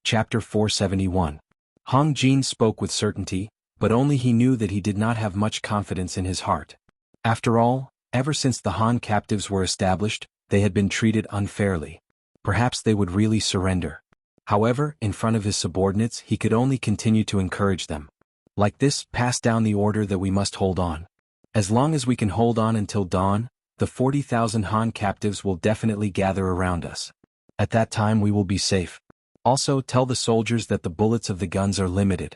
Chapter 471. Hong Jin spoke with certainty, but only he knew that he did not have much confidence in his heart. After all, ever since the Han captives were established, they had been treated unfairly. Perhaps they would really surrender. However, in front of his subordinates he could only continue to encourage them. Like this, pass down the order that we must hold on. As long as we can hold on until dawn, the 40,000 Han captives will definitely gather around us. At that time we will be safe. Also tell the soldiers that the bullets of the guns are limited.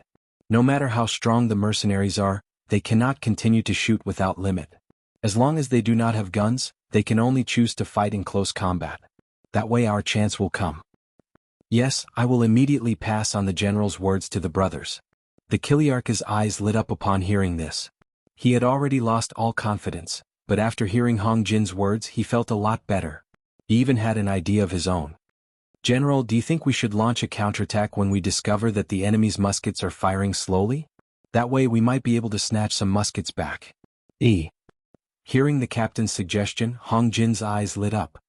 No matter how strong the mercenaries are, they cannot continue to shoot without limit. As long as they do not have guns, they can only choose to fight in close combat. That way our chance will come. Yes, I will immediately pass on the general's words to the brothers. The Kiliarch's eyes lit up upon hearing this. He had already lost all confidence, but after hearing Hong Jin's words he felt a lot better. He even had an idea of his own. General, do you think we should launch a counterattack when we discover that the enemy's muskets are firing slowly? That way we might be able to snatch some muskets back. Hearing the captain's suggestion, Hong Jin's eyes lit up.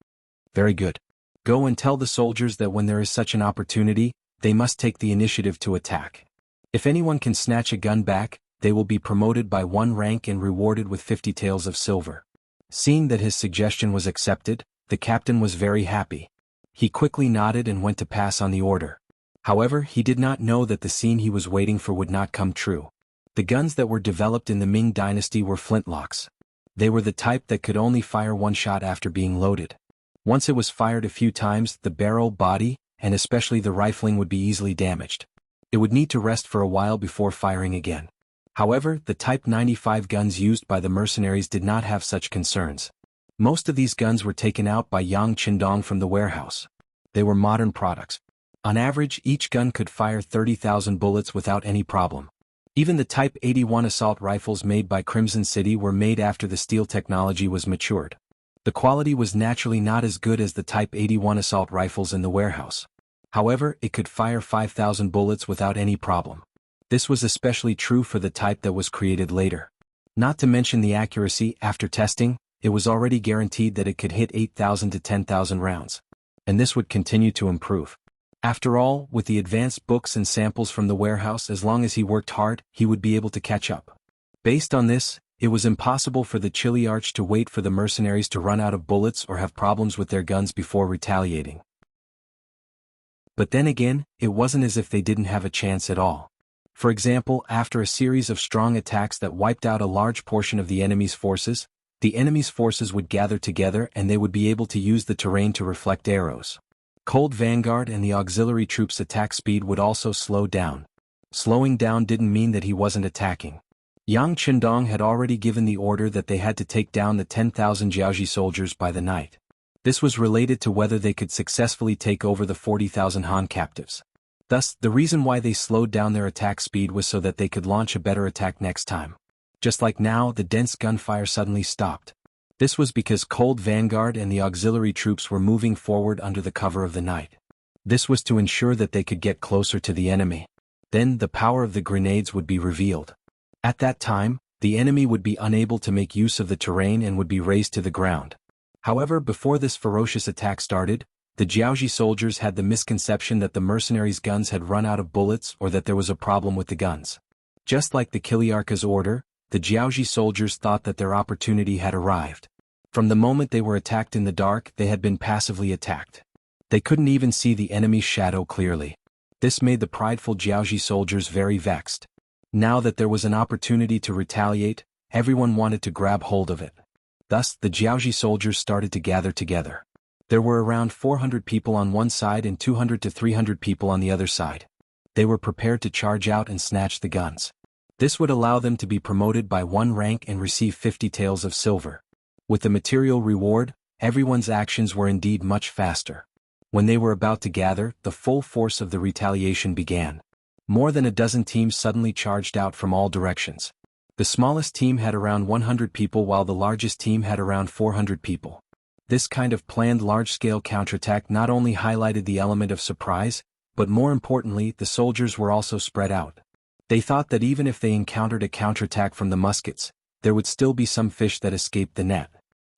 Very good. Go and tell the soldiers that when there is such an opportunity, they must take the initiative to attack. If anyone can snatch a gun back, they will be promoted by 1 rank and rewarded with 50 taels of silver. Seeing that his suggestion was accepted, the captain was very happy. He quickly nodded and went to pass on the order. However, he did not know that the scene he was waiting for would not come true. The guns that were developed in the Ming Dynasty were flintlocks. They were the type that could only fire 1 shot after being loaded. Once it was fired a few times, the barrel, body, and especially the rifling would be easily damaged. It would need to rest for a while before firing again. However, the Type 95 guns used by the mercenaries did not have such concerns. Most of these guns were taken out by Yang Qindong from the warehouse. They were modern products. On average, each gun could fire 30,000 bullets without any problem. Even the Type 81 assault rifles made by Crimson City were made after the steel technology was matured. The quality was naturally not as good as the Type 81 assault rifles in the warehouse. However, it could fire 5,000 bullets without any problem. This was especially true for the type that was created later. Not to mention the accuracy. After testing, it was already guaranteed that it could hit 8,000 to 10,000 rounds. And this would continue to improve. After all, with the advanced books and samples from the warehouse, as long as he worked hard, he would be able to catch up. Based on this, it was impossible for the Chiliarch to wait for the mercenaries to run out of bullets or have problems with their guns before retaliating. But then again, it wasn't as if they didn't have a chance at all. For example, after a series of strong attacks that wiped out a large portion of the enemy's forces, the enemy's forces would gather together and they would be able to use the terrain to reflect arrows. Cold Vanguard and the auxiliary troops' attack speed would also slow down. Slowing down didn't mean that he wasn't attacking. Yang Qindong had already given the order that they had to take down the 10,000 Jiaoji soldiers by the night. This was related to whether they could successfully take over the 40,000 Han captives. Thus, the reason why they slowed down their attack speed was so that they could launch a better attack next time. Just like now, the dense gunfire suddenly stopped. This was because Cold Vanguard and the auxiliary troops were moving forward under the cover of the night. This was to ensure that they could get closer to the enemy. Then, the power of the grenades would be revealed. At that time, the enemy would be unable to make use of the terrain and would be razed to the ground. However, before this ferocious attack started, the Jiaoji soldiers had the misconception that the mercenaries' guns had run out of bullets or that there was a problem with the guns. Just like the Kiliarch's order, the Jiaoji soldiers thought that their opportunity had arrived. From the moment they were attacked in the dark, they had been passively attacked. They couldn't even see the enemy's shadow clearly. This made the prideful Jiaoji soldiers very vexed. Now that there was an opportunity to retaliate, everyone wanted to grab hold of it. Thus, the Jiaoji soldiers started to gather together. There were around 400 people on one side and 200 to 300 people on the other side. They were prepared to charge out and snatch the guns. This would allow them to be promoted by 1 rank and receive 50 taels of silver. With the material reward, everyone's actions were indeed much faster. When they were about to gather, the full force of the retaliation began. More than a dozen teams suddenly charged out from all directions. The smallest team had around 100 people while the largest team had around 400 people. This kind of planned large-scale counterattack not only highlighted the element of surprise, but more importantly, the soldiers were also spread out. They thought that even if they encountered a counterattack from the muskets, there would still be some fish that escaped the net.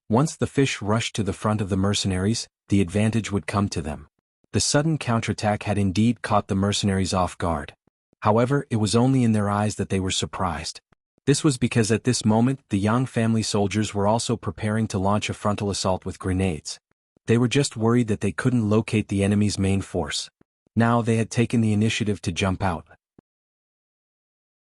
Once the fish rushed to the front of the mercenaries, the advantage would come to them. The sudden counterattack had indeed caught the mercenaries off guard. However, it was only in their eyes that they were surprised. This was because at this moment the Yang family soldiers were also preparing to launch a frontal assault with grenades. They were just worried that they couldn't locate the enemy's main force. Now they had taken the initiative to jump out.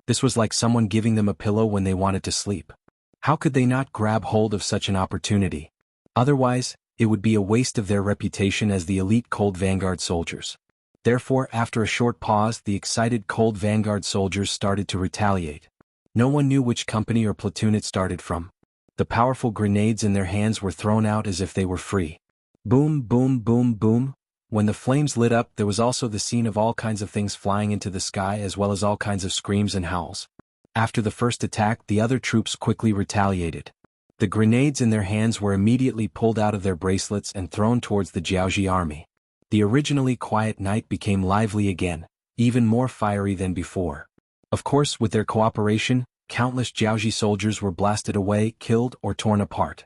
This was like someone giving them a pillow when they wanted to sleep. How could they not grab hold of such an opportunity? Otherwise, it would be a waste of their reputation as the elite Cold Vanguard soldiers. Therefore, after a short pause, the excited Cold Vanguard soldiers started to retaliate. No one knew which company or platoon it started from. The powerful grenades in their hands were thrown out as if they were free. Boom, boom, boom, boom. When the flames lit up, there was also the scene of all kinds of things flying into the sky as well as all kinds of screams and howls. After the first attack, the other troops quickly retaliated. The grenades in their hands were immediately pulled out of their bracelets and thrown towards the Jiaoji army. The originally quiet night became lively again, even more fiery than before. Of course, with their cooperation, countless Jiaoji soldiers were blasted away, killed, or torn apart.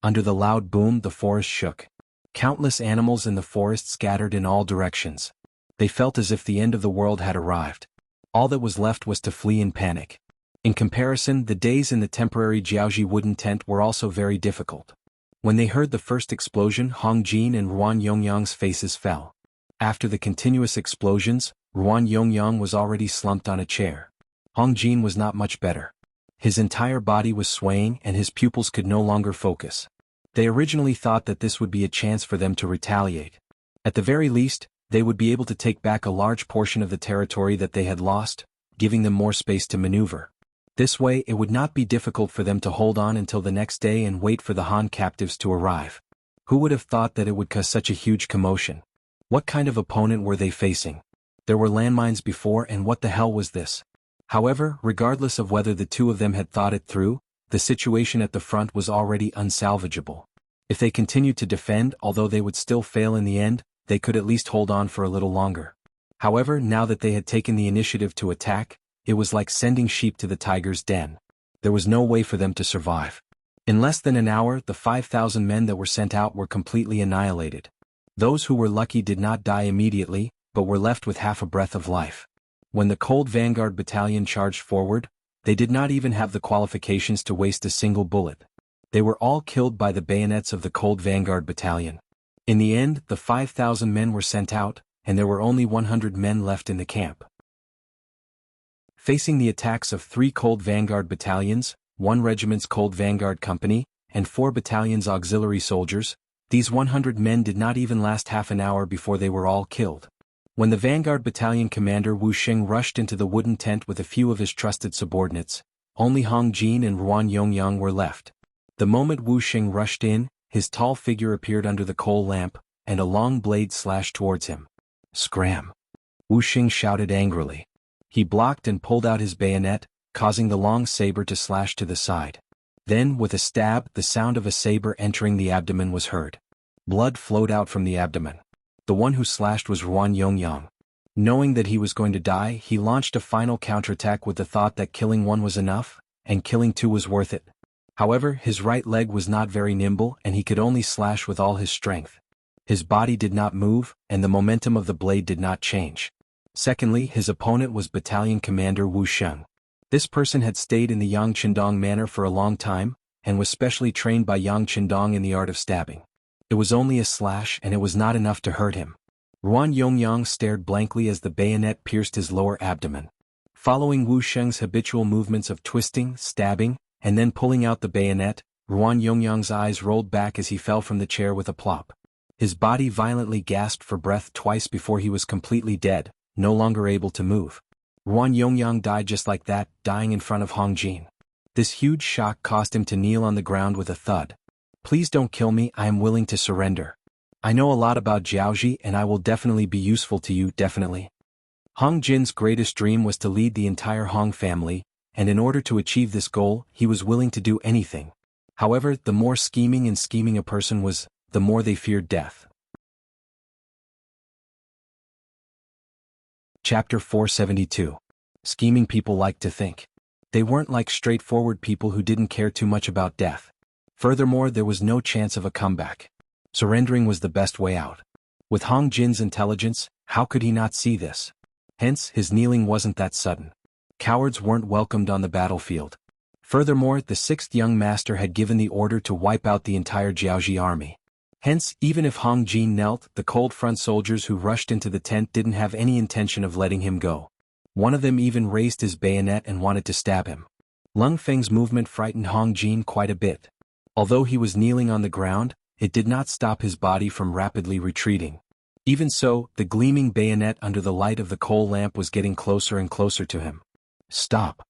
Under the loud boom, the forest shook. Countless animals in the forest scattered in all directions. They felt as if the end of the world had arrived. All that was left was to flee in panic. In comparison, the days in the temporary Jiaoji wooden tent were also very difficult. When they heard the first explosion, Hong Jin and Ruan Yongyang's faces fell. After the continuous explosions, Ruan Yongyang was already slumped on a chair. Hong Jin was not much better. His entire body was swaying and his pupils could no longer focus. They originally thought that this would be a chance for them to retaliate. At the very least, they would be able to take back a large portion of the territory that they had lost, giving them more space to maneuver. This way it would not be difficult for them to hold on until the next day and wait for the Han captives to arrive. Who would have thought that it would cause such a huge commotion? What kind of opponent were they facing? There were landmines before, and what the hell was this? However, regardless of whether the two of them had thought it through, the situation at the front was already unsalvageable. If they continued to defend, although they would still fail in the end, they could at least hold on for a little longer. However, now that they had taken the initiative to attack, it was like sending sheep to the tiger's den. There was no way for them to survive. In less than an hour, the 5,000 men that were sent out were completely annihilated. Those who were lucky did not die immediately, but were left with half a breath of life. When the Cold Vanguard battalion charged forward, they did not even have the qualifications to waste a single bullet. They were all killed by the bayonets of the Cold Vanguard battalion. In the end, the 5,000 men were sent out, and there were only 100 men left in the camp. Facing the attacks of 3 Cold Vanguard battalions, 1 regiment's Cold Vanguard company, and 4 battalions auxiliary soldiers, these 100 men did not even last half an hour before they were all killed. When the Vanguard battalion commander Wu Xing rushed into the wooden tent with a few of his trusted subordinates, only Hong Jin and Ruan Yongyang were left. The moment Wu Xing rushed in, his tall figure appeared under the coal lamp, and a long blade slashed towards him. Scram! Wu Xing shouted angrily. He blocked and pulled out his bayonet, causing the long saber to slash to the side. Then, with a stab, the sound of a saber entering the abdomen was heard. Blood flowed out from the abdomen. The one who slashed was Ruan Yongyang. Knowing that he was going to die, he launched a final counterattack with the thought that killing 1 was enough, and killing 2 was worth it. However, his right leg was not very nimble and he could only slash with all his strength. His body did not move, and the momentum of the blade did not change. Secondly, his opponent was Battalion Commander Wu Sheng. This person had stayed in the Yang Qindong manor for a long time, and was specially trained by Yang Qindong in the art of stabbing. It was only a slash and it was not enough to hurt him. Ruan Yongyang stared blankly as the bayonet pierced his lower abdomen. Following Wu Sheng's habitual movements of twisting, stabbing, and then pulling out the bayonet, Ruan Yongyang's eyes rolled back as he fell from the chair with a plop. His body violently gasped for breath twice before he was completely dead, no longer able to move. Ruan Yongyang died just like that, dying in front of Hong Jin. This huge shock caused him to kneel on the ground with a thud. Please don't kill me, I am willing to surrender. I know a lot about Jiaoji and I will definitely be useful to you, definitely. Hong Jin's greatest dream was to lead the entire Hong family, and in order to achieve this goal, he was willing to do anything. However, the more scheming a person was, the more they feared death. Chapter 472. Scheming people liked to think. They weren't like straightforward people who didn't care too much about death. Furthermore, there was no chance of a comeback. Surrendering was the best way out. With Hong Jin's intelligence, how could he not see this? Hence, his kneeling wasn't that sudden. Cowards weren't welcomed on the battlefield. Furthermore, the sixth young master had given the order to wipe out the entire Jiaoji army. Hence, even if Hong Jin knelt, the cold front soldiers who rushed into the tent didn't have any intention of letting him go. One of them even raised his bayonet and wanted to stab him. Lung Feng's movement frightened Hong Jin quite a bit. Although he was kneeling on the ground, it did not stop his body from rapidly retreating. Even so, the gleaming bayonet under the light of the coal lamp was getting closer and closer to him. Stop.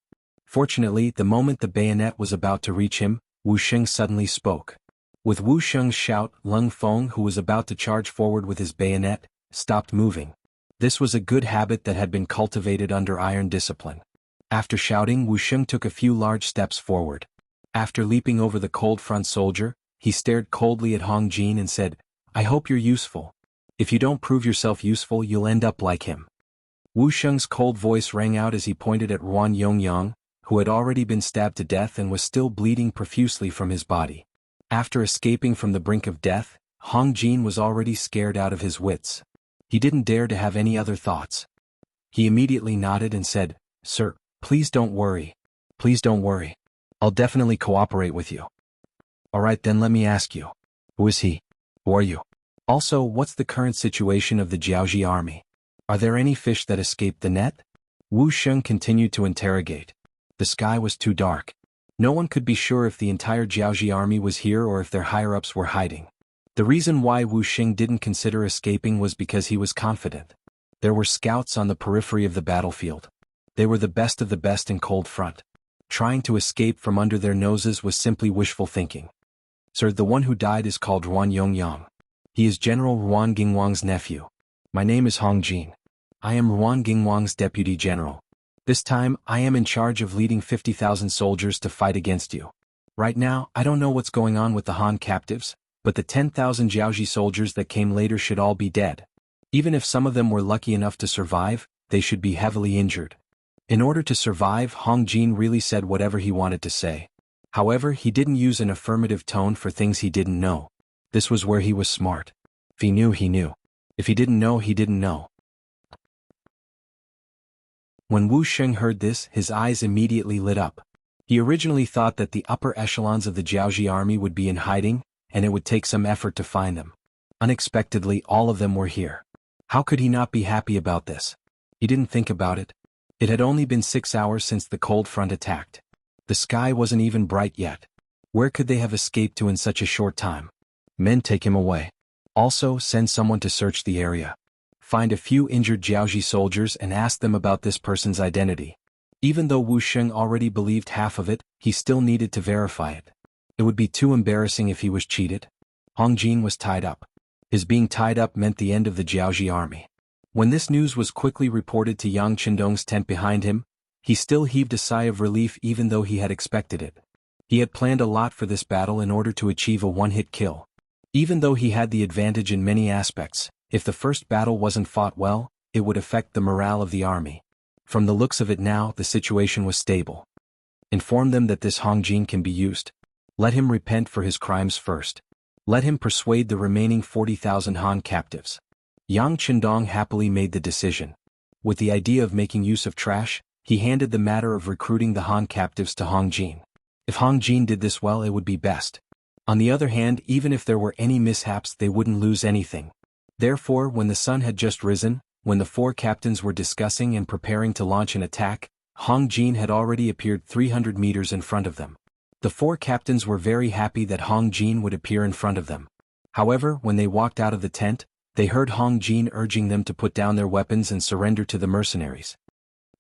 Fortunately, the moment the bayonet was about to reach him, Wu Sheng suddenly spoke. With Wu Sheng's shout, Lung Feng, who was about to charge forward with his bayonet, stopped moving. This was a good habit that had been cultivated under iron discipline. After shouting, Wu Sheng took a few large steps forward. After leaping over the cold front soldier, he stared coldly at Hong Jin and said, "I hope you're useful. If you don't prove yourself useful, you'll end up like him." Wu Sheng's cold voice rang out as he pointed at Ruan Yongyang, who had already been stabbed to death and was still bleeding profusely from his body. After escaping from the brink of death, Hong Jin was already scared out of his wits. He didn't dare to have any other thoughts. He immediately nodded and said, "Sir, please don't worry. Please don't worry. I'll definitely cooperate with you." "Alright then, let me ask you. Who is he? Who are you? Also, what's the current situation of the Jiaoji army? Are there any fish that escaped the net?" Wu Sheng continued to interrogate. The sky was too dark. No one could be sure if the entire Jiaoji army was here or if their higher-ups were hiding. The reason why Wu Sheng didn't consider escaping was because he was confident. There were scouts on the periphery of the battlefield. They were the best of the best in cold front. Trying to escape from under their noses was simply wishful thinking. "Sir, the one who died is called Ruan Yongyang. He is General Ruan Gingwang's nephew. My name is Hong Jin. I am Ruan Gingwang's deputy general. This time, I am in charge of leading 50,000 soldiers to fight against you. Right now, I don't know what's going on with the Han captives, but the 10,000 Jiaoji soldiers that came later should all be dead. Even if some of them were lucky enough to survive, they should be heavily injured." In order to survive, Hong Jin really said whatever he wanted to say. However, he didn't use an affirmative tone for things he didn't know. This was where he was smart. If he knew, he knew. If he didn't know, he didn't know. When Wu Sheng heard this, his eyes immediately lit up. He originally thought that the upper echelons of the Jiaoji army would be in hiding, and it would take some effort to find them. Unexpectedly, all of them were here. How could he not be happy about this? He didn't think about it. It had only been 6 hours since the cold front attacked. The sky wasn't even bright yet. Where could they have escaped to in such a short time? Men, take him away. Also, send someone to search the area. Find a few injured Jiaoji soldiers and ask them about this person's identity. Even though Wu Sheng already believed half of it, he still needed to verify it. It would be too embarrassing if he was cheated. Hong Jin was tied up. His being tied up meant the end of the Jiaoji army. When this news was quickly reported to Yang Qindong's tent behind him, he still heaved a sigh of relief even though he had expected it. He had planned a lot for this battle in order to achieve a one-hit kill. Even though he had the advantage in many aspects, if the first battle wasn't fought well, it would affect the morale of the army. From the looks of it now, the situation was stable. Inform them that this Hong Jin can be used. Let him repent for his crimes first. Let him persuade the remaining 40,000 Han captives. Yang Qindong happily made the decision. With the idea of making use of trash, he handed the matter of recruiting the Han captives to Hong Jin. If Hong Jin did this well, it would be best. On the other hand, even if there were any mishaps, they wouldn't lose anything. Therefore, when the sun had just risen, when the 4 captains were discussing and preparing to launch an attack, Hong Jin had already appeared 300 meters in front of them. The 4 captains were very happy that Hong Jin would appear in front of them. However, when they walked out of the tent, they heard Hong Jin urging them to put down their weapons and surrender to the mercenaries.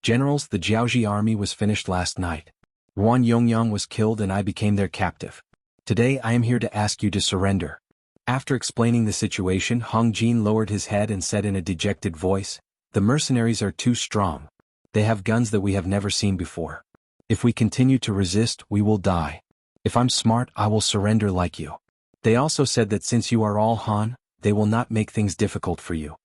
"Generals, the Jiaoji army was finished last night. Ruan Yongyang was killed and I became their captive. Today I am here to ask you to surrender." After explaining the situation, Hong Jin lowered his head and said in a dejected voice, "The mercenaries are too strong. They have guns that we have never seen before. If we continue to resist, we will die. If I'm smart, I will surrender like you." They also said that since you are all Han, they will not make things difficult for you.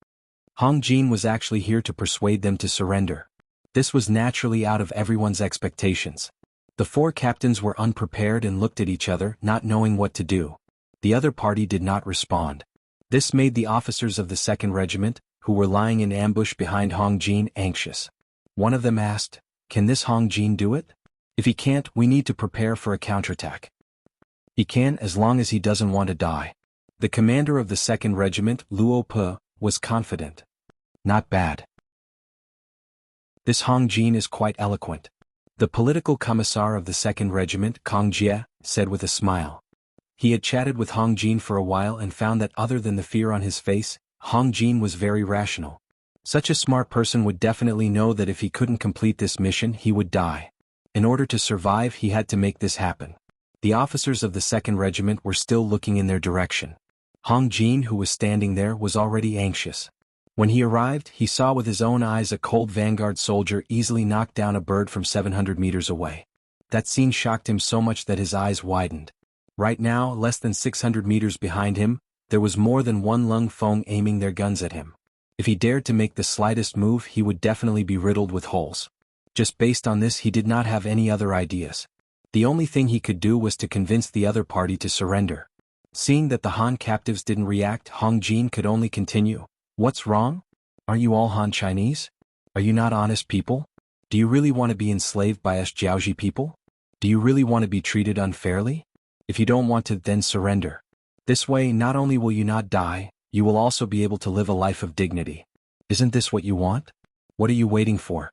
Hong Jin was actually here to persuade them to surrender. This was naturally out of everyone's expectations. The 4 captains were unprepared and looked at each other, not knowing what to do. The other party did not respond. This made the officers of the 2nd Regiment, who were lying in ambush behind Hong Jin, anxious. One of them asked, "Can this Hong Jin do it? If he can't, we need to prepare for a counterattack." "He can as long as he doesn't want to die." The commander of the 2nd Regiment, Luo Pe, was confident. "Not bad. This Hong Jin is quite eloquent." The political commissar of the 2nd Regiment, Kong Jie, said with a smile. He had chatted with Hong Jin for a while and found that other than the fear on his face, Hong Jin was very rational. Such a smart person would definitely know that if he couldn't complete this mission he would die. In order to survive he had to make this happen. The officers of the 2nd Regiment were still looking in their direction. Hong Jin, who was standing there, was already anxious. When he arrived, he saw with his own eyes a cold vanguard soldier easily knock down a bird from 700 meters away. That scene shocked him so much that his eyes widened. Right now, less than 600 meters behind him, there was more than one Lung Feng aiming their guns at him. If he dared to make the slightest move he would definitely be riddled with holes. Just based on this he did not have any other ideas. The only thing he could do was to convince the other party to surrender. Seeing that the Han captives didn't react, Hong Jin could only continue. "What's wrong? Aren't you all Han Chinese? Are you not honest people? Do you really want to be enslaved by us Jiaoji people? Do you really want to be treated unfairly? If you don't want to, then surrender. This way not only will you not die, you will also be able to live a life of dignity. Isn't this what you want? What are you waiting for?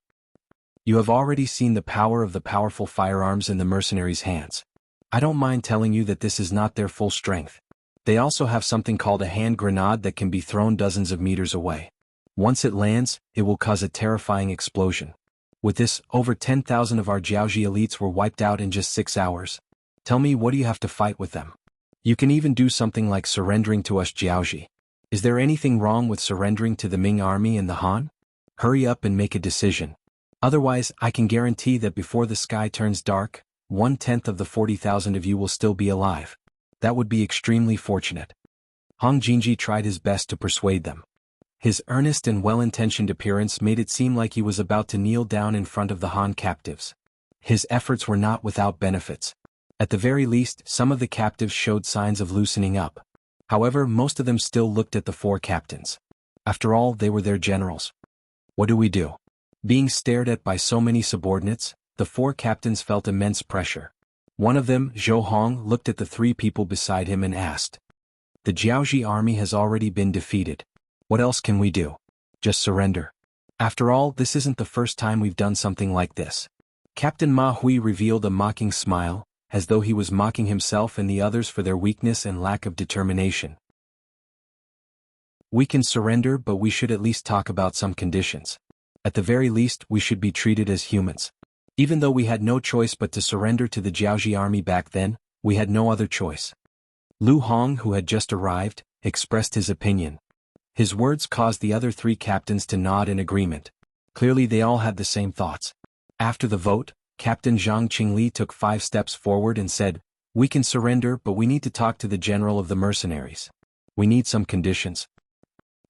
You have already seen the power of the powerful firearms in the mercenaries' hands. I don't mind telling you that this is not their full strength. They also have something called a hand grenade that can be thrown dozens of meters away. Once it lands, it will cause a terrifying explosion. With this, over 10,000 of our Jiaoji elites were wiped out in just 6 hours. Tell me, what do you have to fight with them? You can even do something like surrendering to us Jiaoji. Is there anything wrong with surrendering to the Ming army and the Han? Hurry up and make a decision. Otherwise, I can guarantee that before the sky turns dark, 1/10 of the 40,000 of you will still be alive. That would be extremely fortunate." Hong Jinji tried his best to persuade them. His earnest and well-intentioned appearance made it seem like he was about to kneel down in front of the Han captives. His efforts were not without benefits. At the very least, some of the captives showed signs of loosening up. However, most of them still looked at the 4 captains. After all, they were their generals. What do we do? Being stared at by so many subordinates, the 4 captains felt immense pressure. One of them, Zhou Hong, looked at the 3 people beside him and asked, "The Jiaoji army has already been defeated. What else can we do? Just surrender. After all, this isn't the first time we've done something like this." Captain Ma Hui revealed a mocking smile, as though he was mocking himself and the others for their weakness and lack of determination. "We can surrender, but we should at least talk about some conditions. At the very least, we should be treated as humans. Even though we had no choice but to surrender to the Jiaoji army back then, we had no other choice." Lu Hong, who had just arrived, expressed his opinion. His words caused the other 3 captains to nod in agreement. Clearly they all had the same thoughts. After the vote, Captain Zhang Qingli took 5 steps forward and said, "We can surrender, but we need to talk to the general of the mercenaries. We need some conditions."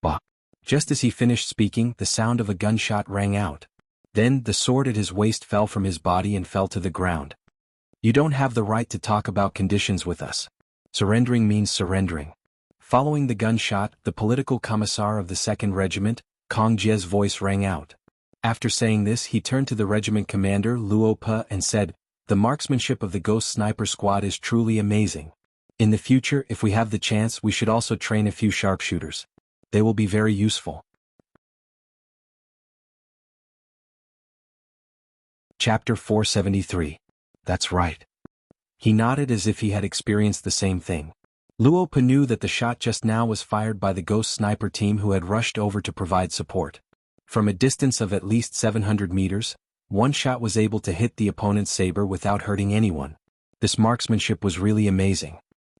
Bah! Just as he finished speaking, the sound of a gunshot rang out. Then, the sword at his waist fell from his body and fell to the ground. "You don't have the right to talk about conditions with us. Surrendering means surrendering." Following the gunshot, the political commissar of the 2nd Regiment, Kong Jie's voice rang out. After saying this, he turned to the regiment commander, Luo Pe, and said, "The marksmanship of the Ghost Sniper Squad is truly amazing. In the future, if we have the chance, we should also train a few sharpshooters. They will be very useful." Chapter 473. That's right. He nodded as if he had experienced the same thing. Luo Pe knew that the shot just now was fired by the Ghost Sniper team who had rushed over to provide support. From a distance of at least 700 meters, one shot was able to hit the opponent's saber without hurting anyone. This marksmanship was really amazing.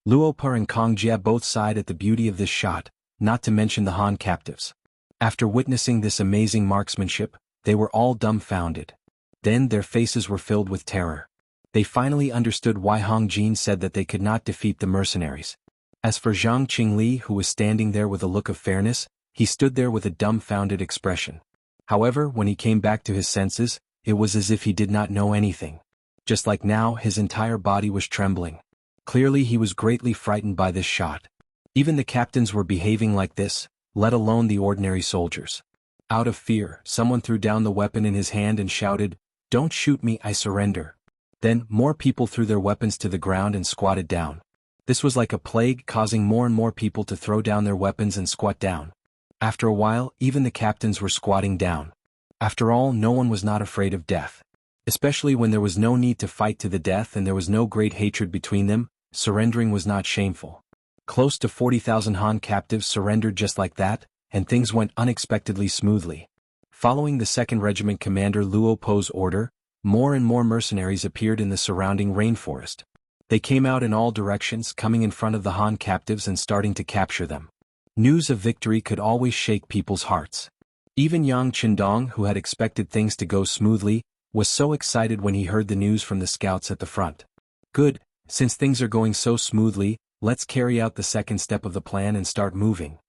Luo Pe and Kong Jie both sighed at the beauty of this shot, not to mention the Han captives. After witnessing this amazing marksmanship, they were all dumbfounded. Then their faces were filled with terror. They finally understood why Hong Jin said that they could not defeat the mercenaries. As for Zhang Qingli, who was standing there with a look of fairness, he stood there with a dumbfounded expression. However, when he came back to his senses, it was as if he did not know anything. Just like now, his entire body was trembling. Clearly he was greatly frightened by this shot. Even the captains were behaving like this, let alone the ordinary soldiers. Out of fear, someone threw down the weapon in his hand and shouted, "Don't shoot me, I surrender." Then, more people threw their weapons to the ground and squatted down. This was like a plague, causing more and more people to throw down their weapons and squat down. After a while, even the captains were squatting down. After all, no one was not afraid of death. Especially when there was no need to fight to the death and there was no great hatred between them, surrendering was not shameful. Close to 40,000 Han captives surrendered just like that, and things went unexpectedly smoothly. Following the 2nd Regiment Commander Luo Po's order, more and more mercenaries appeared in the surrounding rainforest. They came out in all directions, coming in front of the Han captives and starting to capture them. News of victory could always shake people's hearts. Even Yang Qindong, who had expected things to go smoothly, was so excited when he heard the news from the scouts at the front. Good, since things are going so smoothly, let's carry out the second step of the plan and start moving.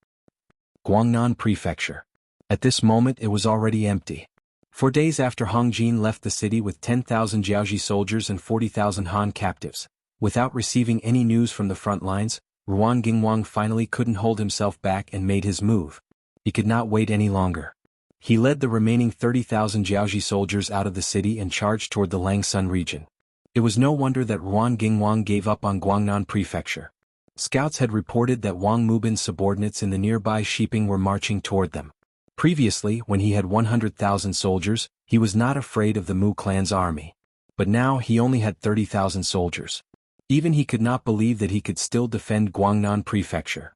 Guangnan Prefecture. At this moment it was already empty. 4 days after Hong Jin left the city with 10,000 Jiaoji soldiers and 40,000 Han captives, without receiving any news from the front lines, Ruan Gingwang finally couldn't hold himself back and made his move. He could not wait any longer. He led the remaining 30,000 Jiaoji soldiers out of the city and charged toward the Langsun region. It was no wonder that Ruan Gingwang gave up on Guangnan Prefecture. Scouts had reported that Wang Mubin's subordinates in the nearby Shiping were marching toward them. Previously, when he had 100,000 soldiers, he was not afraid of the Mu clan's army. But now he only had 30,000 soldiers. Even he could not believe that he could still defend Guangnan Prefecture.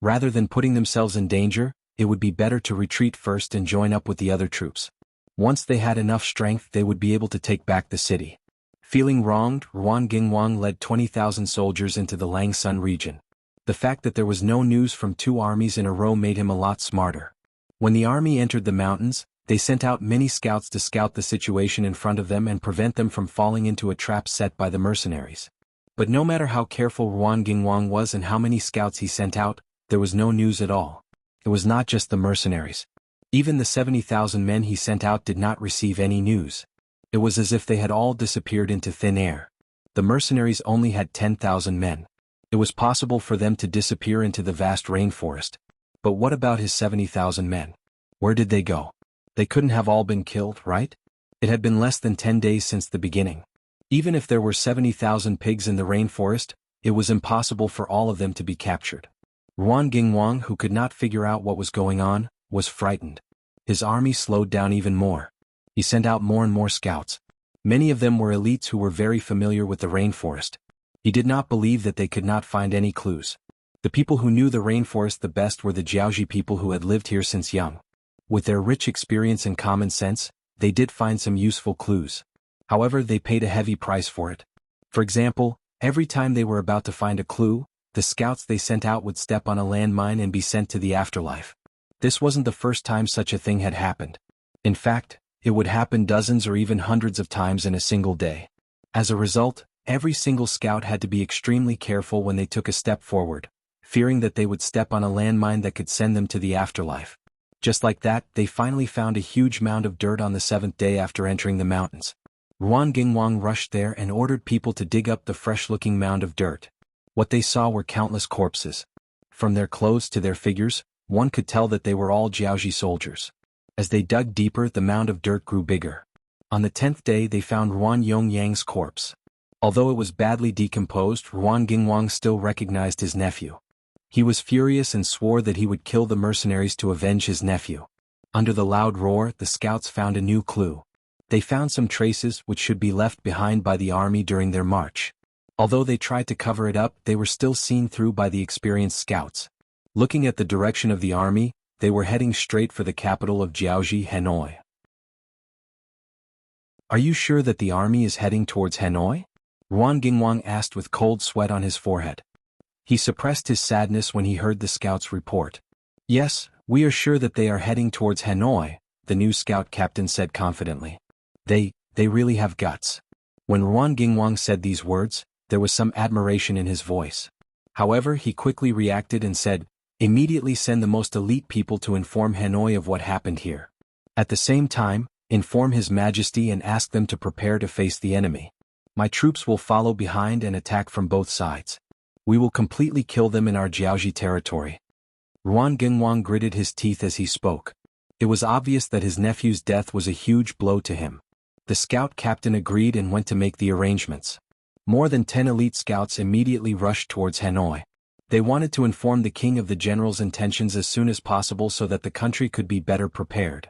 Rather than putting themselves in danger, it would be better to retreat first and join up with the other troops. Once they had enough strength, they would be able to take back the city. Feeling wronged, Ruan Gingwang led 20,000 soldiers into the Langsun region. The fact that there was no news from 2 armies in a row made him a lot smarter. When the army entered the mountains, they sent out many scouts to scout the situation in front of them and prevent them from falling into a trap set by the mercenaries. But no matter how careful Ruan Gingwang was and how many scouts he sent out, there was no news at all. It was not just the mercenaries. Even the 70,000 men he sent out did not receive any news. It was as if they had all disappeared into thin air. The mercenaries only had 10,000 men. It was possible for them to disappear into the vast rainforest. But what about his 70,000 men? Where did they go? They couldn't have all been killed, right? It had been less than 10 days since the beginning. Even if there were 70,000 pigs in the rainforest, it was impossible for all of them to be captured. Ruan Gingwang, who could not figure out what was going on, was frightened. His army slowed down even more. He sent out more and more scouts. Many of them were elites who were very familiar with the rainforest. He did not believe that they could not find any clues. The people who knew the rainforest the best were the Jiaoji people who had lived here since young. With their rich experience and common sense, they did find some useful clues. However, they paid a heavy price for it. For example, every time they were about to find a clue, the scouts they sent out would step on a landmine and be sent to the afterlife. This wasn't the first time such a thing had happened. In fact, it would happen dozens or even hundreds of times in a single day. As a result, every single scout had to be extremely careful when they took a step forward, fearing that they would step on a landmine that could send them to the afterlife. Just like that, they finally found a huge mound of dirt on the 7th day after entering the mountains. Ruan Gingwang rushed there and ordered people to dig up the fresh-looking mound of dirt. What they saw were countless corpses. From their clothes to their figures, one could tell that they were all Jiaoji soldiers. As they dug deeper, the mound of dirt grew bigger. On the 10th day they found Ruan Yongyang's corpse. Although it was badly decomposed, Ruan Gingwang still recognized his nephew. He was furious and swore that he would kill the mercenaries to avenge his nephew. Under the loud roar, the scouts found a new clue. They found some traces which should be left behind by the army during their march. Although they tried to cover it up, they were still seen through by the experienced scouts. Looking at the direction of the army, they were heading straight for the capital of Jiaoji, Hanoi. "Are you sure that the army is heading towards Hanoi?" Ruan Gingwang asked with cold sweat on his forehead. He suppressed his sadness when he heard the scouts report. "Yes, we are sure that they are heading towards Hanoi," the new scout captain said confidently. They really have guts." When Ruan Gingwang said these words, there was some admiration in his voice. However, he quickly reacted and said, "Immediately send the most elite people to inform Hanoi of what happened here. At the same time, inform His Majesty and ask them to prepare to face the enemy. My troops will follow behind and attack from both sides." We will completely kill them in our Jiaoji territory. Ruan Gengwang gritted his teeth as he spoke. It was obvious that his nephew's death was a huge blow to him. The scout captain agreed and went to make the arrangements. More than 10 elite scouts immediately rushed towards Hanoi. They wanted to inform the king of the general's intentions as soon as possible so that the country could be better prepared.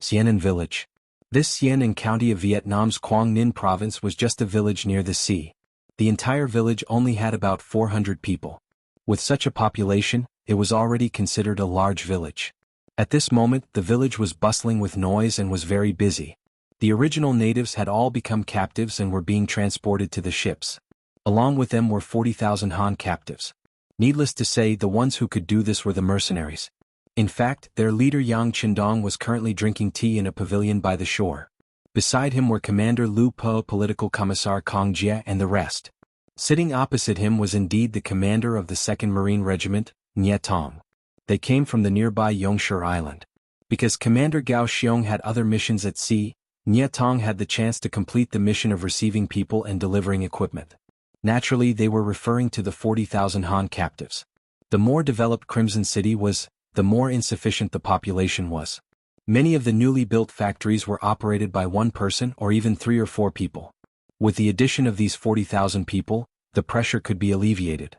Xianan Village. This Xianan county of Vietnam's Quang Ninh province was just a village near the sea. The entire village only had about 400 people. With such a population, it was already considered a large village. At this moment, the village was bustling with noise and was very busy. The original natives had all become captives and were being transported to the ships. Along with them were 40,000 Han captives. Needless to say, the ones who could do this were the mercenaries. In fact, their leader Yang Qindong was currently drinking tea in a pavilion by the shore. Beside him were Commander Lu Po, Political Commissar Kong Jie and the rest. Sitting opposite him was indeed the commander of the 2nd Marine Regiment, Nye Tong. They came from the nearby Yongshire Island. Because Commander Gao Xiong had other missions at sea, Nye Tong had the chance to complete the mission of receiving people and delivering equipment. Naturally, they were referring to the 40,000 Han captives. The more developed Crimson City was, the more insufficient the population was. Many of the newly built factories were operated by one person or even 3 or 4 people. With the addition of these 40,000 people, the pressure could be alleviated.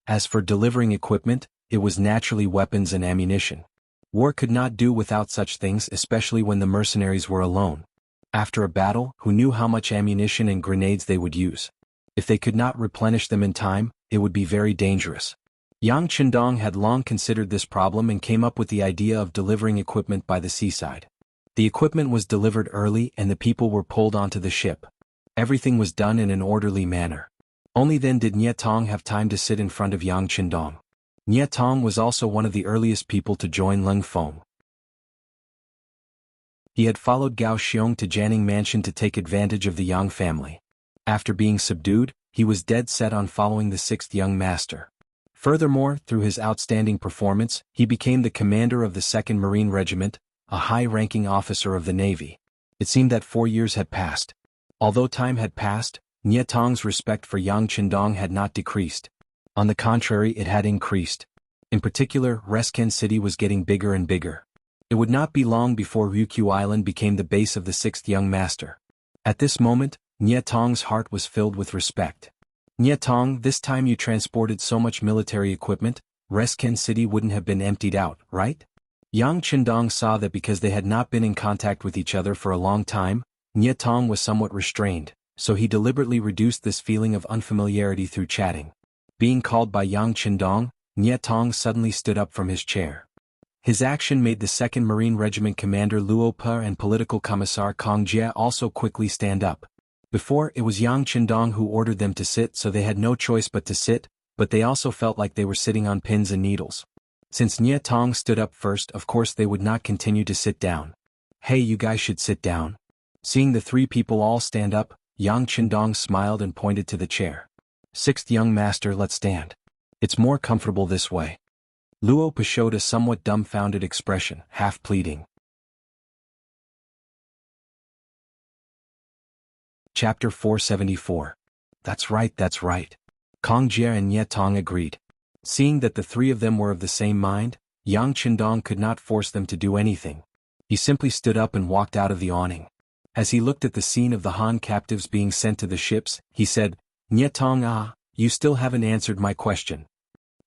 As for delivering equipment, it was naturally weapons and ammunition. War could not do without such things, especially when the mercenaries were alone. After a battle, who knew how much ammunition and grenades they would use? If they could not replenish them in time, it would be very dangerous. Yang Qindong had long considered this problem and came up with the idea of delivering equipment by the seaside. The equipment was delivered early and the people were pulled onto the ship. Everything was done in an orderly manner. Only then did Nye Tong have time to sit in front of Yang Qindong. Nye Tong was also one of the earliest people to join Leng Feng. He had followed Gao Xiong to Jianing Mansion to take advantage of the Yang family. After being subdued, he was dead set on following the 6th young master. Furthermore, through his outstanding performance, he became the commander of the 2nd Marine Regiment, a high-ranking officer of the Navy. It seemed that 4 years had passed. Although time had passed, Nye Tong's respect for Yang Qindong had not decreased. On the contrary, it had increased. In particular, Resken City was getting bigger and bigger. It would not be long before Ryukyu Island became the base of the 6th young master. At this moment, Nye Tong's heart was filled with respect. Nye Tong, this time you transported so much military equipment, Resken City wouldn't have been emptied out, right? Yang Qindong saw that because they had not been in contact with each other for a long time, Nye Tong was somewhat restrained, so he deliberately reduced this feeling of unfamiliarity through chatting. Being called by Yang Qindong, Nye Tong suddenly stood up from his chair. His action made the 2nd Marine Regiment Commander Luo Pe and Political Commissar Kong Jie also quickly stand up. Before, it was Yang Qindong who ordered them to sit, so they had no choice but to sit, but they also felt like they were sitting on pins and needles. Since Nye Tong stood up first, of course they would not continue to sit down. Hey, you guys should sit down. Seeing the 3 people all stand up, Yang Qindong smiled and pointed to the chair. 6th young master, let's stand. It's more comfortable this way. Luo Pe showed a somewhat dumbfounded expression, half pleading. Chapter 474. That's right, that's right. Kong Jie and Nye Tong agreed. Seeing that the 3 of them were of the same mind, Yang Qindong could not force them to do anything. He simply stood up and walked out of the awning. As he looked at the scene of the Han captives being sent to the ships, he said, Nye Tong, you still haven't answered my question.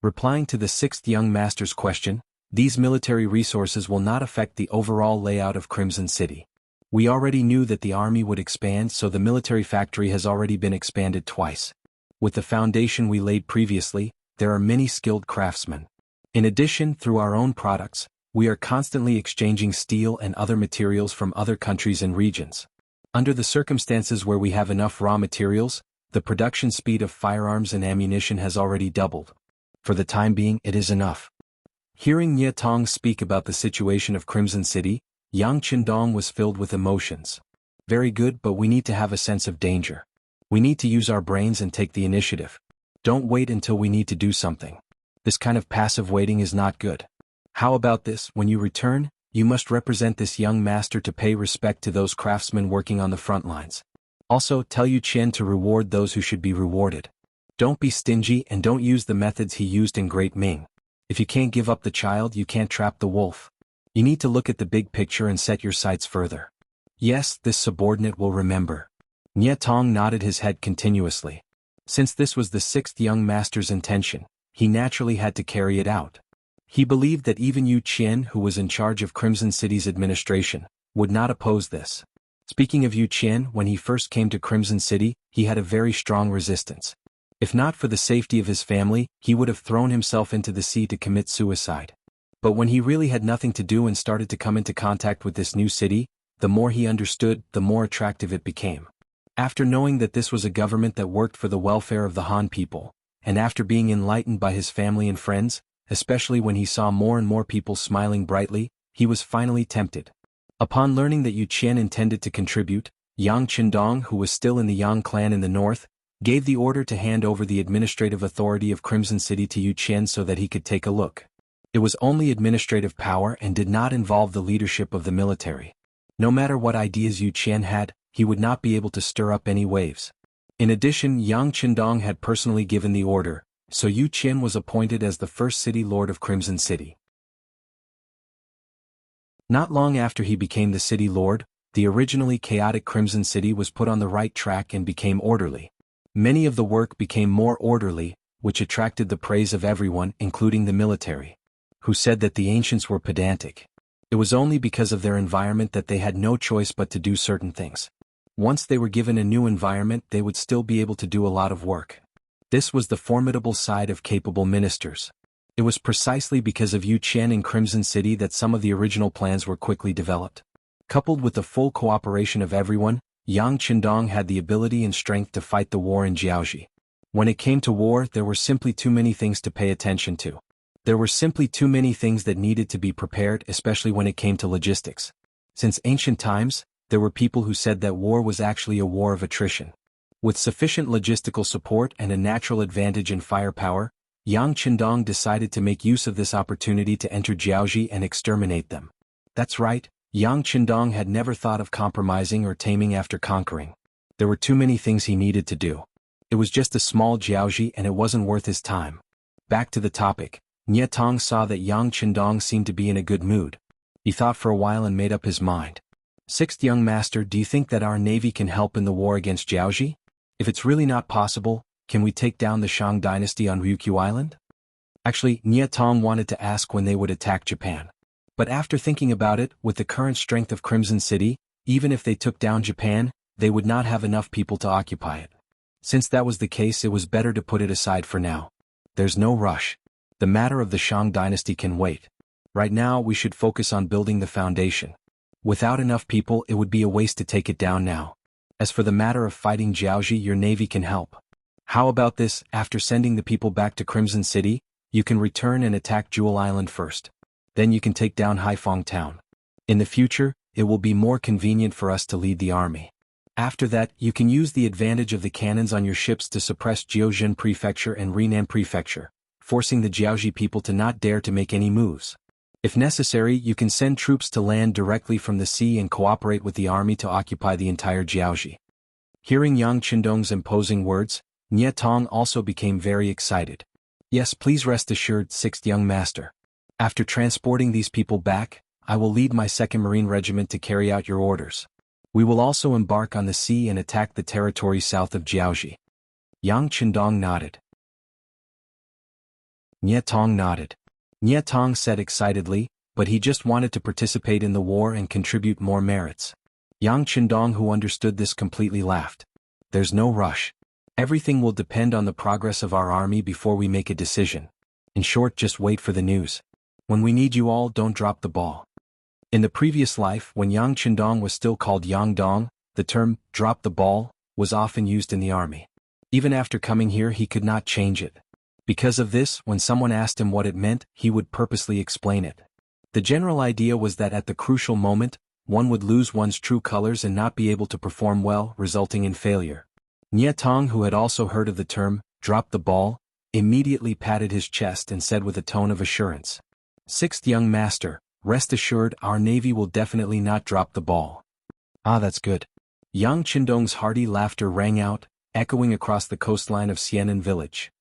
Replying to the 6th young master's question, these military resources will not affect the overall layout of Crimson City. We already knew that the army would expand, so the military factory has already been expanded twice. With the foundation we laid previously, there are many skilled craftsmen. In addition, through our own products, we are constantly exchanging steel and other materials from other countries and regions. Under the circumstances where we have enough raw materials, the production speed of firearms and ammunition has already doubled. For the time being, it is enough. Hearing Nye Tong speak about the situation of Crimson City, Yang Qindong was filled with emotions. Very good, but we need to have a sense of danger. We need to use our brains and take the initiative. Don't wait until we need to do something. This kind of passive waiting is not good. How about this? When you return, you must represent this young master to pay respect to those craftsmen working on the front lines. Also, tell Yu Qian to reward those who should be rewarded. Don't be stingy and don't use the methods he used in Great Ming. If you can't give up the child, you can't trap the wolf. You need to look at the big picture and set your sights further. Yes, this subordinate will remember. Nye Tong nodded his head continuously. Since this was the sixth young master's intention, he naturally had to carry it out. He believed that even Yu Qian, who was in charge of Crimson City's administration, would not oppose this. Speaking of Yu Qian, when he first came to Crimson City, he had a very strong resistance. If not for the safety of his family, he would have thrown himself into the sea to commit suicide. But when he really had nothing to do and started to come into contact with this new city, the more he understood, the more attractive it became. After knowing that this was a government that worked for the welfare of the Han people, and after being enlightened by his family and friends, especially when he saw more and more people smiling brightly, he was finally tempted. Upon learning that Yu Qian intended to contribute, Yang Qindong, who was still in the Yang clan in the north, gave the order to hand over the administrative authority of Crimson City to Yu Qian so that he could take a look. It was only administrative power and did not involve the leadership of the military. No matter what ideas Yu Qian had, he would not be able to stir up any waves. In addition, Yang Qindong had personally given the order, so Yu Qian was appointed as the first city lord of Crimson City. Not long after he became the city lord, the originally chaotic Crimson City was put on the right track and became orderly. Many of the work became more orderly, which attracted the praise of everyone, including the military, who said that the ancients were pedantic. It was only because of their environment that they had no choice but to do certain things. Once they were given a new environment, they would still be able to do a lot of work. This was the formidable side of capable ministers. It was precisely because of Yu Qian in Crimson City that some of the original plans were quickly developed. Coupled with the full cooperation of everyone, Yang Qindong had the ability and strength to fight the war in Jiaoji. When it came to war, there were simply too many things to pay attention to. There were simply too many things that needed to be prepared, especially when it came to logistics. Since ancient times, there were people who said that war was actually a war of attrition. With sufficient logistical support and a natural advantage in firepower, Yang Qindong decided to make use of this opportunity to enter Jiaoji and exterminate them. That's right, Yang Qindong had never thought of compromising or taming after conquering. There were too many things he needed to do. It was just a small Jiaoji and it wasn't worth his time. Back to the topic, Nye Tong saw that Yang Qindong seemed to be in a good mood. He thought for a while and made up his mind. Sixth young master, do you think that our navy can help in the war against Jiaoji? If it's really not possible, can we take down the Shang dynasty on Ryukyu Island? Actually, Nye Tong wanted to ask when they would attack Japan. But after thinking about it, with the current strength of Crimson City, even if they took down Japan, they would not have enough people to occupy it. Since that was the case, it was better to put it aside for now. There's no rush. The matter of the Shang dynasty can wait. Right now, we should focus on building the foundation. Without enough people, it would be a waste to take it down now. As for the matter of fighting Jiaoji, your navy can help. How about this, after sending the people back to Crimson City, you can return and attack Jewel Island first. Then you can take down Haifeng Town. In the future, it will be more convenient for us to lead the army. After that, you can use the advantage of the cannons on your ships to suppress Jiaozhen Prefecture and Renan Prefecture, forcing the Jiaoji people to not dare to make any moves. If necessary, you can send troops to land directly from the sea and cooperate with the army to occupy the entire Jiaoji. Hearing Yang Qindong's imposing words, Nye Tong also became very excited. Yes, please rest assured, sixth young master. After transporting these people back, I will lead my 2nd Marine Regiment to carry out your orders. We will also embark on the sea and attack the territory south of Jiaoji. Yang Qindong nodded. Nye Tong nodded. Nye Tong said excitedly, but he just wanted to participate in the war and contribute more merits. Yang Qindong, who understood this, completely laughed. There's no rush. Everything will depend on the progress of our army before we make a decision. In short, just wait for the news. When we need you all, don't drop the ball. In the previous life, when Yang Qindong was still called Yang Dong, the term, drop the ball, was often used in the army. Even after coming here, he could not change it. Because of this, when someone asked him what it meant, he would purposely explain it. The general idea was that at the crucial moment, one would lose one's true colors and not be able to perform well, resulting in failure. Nye Tong, who had also heard of the term, drop the ball, immediately patted his chest and said with a tone of assurance, Sixth young master, rest assured our navy will definitely not drop the ball. Ah, that's good. Yang Qindong's hearty laughter rang out, echoing across the coastline of Xianan village.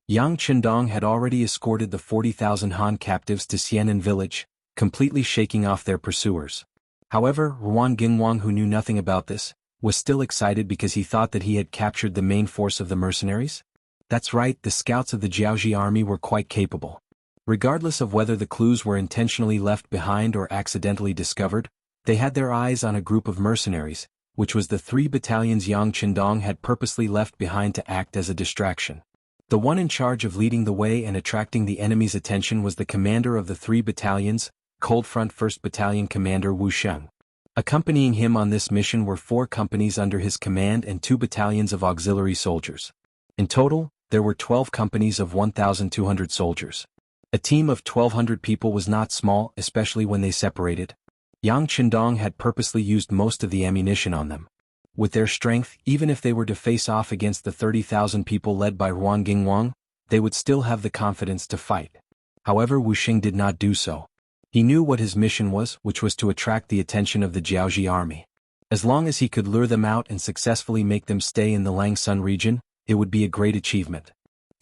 Yang Chendong had already escorted the 40,000 Han captives to Xianan village, completely shaking off their pursuers. However, Ruan Gingwang, who knew nothing about this, was still excited because he thought that he had captured the main force of the mercenaries. That's right, the scouts of the Jiaoji army were quite capable. Regardless of whether the clues were intentionally left behind or accidentally discovered, they had their eyes on a group of mercenaries, which was the 3 battalions Yang Chendong had purposely left behind to act as a distraction. The one in charge of leading the way and attracting the enemy's attention was the commander of the 3 battalions, Cold Front 1st Battalion Commander Wu Sheng. Accompanying him on this mission were 4 companies under his command and 2 battalions of auxiliary soldiers. In total, there were 12 companies of 1,200 soldiers. A team of 1,200 people was not small, especially when they separated. Yang Chendong had purposely used most of the ammunition on them. With their strength, even if they were to face off against the 30,000 people led by Ruan Gingwang, they would still have the confidence to fight. However, Wu Xing did not do so. He knew what his mission was, which was to attract the attention of the Jiaoji army. As long as he could lure them out and successfully make them stay in the Langsun region, it would be a great achievement.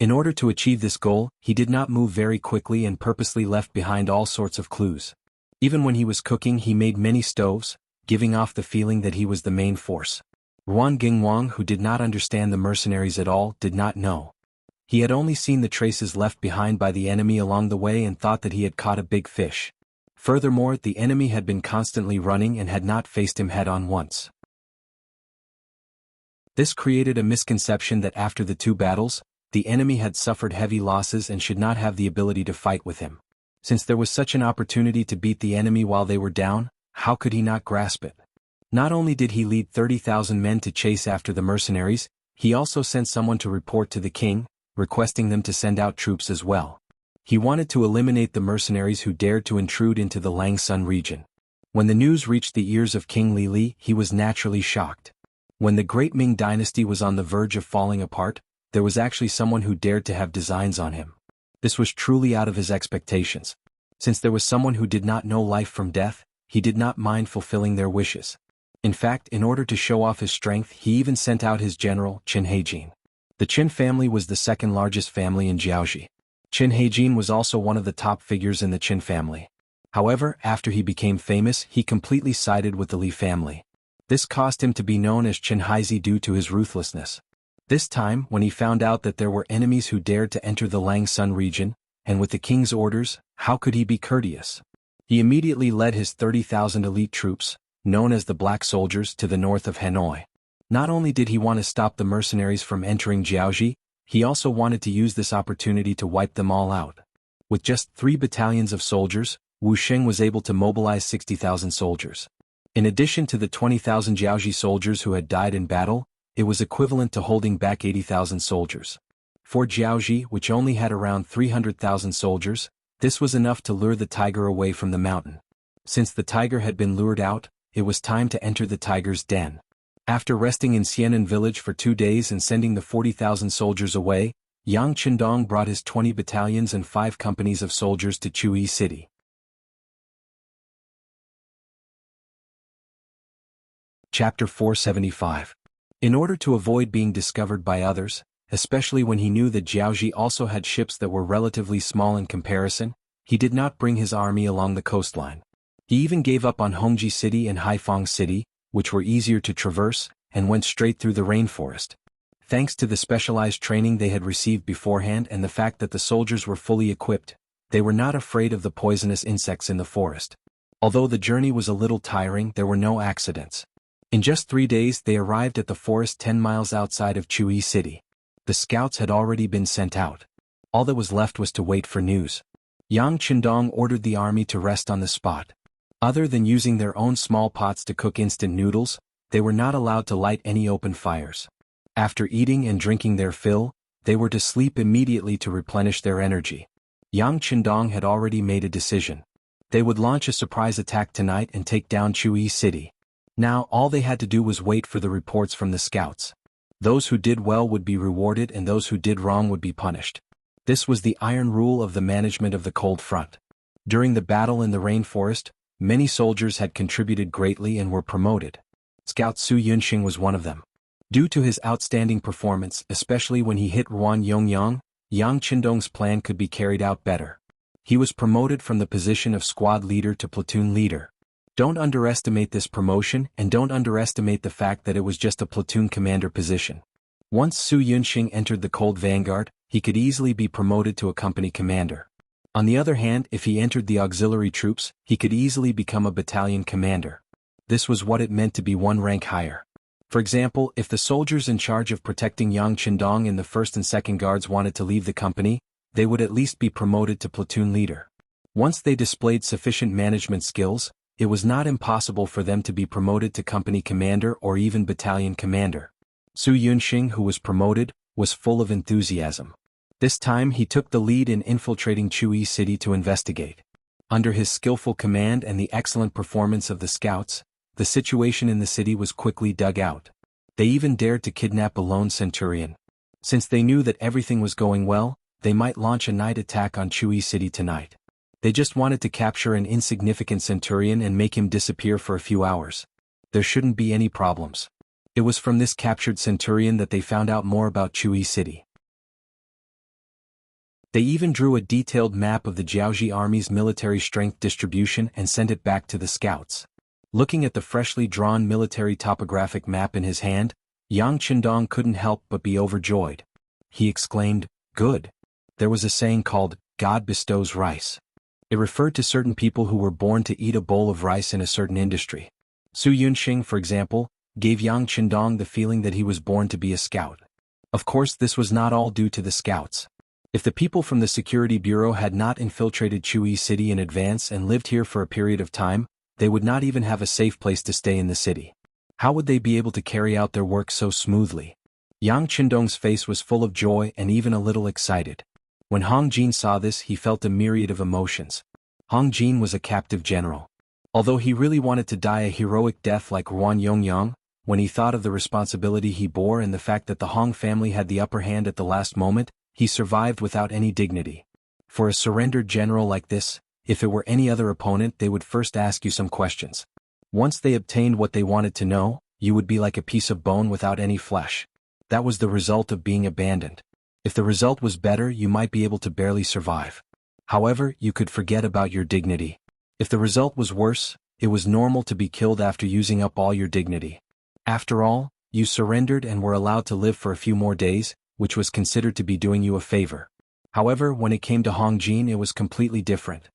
In order to achieve this goal, he did not move very quickly and purposely left behind all sorts of clues. Even when he was cooking, he made many stoves, giving off the feeling that he was the main force. Ruan Gingwang, who did not understand the mercenaries at all, did not know. He had only seen the traces left behind by the enemy along the way and thought that he had caught a big fish. Furthermore, the enemy had been constantly running and had not faced him head-on once. This created a misconception that after the 2 battles, the enemy had suffered heavy losses and should not have the ability to fight with him. Since there was such an opportunity to beat the enemy while they were down, how could he not grasp it? Not only did he lead 30,000 men to chase after the mercenaries, he also sent someone to report to the king, requesting them to send out troops as well. He wanted to eliminate the mercenaries who dared to intrude into the Langsun region. When the news reached the ears of King Li, he was naturally shocked. When the great Ming dynasty was on the verge of falling apart, there was actually someone who dared to have designs on him. This was truly out of his expectations. Since there was someone who did not know life from death, he did not mind fulfilling their wishes. In fact, in order to show off his strength, he even sent out his general, Qin Heijin. The Qin family was the second largest family in Jiaoji. Qin Heijin was also one of the top figures in the Qin family. However, after he became famous, he completely sided with the Li family. This caused him to be known as Qin Haizi due to his ruthlessness. This time, when he found out that there were enemies who dared to enter the Langsun region, and with the king's orders, how could he be courteous? He immediately led his 30,000 elite troops, known as the Black Soldiers, to the north of Hanoi. Not only did he want to stop the mercenaries from entering Jiaoji, he also wanted to use this opportunity to wipe them all out. With just 3 battalions of soldiers, Wu Sheng was able to mobilize 60,000 soldiers. In addition to the 20,000 Jiaoji soldiers who had died in battle, it was equivalent to holding back 80,000 soldiers. For Jiaoji, which only had around 300,000 soldiers, this was enough to lure the tiger away from the mountain. Since the tiger had been lured out, it was time to enter the tiger's den. After resting in Xianan village for 2 days and sending the 40,000 soldiers away, Yang Chendong brought his 20 battalions and 5 companies of soldiers to Chuyi City. Chapter 475. In order to avoid being discovered by others, especially when he knew that Jiaoji also had ships that were relatively small in comparison, he did not bring his army along the coastline. He even gave up on Hongji City and Haifeng City, which were easier to traverse, and went straight through the rainforest. Thanks to the specialized training they had received beforehand and the fact that the soldiers were fully equipped, they were not afraid of the poisonous insects in the forest. Although the journey was a little tiring, there were no accidents. In just 3 days they arrived at the forest 10 miles outside of Chuyi City. The scouts had already been sent out. All that was left was to wait for news. Yang Chendong ordered the army to rest on the spot. Other than using their own small pots to cook instant noodles, they were not allowed to light any open fires. After eating and drinking their fill, they were to sleep immediately to replenish their energy. Yang Chendong had already made a decision. They would launch a surprise attack tonight and take down Chuyi City. Now all they had to do was wait for the reports from the scouts. Those who did well would be rewarded and those who did wrong would be punished. This was the iron rule of the management of the cold front. During the battle in the rainforest, many soldiers had contributed greatly and were promoted. Scout Su Yunxing was one of them. Due to his outstanding performance, especially when he hit Ruan Yongyang, Yang Qindong's plan could be carried out better. He was promoted from the position of squad leader to platoon leader. Don't underestimate this promotion, and don't underestimate the fact that it was just a platoon commander position. Once Su Yunxing entered the Cold Vanguard, he could easily be promoted to a company commander. On the other hand, if he entered the auxiliary troops, he could easily become a battalion commander. This was what it meant to be one rank higher. For example, if the soldiers in charge of protecting Yang Qindong in the 1st and 2nd Guards wanted to leave the company, they would at least be promoted to platoon leader. Once they displayed sufficient management skills, it was not impossible for them to be promoted to company commander or even battalion commander. Su Yunxing, who was promoted, was full of enthusiasm. This time he took the lead in infiltrating Chui City to investigate. Under his skillful command and the excellent performance of the scouts, the situation in the city was quickly dug out. They even dared to kidnap a lone centurion. Since they knew that everything was going well, they might launch a night attack on Chui City tonight. They just wanted to capture an insignificant centurion and make him disappear for a few hours. There shouldn't be any problems. It was from this captured centurion that they found out more about Chui City. They even drew a detailed map of the Jiaoji army's military strength distribution and sent it back to the scouts. Looking at the freshly drawn military topographic map in his hand, Yang Qindong couldn't help but be overjoyed. He exclaimed, "Good." There was a saying called, "God bestows rice." It referred to certain people who were born to eat a bowl of rice in a certain industry. Su Yunxing, for example, gave Yang Qindong the feeling that he was born to be a scout. Of course, this was not all due to the scouts. If the people from the Security Bureau had not infiltrated Chui City in advance and lived here for a period of time, they would not even have a safe place to stay in the city. How would they be able to carry out their work so smoothly? Yang Qindong's face was full of joy and even a little excited. When Hong Jin saw this, he felt a myriad of emotions. Hong Jin was a captive general. Although he really wanted to die a heroic death like Ruan Yongyang, when he thought of the responsibility he bore and the fact that the Hong family had the upper hand at the last moment, he survived without any dignity. For a surrendered general like this, if it were any other opponent, they would first ask you some questions. Once they obtained what they wanted to know, you would be like a piece of bone without any flesh. That was the result of being abandoned. If the result was better, you might be able to barely survive. However, you could forget about your dignity. If the result was worse, it was normal to be killed after using up all your dignity. After all, you surrendered and were allowed to live for a few more days, which was considered to be doing you a favor. However, when it came to Hong Jin, it was completely different.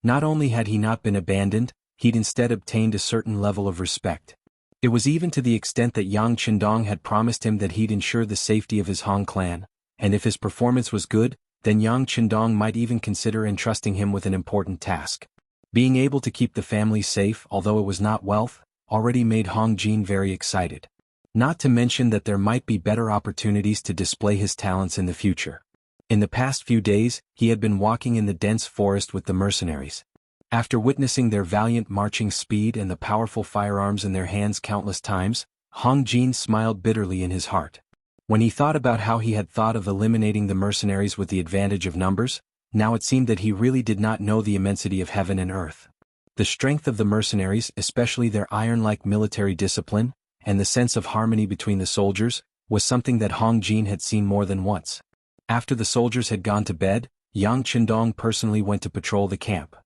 Not only had he not been abandoned, he'd instead obtained a certain level of respect. It was even to the extent that Yang Qindong had promised him that he'd ensure the safety of his Hong clan, and if his performance was good, then Yang Qindong might even consider entrusting him with an important task. Being able to keep the family safe, although it was not wealth, already made Hong Jin very excited. Not to mention that there might be better opportunities to display his talents in the future. In the past few days, he had been walking in the dense forest with the mercenaries. After witnessing their valiant marching speed and the powerful firearms in their hands countless times, Hong Jin smiled bitterly in his heart. When he thought about how he had thought of eliminating the mercenaries with the advantage of numbers, now it seemed that he really did not know the immensity of heaven and earth. The strength of the mercenaries, especially their iron-like military discipline, and the sense of harmony between the soldiers, was something that Hong Jin had seen more than once. After the soldiers had gone to bed, Yang Qindong personally went to patrol the camp.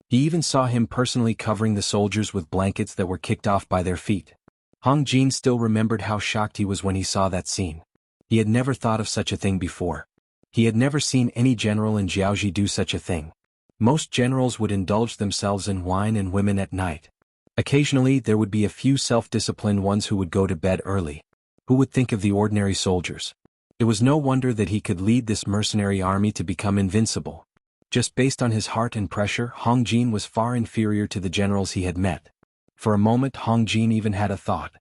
He even saw him personally covering the soldiers with blankets that were kicked off by their feet. Hong Jin still remembered how shocked he was when he saw that scene. He had never thought of such a thing before. He had never seen any general in Jiaoji do such a thing. Most generals would indulge themselves in wine and women at night. Occasionally there would be a few self-disciplined ones who would go to bed early. Who would think of the ordinary soldiers? It was no wonder that he could lead this mercenary army to become invincible. Just based on his heart and pressure, Hong Jin was far inferior to the generals he had met. For a moment Hong Jin even had a thought.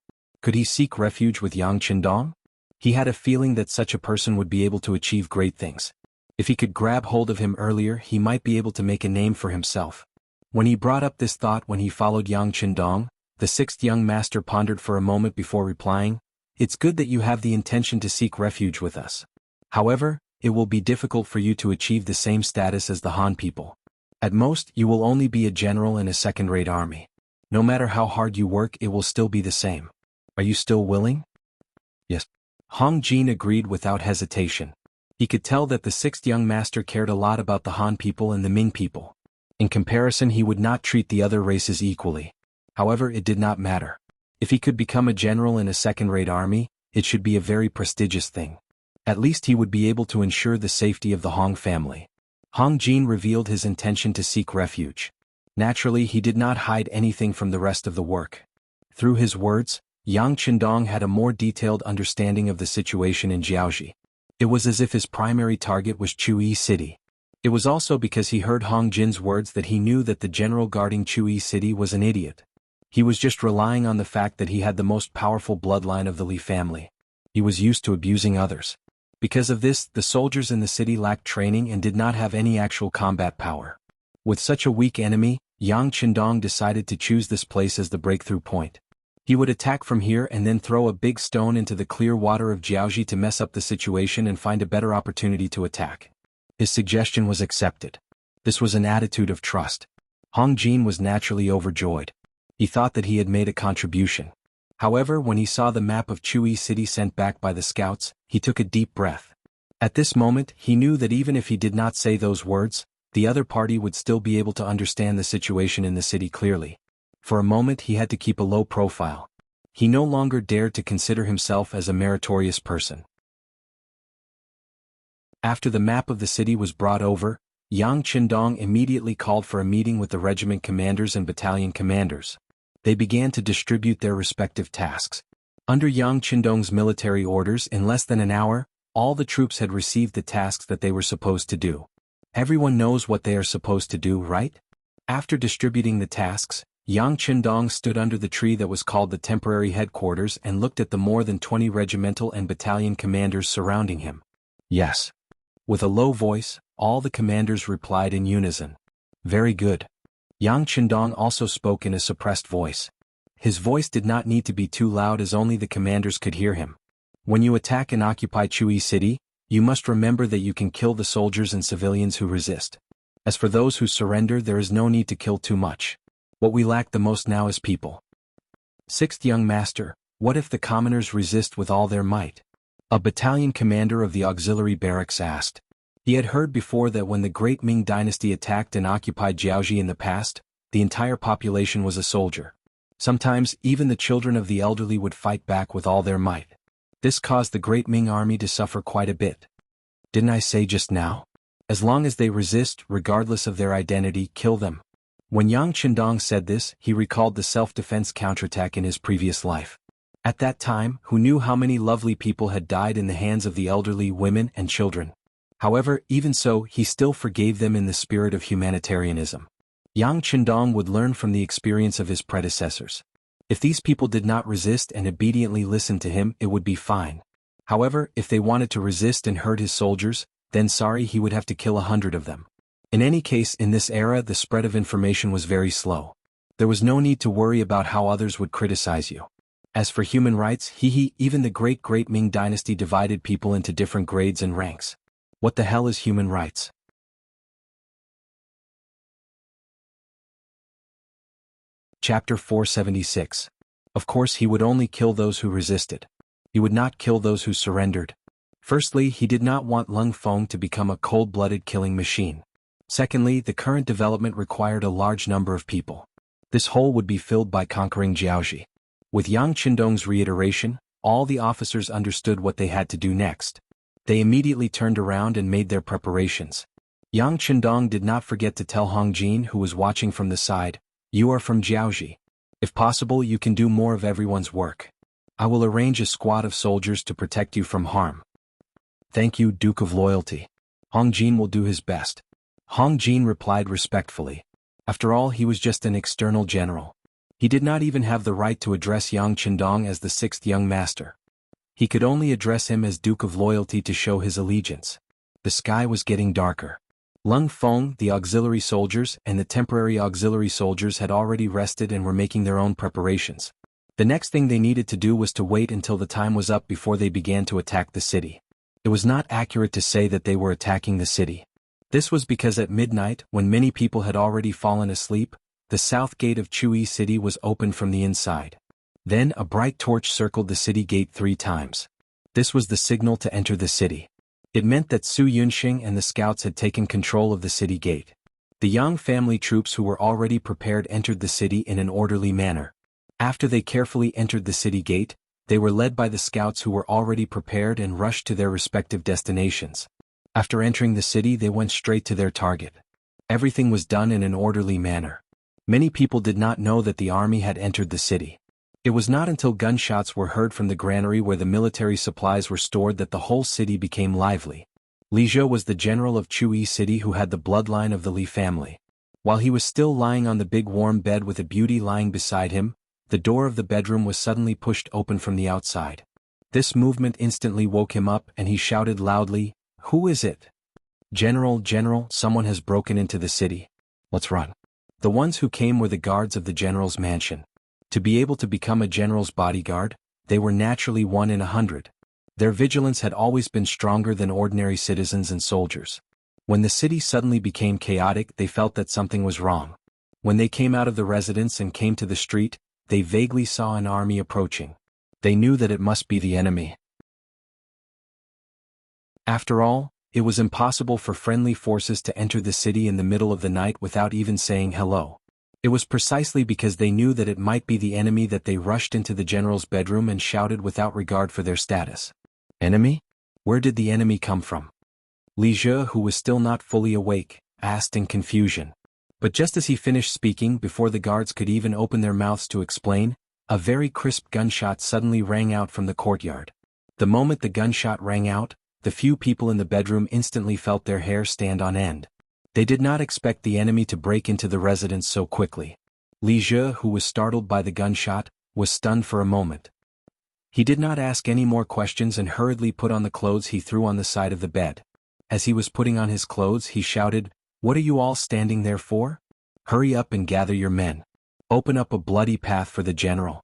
Could he seek refuge with Yang Qindong? He had a feeling that such a person would be able to achieve great things. If he could grab hold of him earlier, he might be able to make a name for himself. When he brought up this thought when he followed Yang Qindong, the sixth young master pondered for a moment before replying, "It's good that you have the intention to seek refuge with us. However, it will be difficult for you to achieve the same status as the Han people. At most, you will only be a general in a second-rate army. No matter how hard you work, it will still be the same. Are you still willing? Yes. Hong Jin agreed without hesitation. He could tell that the sixth young master cared a lot about the Han people and the Ming people. In comparison, he would not treat the other races equally. However, it did not matter. If he could become a general in a second-rate army, it should be a very prestigious thing. At least he would be able to ensure the safety of the Hong family. Hong Jin revealed his intention to seek refuge. Naturally, he did not hide anything from the rest of the work. Through his words, Yang Qindong had a more detailed understanding of the situation in Jiaoji. It was as if his primary target was Chuyi City. It was also because he heard Hong Jin's words that he knew that the general guarding Chuyi City was an idiot. He was just relying on the fact that he had the most powerful bloodline of the Li family. He was used to abusing others. Because of this, the soldiers in the city lacked training and did not have any actual combat power. With such a weak enemy, Yang Qindong decided to choose this place as the breakthrough point. He would attack from here and then throw a big stone into the clear water of Jiaoji to mess up the situation and find a better opportunity to attack. His suggestion was accepted. This was an attitude of trust. Hong Jin was naturally overjoyed. He thought that he had made a contribution. However, when he saw the map of Chuyi City sent back by the scouts, he took a deep breath. At this moment, he knew that even if he did not say those words, the other party would still be able to understand the situation in the city clearly. For a moment he had to keep a low profile. He no longer dared to consider himself as a meritorious person. After the map of the city was brought over, Yang Qindong immediately called for a meeting with the regiment commanders and battalion commanders. They began to distribute their respective tasks. Under Yang Qindong's military orders, in less than an hour, all the troops had received the tasks that they were supposed to do. Everyone knows what they are supposed to do, right? After distributing the tasks, Yang Qindong stood under the tree that was called the temporary headquarters and looked at the more than 20 regimental and battalion commanders surrounding him. Yes. With a low voice, all the commanders replied in unison. Very good. Yang Qindong also spoke in a suppressed voice. His voice did not need to be too loud as only the commanders could hear him. When you attack and occupy Chuyi City, you must remember that you can kill the soldiers and civilians who resist. As for those who surrender, there is no need to kill too much. What we lack the most now is people. Sixth young master, what if the commoners resist with all their might? A battalion commander of the auxiliary barracks asked. He had heard before that when the great Ming Dynasty attacked and occupied Jiaoji in the past, the entire population was a soldier. Sometimes even the children of the elderly would fight back with all their might. This caused the great Ming army to suffer quite a bit. Didn't I say just now? As long as they resist, regardless of their identity, kill them. When Yang Qindong said this, he recalled the self-defense counterattack in his previous life. At that time, who knew how many lovely people had died in the hands of the elderly, women, and children? However, even so, he still forgave them in the spirit of humanitarianism. Yang Qindong would learn from the experience of his predecessors. If these people did not resist and obediently listen to him, it would be fine. However, if they wanted to resist and hurt his soldiers, then sorry, he would have to kill 100 of them. In any case, in this era the spread of information was very slow. There was no need to worry about how others would criticize you. As for human rights, even the great Ming Dynasty divided people into different grades and ranks. What the hell is human rights? Chapter 476. Of course he would only kill those who resisted. He would not kill those who surrendered. Firstly, he did not want Lung Feng to become a cold-blooded killing machine. Secondly, the current development required a large number of people. This hole would be filled by conquering Jiaoji. With Yang Qindong's reiteration, all the officers understood what they had to do next. They immediately turned around and made their preparations. Yang Qindong did not forget to tell Hong Jin, who was watching from the side, "You are from Jiaoji. If possible, you can do more of everyone's work. I will arrange a squad of soldiers to protect you from harm." "Thank you, Duke of Loyalty. Hong Jin will do his best." Hong Jin replied respectfully. After all, he was just an external general. He did not even have the right to address Yang Qindong as the sixth young master. He could only address him as Duke of Loyalty to show his allegiance. The sky was getting darker. Lung Feng, the auxiliary soldiers, and the temporary auxiliary soldiers had already rested and were making their own preparations. The next thing they needed to do was to wait until the time was up before they began to attack the city. It was not accurate to say that they were attacking the city. This was because at midnight, when many people had already fallen asleep, the south gate of Chuyi City was opened from the inside. Then a bright torch circled the city gate 3 times. This was the signal to enter the city. It meant that Su Yunxing and the scouts had taken control of the city gate. The Yang family troops who were already prepared entered the city in an orderly manner. After they carefully entered the city gate, they were led by the scouts who were already prepared and rushed to their respective destinations. After entering the city, they went straight to their target. Everything was done in an orderly manner. Many people did not know that the army had entered the city. It was not until gunshots were heard from the granary where the military supplies were stored that the whole city became lively. Li Zhe was the general of Chuyi City who had the bloodline of the Li family. While he was still lying on the big warm bed with a beauty lying beside him, the door of the bedroom was suddenly pushed open from the outside. This movement instantly woke him up and he shouted loudly, "Who is it?" General, someone has broken into the city. Let's run." The ones who came were the guards of the general's mansion. To be able to become a general's bodyguard, they were naturally 1 in 100. Their vigilance had always been stronger than ordinary citizens and soldiers. When the city suddenly became chaotic, they felt that something was wrong. When they came out of the residence and came to the street, they vaguely saw an army approaching. They knew that it must be the enemy. After all, it was impossible for friendly forces to enter the city in the middle of the night without even saying hello. It was precisely because they knew that it might be the enemy that they rushed into the general's bedroom and shouted without regard for their status. Enemy? Where did the enemy come from? Li Zhe, who was still not fully awake, asked in confusion. But just as he finished speaking, before the guards could even open their mouths to explain, a very crisp gunshot suddenly rang out from the courtyard. The moment the gunshot rang out, the few people in the bedroom instantly felt their hair stand on end. They did not expect the enemy to break into the residence so quickly. Li Zhe, who was startled by the gunshot, was stunned for a moment. He did not ask any more questions and hurriedly put on the clothes he threw on the side of the bed. As he was putting on his clothes, he shouted, "What are you all standing there for? Hurry up and gather your men. Open up a bloody path for the general."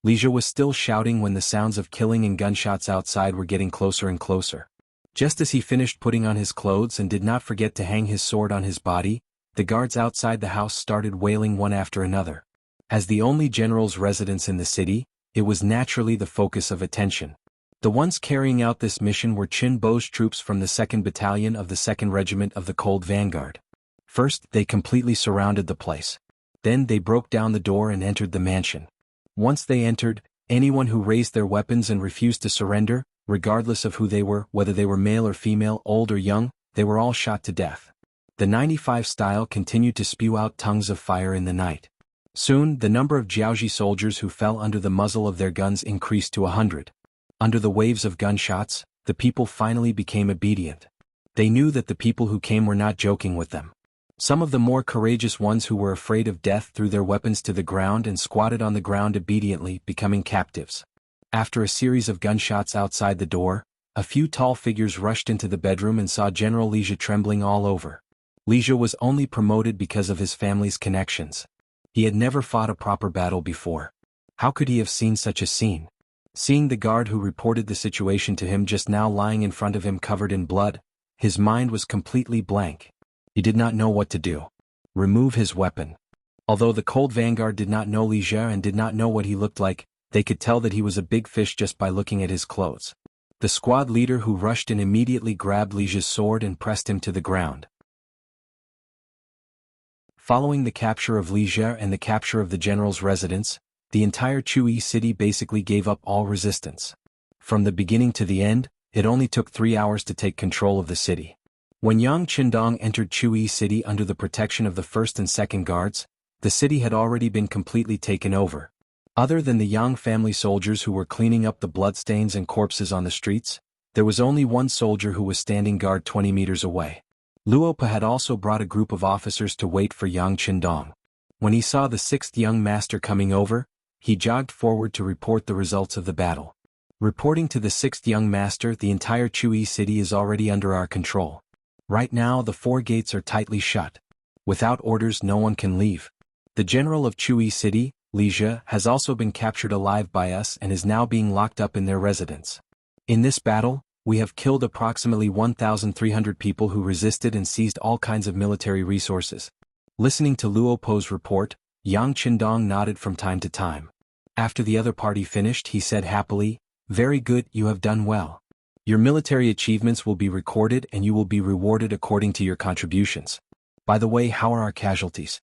Li Zhe was still shouting when the sounds of killing and gunshots outside were getting closer and closer. Just as he finished putting on his clothes and did not forget to hang his sword on his body, the guards outside the house started wailing one after another. As the only general's residence in the city, it was naturally the focus of attention. The ones carrying out this mission were Qin Bo's troops from the 2nd Battalion of the 2nd Regiment of the Cold Vanguard. First, they completely surrounded the place. Then they broke down the door and entered the mansion. Once they entered, anyone who raised their weapons and refused to surrender, regardless of who they were, whether they were male or female, old or young, they were all shot to death. The 95 style continued to spew out tongues of fire in the night. Soon, the number of Jiaoji soldiers who fell under the muzzle of their guns increased to 100. Under the waves of gunshots, the people finally became obedient. They knew that the people who came were not joking with them. Some of the more courageous ones who were afraid of death threw their weapons to the ground and squatted on the ground obediently, becoming captives. After a series of gunshots outside the door, a few tall figures rushed into the bedroom and saw General Li Zhe trembling all over. Li Zhe was only promoted because of his family's connections. He had never fought a proper battle before. How could he have seen such a scene? Seeing the guard who reported the situation to him just now lying in front of him covered in blood, his mind was completely blank. He did not know what to do. Remove his weapon. Although the Cold Vanguard did not know Li Zhe and did not know what he looked like, they could tell that he was a big fish just by looking at his clothes. The squad leader who rushed in immediately grabbed Li Zhe's sword and pressed him to the ground. Following the capture of Li Zhe and the capture of the general's residence, the entire Chuyi city basically gave up all resistance. From the beginning to the end, it only took 3 hours to take control of the city. When Yang Qindong entered Chuyi city under the protection of the 1st and 2nd Guards, the city had already been completely taken over. Other than the Yang family soldiers who were cleaning up the bloodstains and corpses on the streets, there was only one soldier who was standing guard 20 meters away. Luopa had also brought a group of officers to wait for Yang Qindong. When he saw the 6th young master coming over, he jogged forward to report the results of the battle. Reporting to the 6th young master, the entire Chuyi city is already under our control. Right now the 4 gates are tightly shut. Without orders no one can leave. The general of Chuyi city, Li Zhe, has also been captured alive by us and is now being locked up in their residence. In this battle, we have killed approximately 1,300 people who resisted and seized all kinds of military resources. Listening to Luopo's report, Yang Qindong nodded from time to time. After the other party finished, he said happily, "Very good, you have done well. Your military achievements will be recorded and you will be rewarded according to your contributions. By the way, how are our casualties?"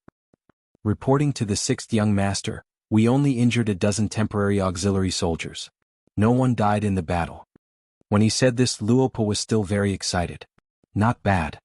Reporting to the sixth young master, "We only injured a dozen temporary auxiliary soldiers. No one died in the battle." When he said this, Luopa was still very excited. Not bad.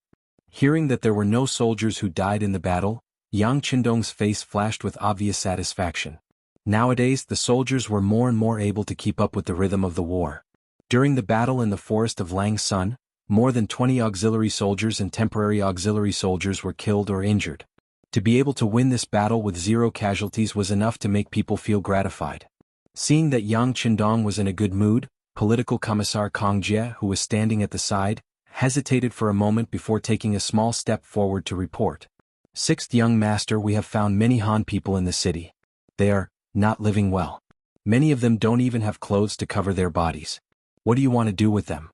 Hearing that there were no soldiers who died in the battle, Yang Qindong's face flashed with obvious satisfaction. Nowadays the soldiers were more and more able to keep up with the rhythm of the war. During the battle in the forest of Lang Sun, more than 20 auxiliary soldiers and temporary auxiliary soldiers were killed or injured. To be able to win this battle with 0 casualties was enough to make people feel gratified. Seeing that Yang Qindong was in a good mood, Political Commissar Kong Jie, who was standing at the side, hesitated for a moment before taking a small step forward to report. "Sixth young master, we have found many Han people in the city. They are not living well. Many of them don't even have clothes to cover their bodies. What do you want to do with them?"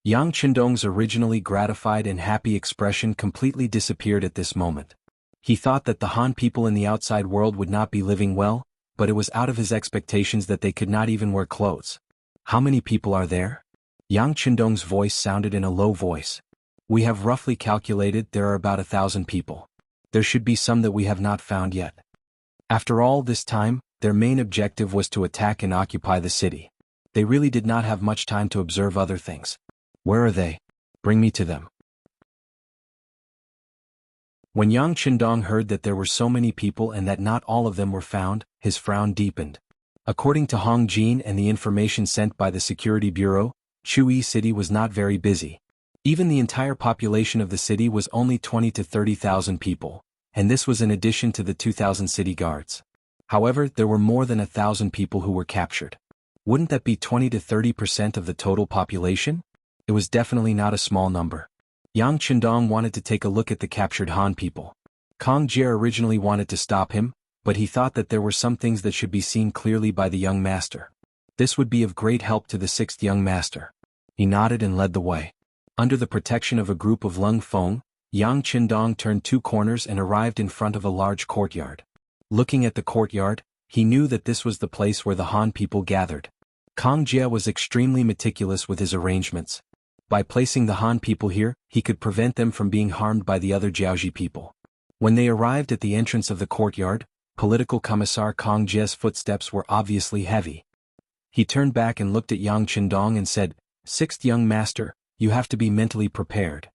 Yang Qindong's originally gratified and happy expression completely disappeared at this moment. He thought that the Han people in the outside world would not be living well, but it was out of his expectations that they could not even wear clothes. "How many people are there?" Yang Qindong's voice sounded in a low voice. "We have roughly calculated there are about 1,000 people. There should be some that we have not found yet." After all this time, their main objective was to attack and occupy the city. They really did not have much time to observe other things. "Where are they? Bring me to them." When Yang Qindong heard that there were so many people and that not all of them were found, his frown deepened. According to Hong Jin and the information sent by the Security Bureau, Chuyi City was not very busy. Even the entire population of the city was only 20 to 30,000 people, and this was in addition to the 2,000 city guards. However, there were more than 1,000 people who were captured. Wouldn't that be 20 to 30% of the total population? It was definitely not a small number. Yang Qindong wanted to take a look at the captured Han people. Kong Jie originally wanted to stop him, but he thought that there were some things that should be seen clearly by the young master. This would be of great help to the sixth young master. He nodded and led the way. Under the protection of a group of Lung Feng, Yang Qindong turned 2 corners and arrived in front of a large courtyard. Looking at the courtyard, he knew that this was the place where the Han people gathered. Kong Jie was extremely meticulous with his arrangements. By placing the Han people here, he could prevent them from being harmed by the other Jiaoji people. When they arrived at the entrance of the courtyard, Political Commissar Kong Jie's footsteps were obviously heavy. He turned back and looked at Yang Qindong and said, "Sixth young master, you have to be mentally prepared."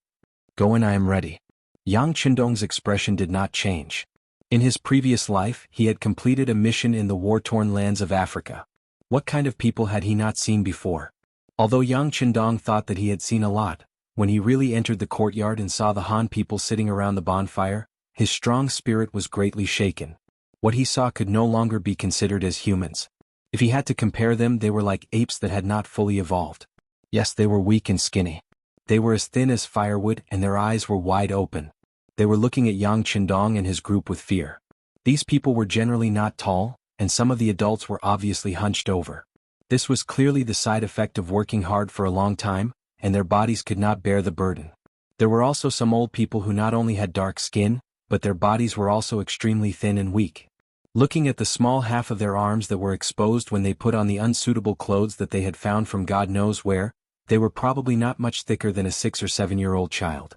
"Go in, I am ready." Yang Qindong's expression did not change. In his previous life, he had completed a mission in the war-torn lands of Africa. What kind of people had he not seen before? Although Yang Qindong thought that he had seen a lot, when he really entered the courtyard and saw the Han people sitting around the bonfire, his strong spirit was greatly shaken. What he saw could no longer be considered as humans. If he had to compare them, they were like apes that had not fully evolved. Yes, they were weak and skinny. They were as thin as firewood and their eyes were wide open. They were looking at Yang Qindong and his group with fear. These people were generally not tall, and some of the adults were obviously hunched over. This was clearly the side effect of working hard for a long time, and their bodies could not bear the burden. There were also some old people who not only had dark skin, but their bodies were also extremely thin and weak. Looking at the small half of their arms that were exposed when they put on the unsuitable clothes that they had found from God knows where, they were probably not much thicker than a 6 or 7-year-old child.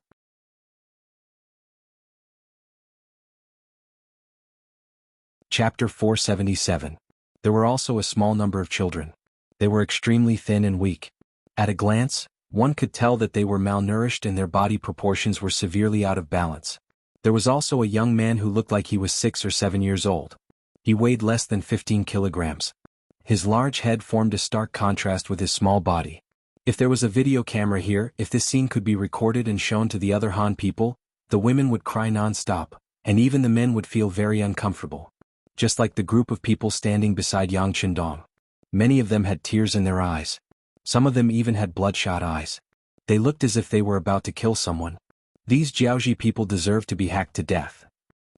Chapter 477. There were also a small number of children. They were extremely thin and weak. At a glance, one could tell that they were malnourished and their body proportions were severely out of balance. There was also a young man who looked like he was 6 or 7 years old. He weighed less than 15 kilograms. His large head formed a stark contrast with his small body. If there was a video camera here, if this scene could be recorded and shown to the other Han people, the women would cry non-stop, and even the men would feel very uncomfortable. Just like the group of people standing beside Yang Qindong. Many of them had tears in their eyes. Some of them even had bloodshot eyes. They looked as if they were about to kill someone. These Jiaoji people deserved to be hacked to death.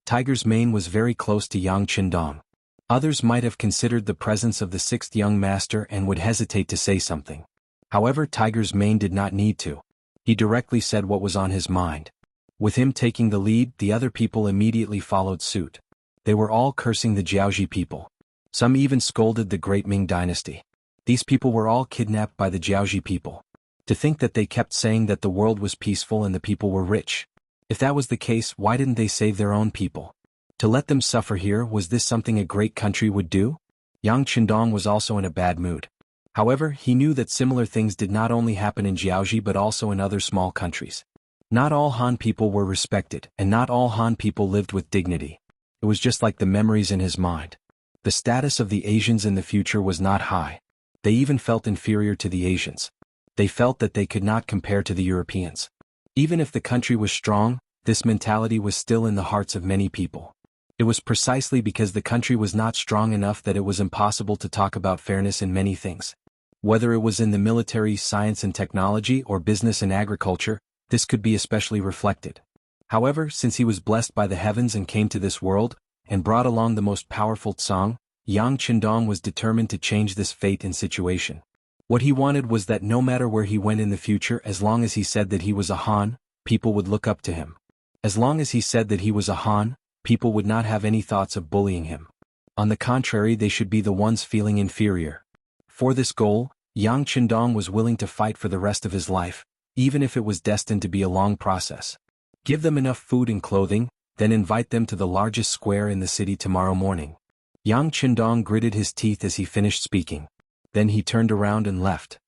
Tiger's mane was very close to Yang Qindong. Others might have considered the presence of the sixth young master and would hesitate to say something. However, Tiger's mane did not need to. He directly said what was on his mind. With him taking the lead, the other people immediately followed suit. They were all cursing the Jiaoji people. Some even scolded the great Ming dynasty. These people were all kidnapped by the Jiaoji people. To think that they kept saying that the world was peaceful and the people were rich. If that was the case, why didn't they save their own people? To let them suffer here, was this something a great country would do? Yang Qindong was also in a bad mood. However, he knew that similar things did not only happen in Jiaoji but also in other small countries. Not all Han people were respected, and not all Han people lived with dignity. It was just like the memories in his mind. The status of the Asians in the future was not high. They even felt inferior to the Asians. They felt that they could not compare to the Europeans. Even if the country was strong, this mentality was still in the hearts of many people. It was precisely because the country was not strong enough that it was impossible to talk about fairness in many things. Whether it was in the military, science and technology, or business and agriculture, this could be especially reflected. However, since he was blessed by the heavens and came to this world, and brought along the most powerful Tsang, Yang Qindong was determined to change this fate and situation. What he wanted was that no matter where he went in the future, as long as he said that he was a Han, people would look up to him. As long as he said that he was a Han, people would not have any thoughts of bullying him. On the contrary, they should be the ones feeling inferior. For this goal, Yang Qindong was willing to fight for the rest of his life, even if it was destined to be a long process. Give them enough food and clothing, then invite them to the largest square in the city tomorrow morning. Yang Qindong gritted his teeth as he finished speaking. Then he turned around and left.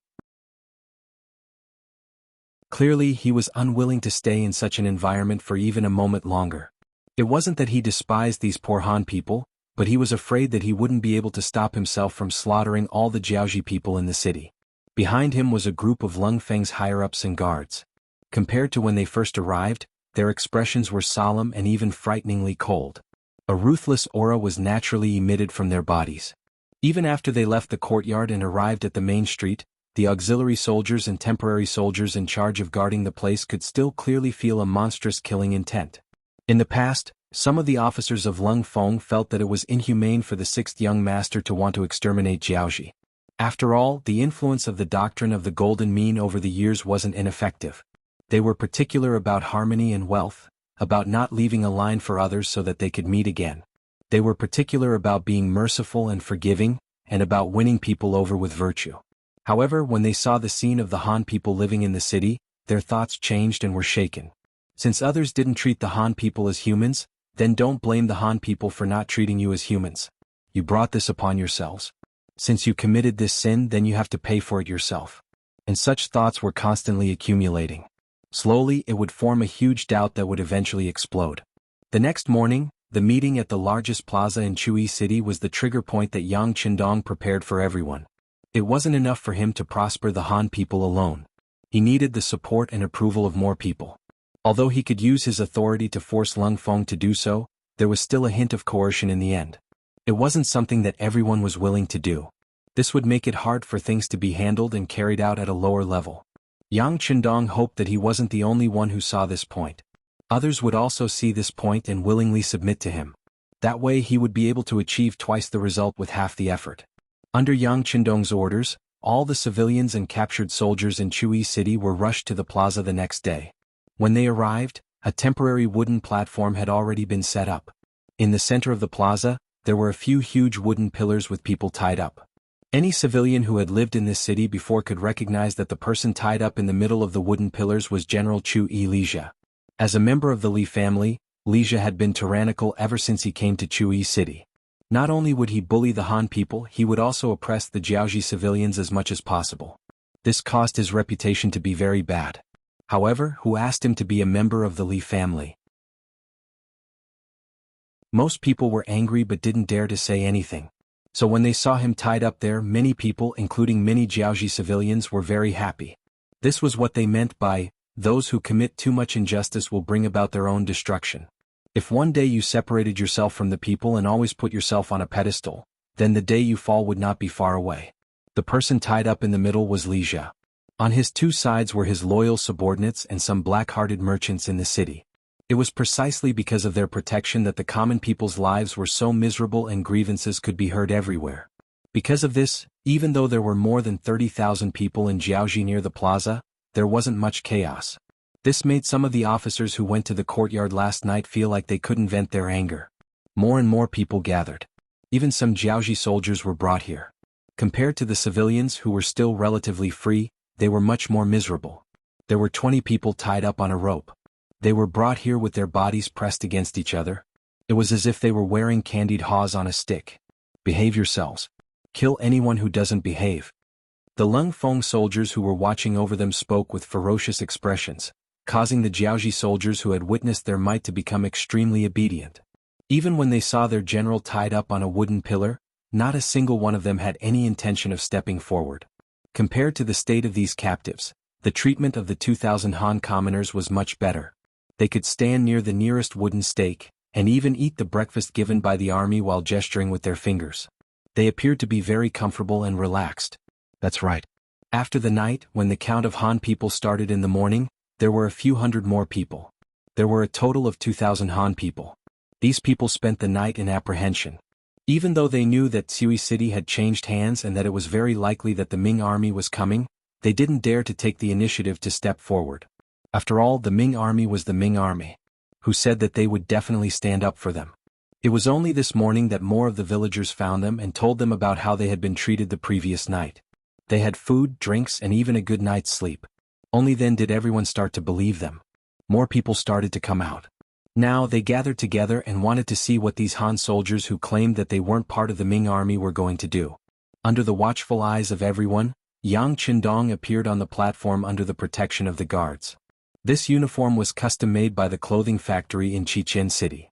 Clearly, he was unwilling to stay in such an environment for even a moment longer. It wasn't that he despised these poor Han people, but he was afraid that he wouldn't be able to stop himself from slaughtering all the Jiaoji people in the city. Behind him was a group of Lung Feng's higher-ups and guards. Compared to when they first arrived, their expressions were solemn and even frighteningly cold. A ruthless aura was naturally emitted from their bodies. Even after they left the courtyard and arrived at the main street, the auxiliary soldiers and temporary soldiers in charge of guarding the place could still clearly feel a monstrous killing intent. In the past, some of the officers of Lung Feng felt that it was inhumane for the sixth young master to want to exterminate Jiaoji. After all, the influence of the doctrine of the Golden Mean over the years wasn't ineffective. They were particular about harmony and wealth, about not leaving a line for others so that they could meet again. They were particular about being merciful and forgiving, and about winning people over with virtue. However, when they saw the scene of the Han people living in the city, their thoughts changed and were shaken. Since others didn't treat the Han people as humans, then don't blame the Han people for not treating you as humans. You brought this upon yourselves. Since you committed this sin, then you have to pay for it yourself. And such thoughts were constantly accumulating. Slowly, it would form a huge doubt that would eventually explode. The next morning, the meeting at the largest plaza in Chui City was the trigger point that Yang Qindong prepared for everyone. It wasn't enough for him to prosper the Han people alone. He needed the support and approval of more people. Although he could use his authority to force Lung Feng to do so, there was still a hint of coercion in the end. It wasn't something that everyone was willing to do. This would make it hard for things to be handled and carried out at a lower level. Yang Qindong hoped that he wasn't the only one who saw this point. Others would also see this point and willingly submit to him. That way he would be able to achieve twice the result with half the effort. Under Yang Qindong's orders, all the civilians and captured soldiers in Chui City were rushed to the plaza the next day. When they arrived, a temporary wooden platform had already been set up. In the center of the plaza, there were a few huge wooden pillars with people tied up. Any civilian who had lived in this city before could recognize that the person tied up in the middle of the wooden pillars was General Chu Yi Lixia. As a member of the Li family, Lixia had been tyrannical ever since he came to Chui City. Not only would he bully the Han people, he would also oppress the Jiaoji civilians as much as possible. This caused his reputation to be very bad. However, who asked him to be a member of the Li family? Most people were angry but didn't dare to say anything. So when they saw him tied up there, many people, including many Jiaoji civilians, were very happy. This was what they meant by, those who commit too much injustice will bring about their own destruction. If one day you separated yourself from the people and always put yourself on a pedestal, then the day you fall would not be far away. The person tied up in the middle was Lixia. On his two sides were his loyal subordinates and some black-hearted merchants in the city. It was precisely because of their protection that the common people's lives were so miserable and grievances could be heard everywhere. Because of this, even though there were more than 30,000 people in Jiaoji near the plaza, there wasn't much chaos. This made some of the officers who went to the courtyard last night feel like they couldn't vent their anger. More and more people gathered. Even some Jiaoji soldiers were brought here. Compared to the civilians who were still relatively free, they were much more miserable. There were 20 people tied up on a rope. They were brought here with their bodies pressed against each other. It was as if they were wearing candied haws on a stick. Behave yourselves. Kill anyone who doesn't behave. The Lung Feng soldiers who were watching over them spoke with ferocious expressions, causing the Jiaoji soldiers who had witnessed their might to become extremely obedient. Even when they saw their general tied up on a wooden pillar, not a single one of them had any intention of stepping forward. Compared to the state of these captives, the treatment of the 2,000 Han commoners was much better. They could stand near the nearest wooden stake, and even eat the breakfast given by the army while gesturing with their fingers. They appeared to be very comfortable and relaxed. That's right. After the night, when the count of Han people started in the morning, there were a few hundred more people. There were a total of 2,000 Han people. These people spent the night in apprehension. Even though they knew that Tsui City had changed hands and that it was very likely that the Ming army was coming, they didn't dare to take the initiative to step forward. After all, the Ming army was the Ming army, who said that they would definitely stand up for them. It was only this morning that more of the villagers found them and told them about how they had been treated the previous night. They had food, drinks, and even a good night's sleep. Only then did everyone start to believe them. More people started to come out. Now they gathered together and wanted to see what these Han soldiers who claimed that they weren't part of the Ming army were going to do. Under the watchful eyes of everyone, Yang Qindong appeared on the platform under the protection of the guards. This uniform was custom-made by the clothing factory in Qichen City.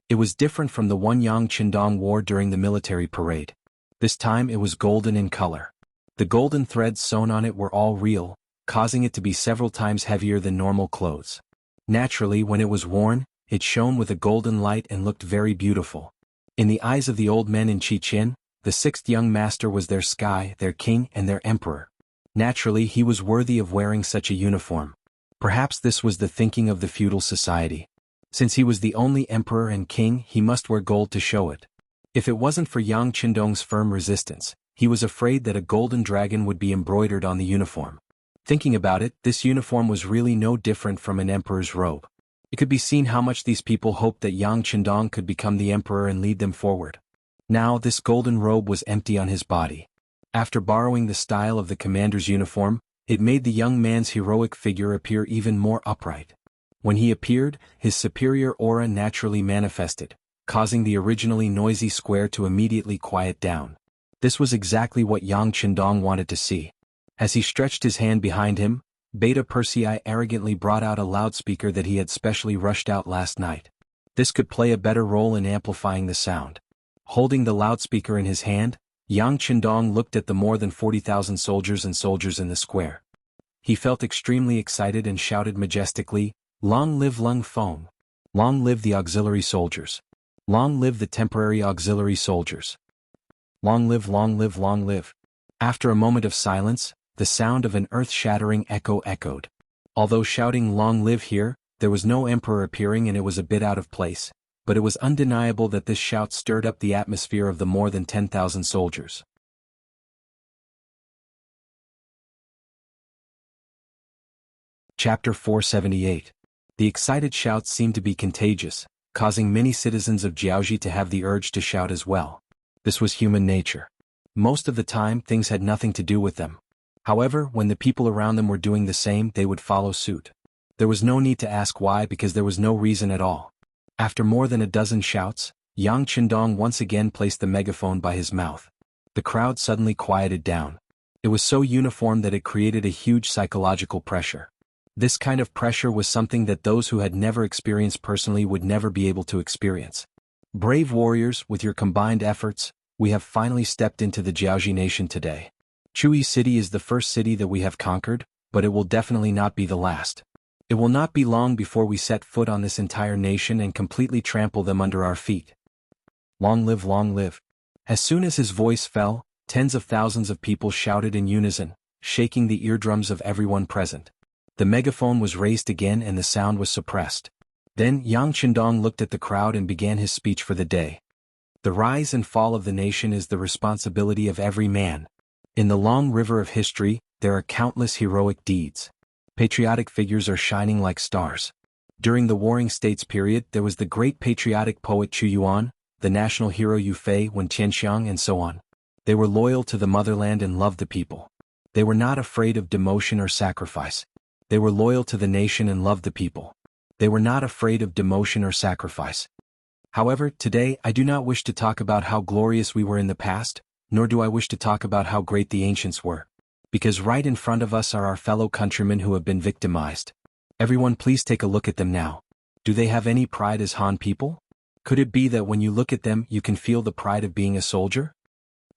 It was different from the one Yang Qindong wore during the military parade. This time it was golden in color. The golden threads sewn on it were all real, causing it to be several times heavier than normal clothes. Naturally, when it was worn, it shone with a golden light and looked very beautiful. In the eyes of the old men in Qichen, the sixth young master was their sky, their king, and their emperor. Naturally, he was worthy of wearing such a uniform. Perhaps this was the thinking of the feudal society. Since he was the only emperor and king, he must wear gold to show it. If it wasn't for Yang Qindong's firm resistance, he was afraid that a golden dragon would be embroidered on the uniform. Thinking about it, this uniform was really no different from an emperor's robe. It could be seen how much these people hoped that Yang Qindong could become the emperor and lead them forward. Now this golden robe was empty on his body. After borrowing the style of the commander's uniform, it made the young man's heroic figure appear even more upright. When he appeared, his superior aura naturally manifested, causing the originally noisy square to immediately quiet down. This was exactly what Yang Qindong wanted to see. As he stretched his hand behind him, Beta Persei arrogantly brought out a loudspeaker that he had specially rushed out last night. This could play a better role in amplifying the sound. Holding the loudspeaker in his hand, Yang Qindong looked at the more than 40,000 soldiers in the square. He felt extremely excited and shouted majestically, "Long live Lung Feng! Long live the auxiliary soldiers! Long live the temporary auxiliary soldiers! Long live, long live, long live!" After a moment of silence, the sound of an earth-shattering echo echoed. Although shouting "Long live" here, there was no emperor appearing and it was a bit out of place, but it was undeniable that this shout stirred up the atmosphere of the more than 10,000 soldiers. Chapter 478. The excited shouts seemed to be contagious, causing many citizens of Jiaoji to have the urge to shout as well. This was human nature. Most of the time, things had nothing to do with them. However, when the people around them were doing the same, they would follow suit. There was no need to ask why because there was no reason at all. After more than a dozen shouts, Yang Qindong once again placed the megaphone by his mouth. The crowd suddenly quieted down. It was so uniform that it created a huge psychological pressure. This kind of pressure was something that those who had never experienced personally would never be able to experience. Brave warriors, with your combined efforts, we have finally stepped into the Jiaoji nation today. Chui City is the first city that we have conquered, but it will definitely not be the last. It will not be long before we set foot on this entire nation and completely trample them under our feet. Long live, long live. As soon as his voice fell, tens of thousands of people shouted in unison, shaking the eardrums of everyone present. The megaphone was raised again and the sound was suppressed. Then Yang Qindong looked at the crowd and began his speech for the day. The rise and fall of the nation is the responsibility of every man. In the long river of history, there are countless heroic deeds. Patriotic figures are shining like stars. During the Warring States period there was the great patriotic poet Chu Yuan, the national hero Yu Fei Wen Tianxiang and so on. They were loyal to the motherland and loved the people. They were not afraid of demotion or sacrifice. They were loyal to the nation and loved the people. They were not afraid of demotion or sacrifice. However, today I do not wish to talk about how glorious we were in the past, nor do I wish to talk about how great the ancients were. Because right in front of us are our fellow countrymen who have been victimized. Everyone please take a look at them now. Do they have any pride as Han people? Could it be that when you look at them you can feel the pride of being a soldier?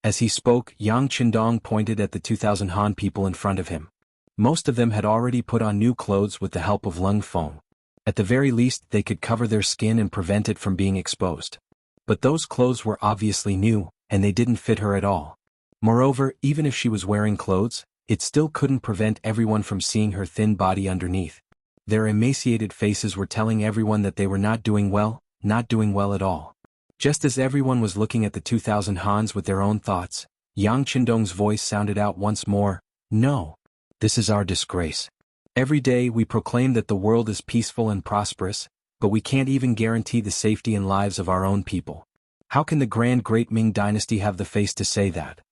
As he spoke, Yang Qindong pointed at the 2,000 Han people in front of him. Most of them had already put on new clothes with the help of Lung Feng. At the very least they could cover their skin and prevent it from being exposed. But those clothes were obviously new, and they didn't fit her at all. Moreover, even if she was wearing clothes, it still couldn't prevent everyone from seeing her thin body underneath. Their emaciated faces were telling everyone that they were not doing well at all. Just as everyone was looking at the 2,000 Hans with their own thoughts, Yang Qindong's voice sounded out once more, "No. This is our disgrace. Every day we proclaim that the world is peaceful and prosperous, but we can't even guarantee the safety and lives of our own people. How can the grand great Ming dynasty have the face to say that?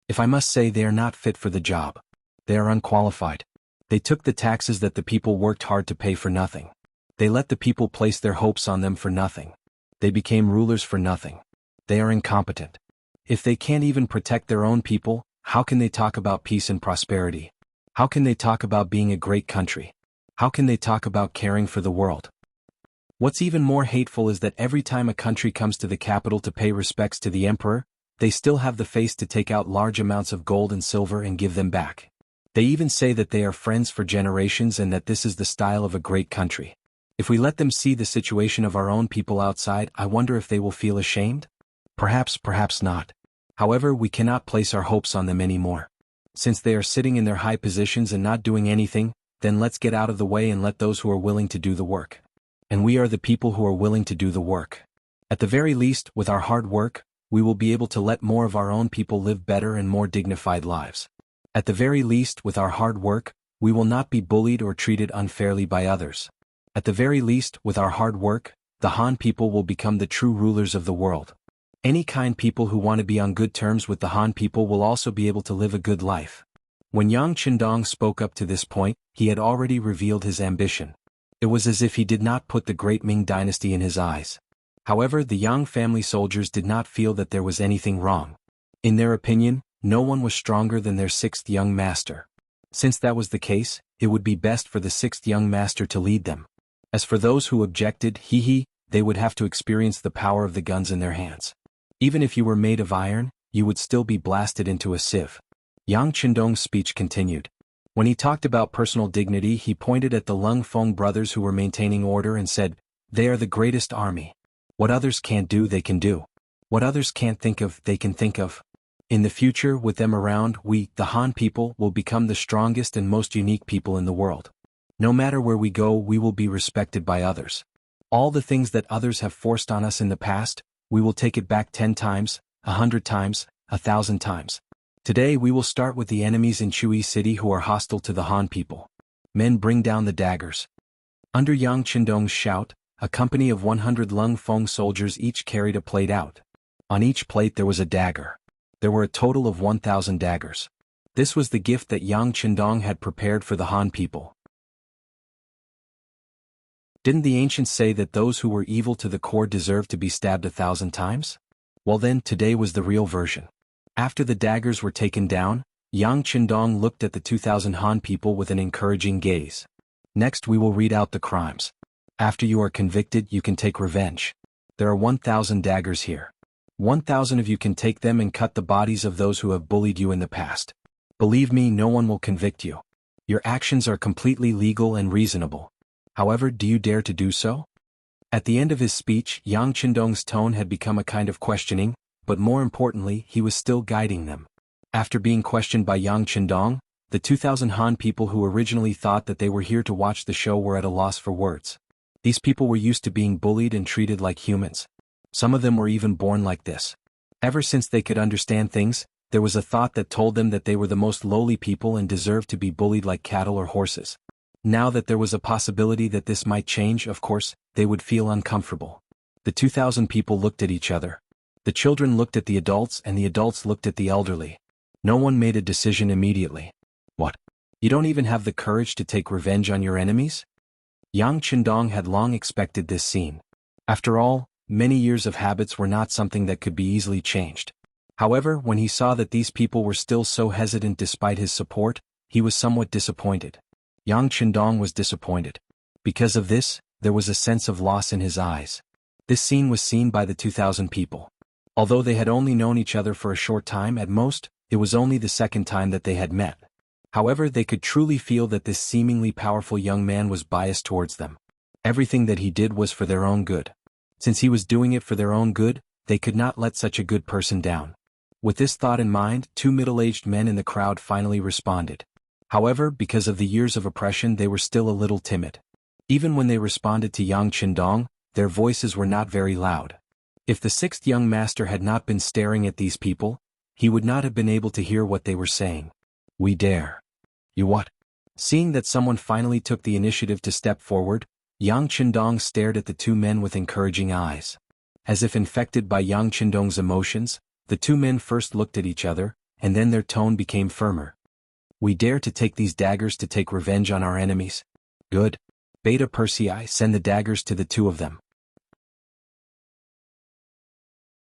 If I must say, they are not fit for the job. They are unqualified. They took the taxes that the people worked hard to pay for nothing. They let the people place their hopes on them for nothing. They became rulers for nothing. They are incompetent. If they can't even protect their own people, how can they talk about peace and prosperity? How can they talk about being a great country? How can they talk about caring for the world? What's even more hateful is that every time a country comes to the capital to pay respects to the emperor, they still have the face to take out large amounts of gold and silver and give them back. They even say that they are friends for generations and that this is the style of a great country. If we let them see the situation of our own people outside, I wonder if they will feel ashamed? Perhaps, perhaps not. However, we cannot place our hopes on them anymore. Since they are sitting in their high positions and not doing anything, then let's get out of the way and let those who are willing to do the work. And we are the people who are willing to do the work. At the very least, with our hard work, we will be able to let more of our own people live better and more dignified lives. At the very least, with our hard work, we will not be bullied or treated unfairly by others. At the very least, with our hard work, the Han people will become the true rulers of the world. Any kind people who want to be on good terms with the Han people will also be able to live a good life. When Yang Qindong spoke up to this point, he had already revealed his ambition. It was as if he did not put the great Ming dynasty in his eyes. However, the Yang family soldiers did not feel that there was anything wrong. In their opinion, no one was stronger than their sixth young master. Since that was the case, it would be best for the sixth young master to lead them. As for those who objected, they would have to experience the power of the guns in their hands. Even if you were made of iron, you would still be blasted into a sieve. Yang Qindong's speech continued. When he talked about personal dignity, he pointed at the Lung Feng brothers who were maintaining order and said, "They are the greatest army. What others can't do, they can do. What others can't think of, they can think of. In the future, with them around, we, the Han people, will become the strongest and most unique people in the world. No matter where we go, we will be respected by others. All the things that others have forced on us in the past, we will take it back 10 times, 100 times, 1,000 times. Today we will start with the enemies in Chui City who are hostile to the Han people. Men, bring down the daggers." Under Yang Qindong's shout, a company of 100 Lung Feng soldiers each carried a plate out. On each plate there was a dagger. There were a total of 1,000 daggers. This was the gift that Yang Qindong had prepared for the Han people. Didn't the ancients say that those who were evil to the core deserved to be stabbed 1,000 times? Well then, today was the real version. After the daggers were taken down, Yang Qindong looked at the 2,000 Han people with an encouraging gaze. "Next we will read out the crimes. After you are convicted, you can take revenge. There are 1,000 daggers here. 1,000 of you can take them and cut the bodies of those who have bullied you in the past. Believe me, no one will convict you. Your actions are completely legal and reasonable. However, do you dare to do so?" At the end of his speech, Yang Qindong's tone had become a kind of questioning, but more importantly, he was still guiding them. After being questioned by Yang Qindong, the 2,000 Han people who originally thought that they were here to watch the show were at a loss for words. These people were used to being bullied and treated like humans. Some of them were even born like this. Ever since they could understand things, there was a thought that told them that they were the most lowly people and deserved to be bullied like cattle or horses. Now that there was a possibility that this might change, of course, they would feel uncomfortable. The 2,000 people looked at each other. The children looked at the adults and the adults looked at the elderly. No one made a decision immediately. What? You don't even have the courage to take revenge on your enemies? Yang Qindong had long expected this scene. After all, many years of habits were not something that could be easily changed. However, when he saw that these people were still so hesitant despite his support, he was somewhat disappointed. Yang Qindong was disappointed. Because of this, there was a sense of loss in his eyes. This scene was seen by the 2,000 people. Although they had only known each other for a short time at most, it was only the second time that they had met. However, they could truly feel that this seemingly powerful young man was biased towards them. Everything that he did was for their own good. Since he was doing it for their own good, they could not let such a good person down. With this thought in mind, two middle-aged men in the crowd finally responded. However, because of the years of oppression, they were still a little timid. Even when they responded to Yang Qindong, their voices were not very loud. If the sixth young master had not been staring at these people, he would not have been able to hear what they were saying. We dare. You what? Seeing that someone finally took the initiative to step forward, Yang Qindong stared at the two men with encouraging eyes. As if infected by Yang Qindong's emotions, the two men first looked at each other, and then their tone became firmer. We dare to take these daggers to take revenge on our enemies. Good. Beta Persei, send the daggers to the two of them.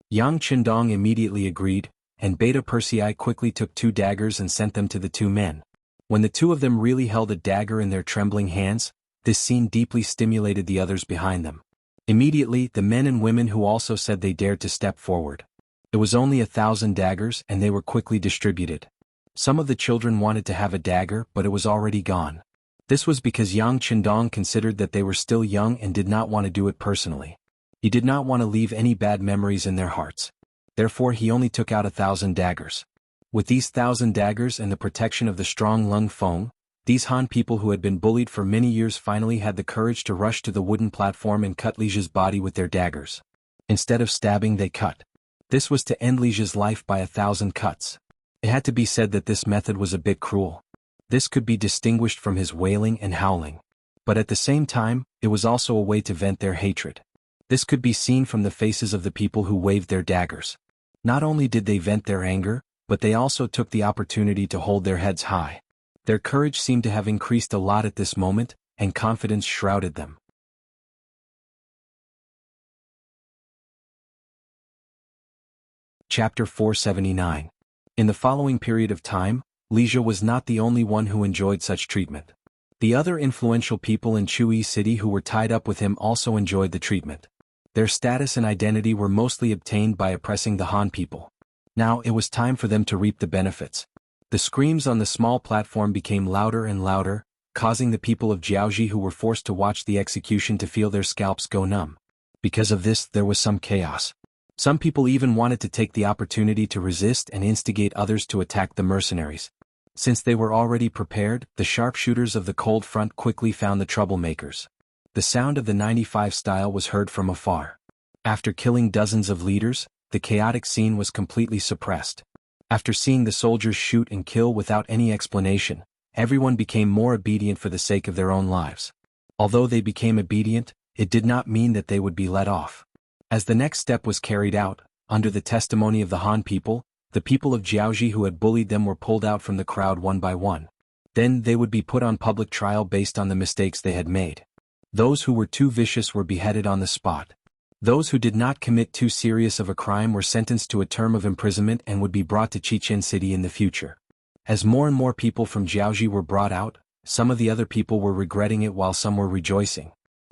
Yang Qindong immediately agreed, and Beta Persei quickly took two daggers and sent them to the two men. When the two of them really held a dagger in their trembling hands, this scene deeply stimulated the others behind them. Immediately, the men and women who also said they dared to step forward. It was only 1,000 daggers and they were quickly distributed. Some of the children wanted to have a dagger, but it was already gone. This was because Yang Qindong considered that they were still young and did not want to do it personally. He did not want to leave any bad memories in their hearts. Therefore he only took out 1,000 daggers. With these 1,000 daggers and the protection of the strong Lung Feng, these Han people who had been bullied for many years finally had the courage to rush to the wooden platform and cut Lijia's body with their daggers. Instead of stabbing, they cut. This was to end Lijia's life by 1,000 cuts. It had to be said that this method was a bit cruel. This could be distinguished from his wailing and howling. But at the same time, it was also a way to vent their hatred. This could be seen from the faces of the people who waved their daggers. Not only did they vent their anger, but they also took the opportunity to hold their heads high. Their courage seemed to have increased a lot at this moment, and confidence shrouded them. Chapter 479. In the following period of time, Lijia was not the only one who enjoyed such treatment. The other influential people in Chui City who were tied up with him also enjoyed the treatment. Their status and identity were mostly obtained by oppressing the Han people. Now it was time for them to reap the benefits. The screams on the small platform became louder and louder, causing the people of Jiaoji who were forced to watch the execution to feel their scalps go numb. Because of this, there was some chaos. Some people even wanted to take the opportunity to resist and instigate others to attack the mercenaries. Since they were already prepared, the sharpshooters of the cold front quickly found the troublemakers. The sound of the 95 style was heard from afar. After killing dozens of leaders, the chaotic scene was completely suppressed. After seeing the soldiers shoot and kill without any explanation, everyone became more obedient for the sake of their own lives. Although they became obedient, it did not mean that they would be let off. As the next step was carried out, under the testimony of the Han people, the people of Jiaoji who had bullied them were pulled out from the crowd one by one. Then they would be put on public trial based on the mistakes they had made. Those who were too vicious were beheaded on the spot. Those who did not commit too serious of a crime were sentenced to a term of imprisonment and would be brought to Chichen City in the future. As more and more people from Jiaoji were brought out, some of the other people were regretting it while some were rejoicing.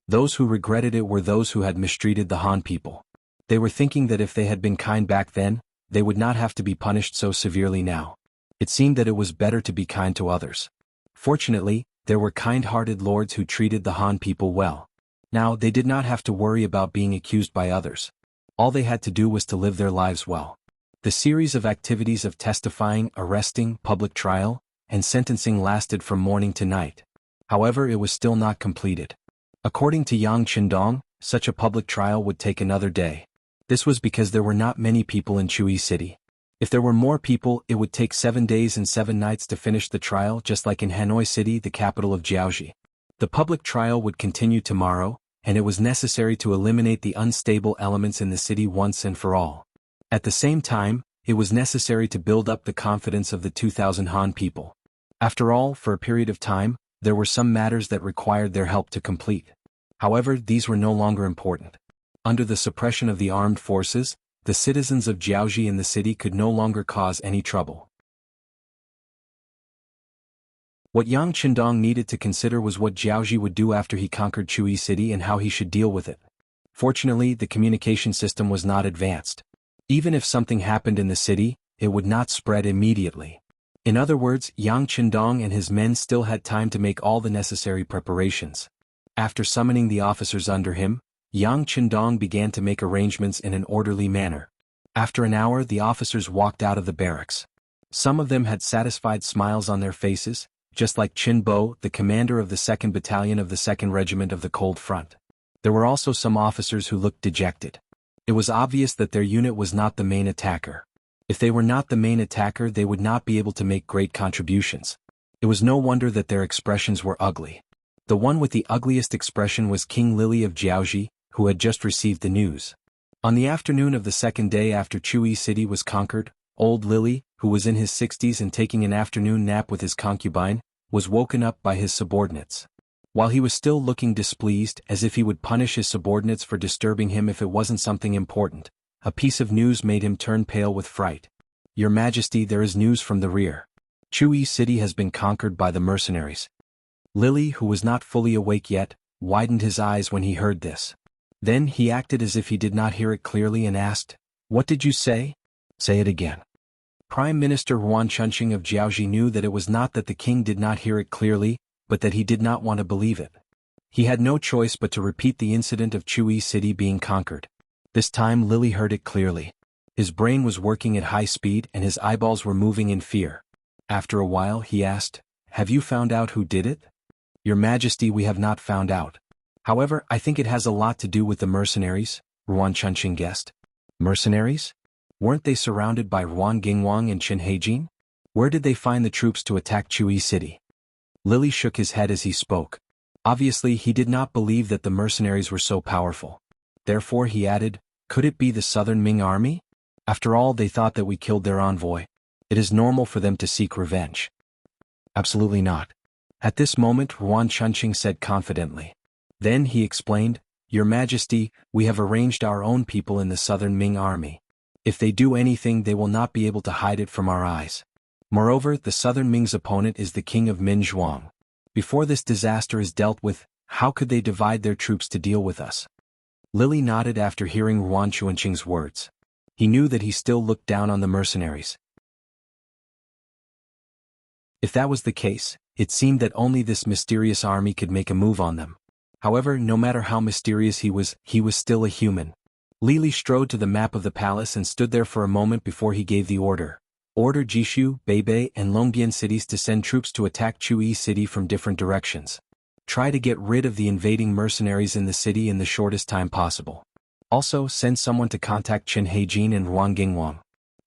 Those who regretted it were those who had mistreated the Han people. They were thinking that if they had been kind back then, they would not have to be punished so severely now. It seemed that it was better to be kind to others. Fortunately, there were kind-hearted lords who treated the Han people well. Now they did not have to worry about being accused by others. All they had to do was to live their lives well. The series of activities of testifying, arresting, public trial, and sentencing lasted from morning to night. However, it was still not completed. According to Yang Qindong, such a public trial would take another day. This was because there were not many people in Chui City. If there were more people, it would take 7 days and 7 nights to finish the trial, just like in Hanoi City, the capital of Jiaoji. The public trial would continue tomorrow, and it was necessary to eliminate the unstable elements in the city once and for all. At the same time, it was necessary to build up the confidence of the 2,000 Han people. After all, for a period of time, there were some matters that required their help to complete. However, these were no longer important. Under the suppression of the armed forces, the citizens of Jiaoji in the city could no longer cause any trouble. What Yang Qindong needed to consider was what Jiaoji would do after he conquered Chui City and how he should deal with it. Fortunately, the communication system was not advanced. Even if something happened in the city, it would not spread immediately. In other words, Yang Qindong and his men still had time to make all the necessary preparations. After summoning the officers under him, Yang Qindong began to make arrangements in an orderly manner. After an hour, the officers walked out of the barracks. Some of them had satisfied smiles on their faces, just like Qin Bo, the commander of the 2nd Battalion of the 2nd Regiment of the Cold Front. There were also some officers who looked dejected. It was obvious that their unit was not the main attacker. If they were not the main attacker, they would not be able to make great contributions. It was no wonder that their expressions were ugly. The one with the ugliest expression was King Lily of Jiaoji, who had just received the news. On the afternoon of the second day after Chui City was conquered, old Lily, who was in his 60s and taking an afternoon nap with his concubine, was woken up by his subordinates. While he was still looking displeased, as if he would punish his subordinates for disturbing him if it wasn't something important, a piece of news made him turn pale with fright. "Your Majesty, there is news from the rear. Chui City has been conquered by the mercenaries." Lily, who was not fully awake yet, widened his eyes when he heard this. Then he acted as if he did not hear it clearly and asked, "What did you say? Say it again." Prime Minister Yuan Chunqing of Jiaoji knew that it was not that the king did not hear it clearly, but that he did not want to believe it. He had no choice but to repeat the incident of Chui City being conquered. This time Lily heard it clearly. His brain was working at high speed and his eyeballs were moving in fear. After a while he asked, "Have you found out who did it?" "Your Majesty, we have not found out. However, I think it has a lot to do with the mercenaries," Yuan Chunqing guessed. Mercenaries? Weren't they surrounded by Yuan Gingwang and Qin Heijin? Where did they find the troops to attack Chui City? Lily shook his head as he spoke. Obviously he did not believe that the mercenaries were so powerful. Therefore he added, "Could it be the Southern Ming army? After all, they thought that we killed their envoy. It is normal for them to seek revenge." "Absolutely not." At this moment Yuan Chunqing said confidently. Then he explained, "Your Majesty, we have arranged our own people in the Southern Ming army. If they do anything, they will not be able to hide it from our eyes. Moreover, the Southern Ming's opponent is the king of Min Zhuang. Before this disaster is dealt with, how could they divide their troops to deal with us?" Lily nodded after hearing Yuan Chunqing's words. He knew that he still looked down on the mercenaries. If that was the case, it seemed that only this mysterious army could make a move on them. However, no matter how mysterious he was still a human. Lily strode to the map of the palace and stood there for a moment before he gave the order. "Order Jishu, Beibei and Longbian cities to send troops to attack Chui City from different directions. Try to get rid of the invading mercenaries in the city in the shortest time possible. Also, send someone to contact Qin Heijin and Yuan Gingwang.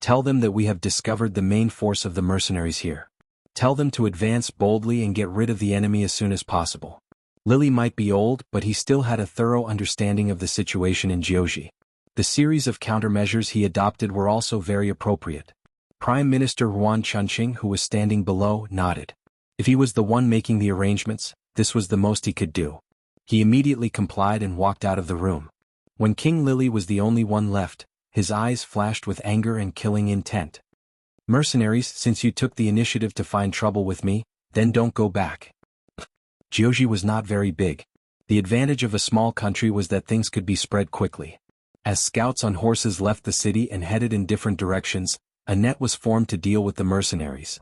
Tell them that we have discovered the main force of the mercenaries here. Tell them to advance boldly and get rid of the enemy as soon as possible." Lily might be old, but he still had a thorough understanding of the situation in Jiaoji. The series of countermeasures he adopted were also very appropriate. Prime Minister Yuan Chunqing, who was standing below, nodded. If he was the one making the arrangements, this was the most he could do. He immediately complied and walked out of the room. When King Lily was the only one left, his eyes flashed with anger and killing intent. "Mercenaries, since you took the initiative to find trouble with me, then don't go back." Jiaoji was not very big. The advantage of a small country was that things could be spread quickly. As scouts on horses left the city and headed in different directions, a net was formed to deal with the mercenaries.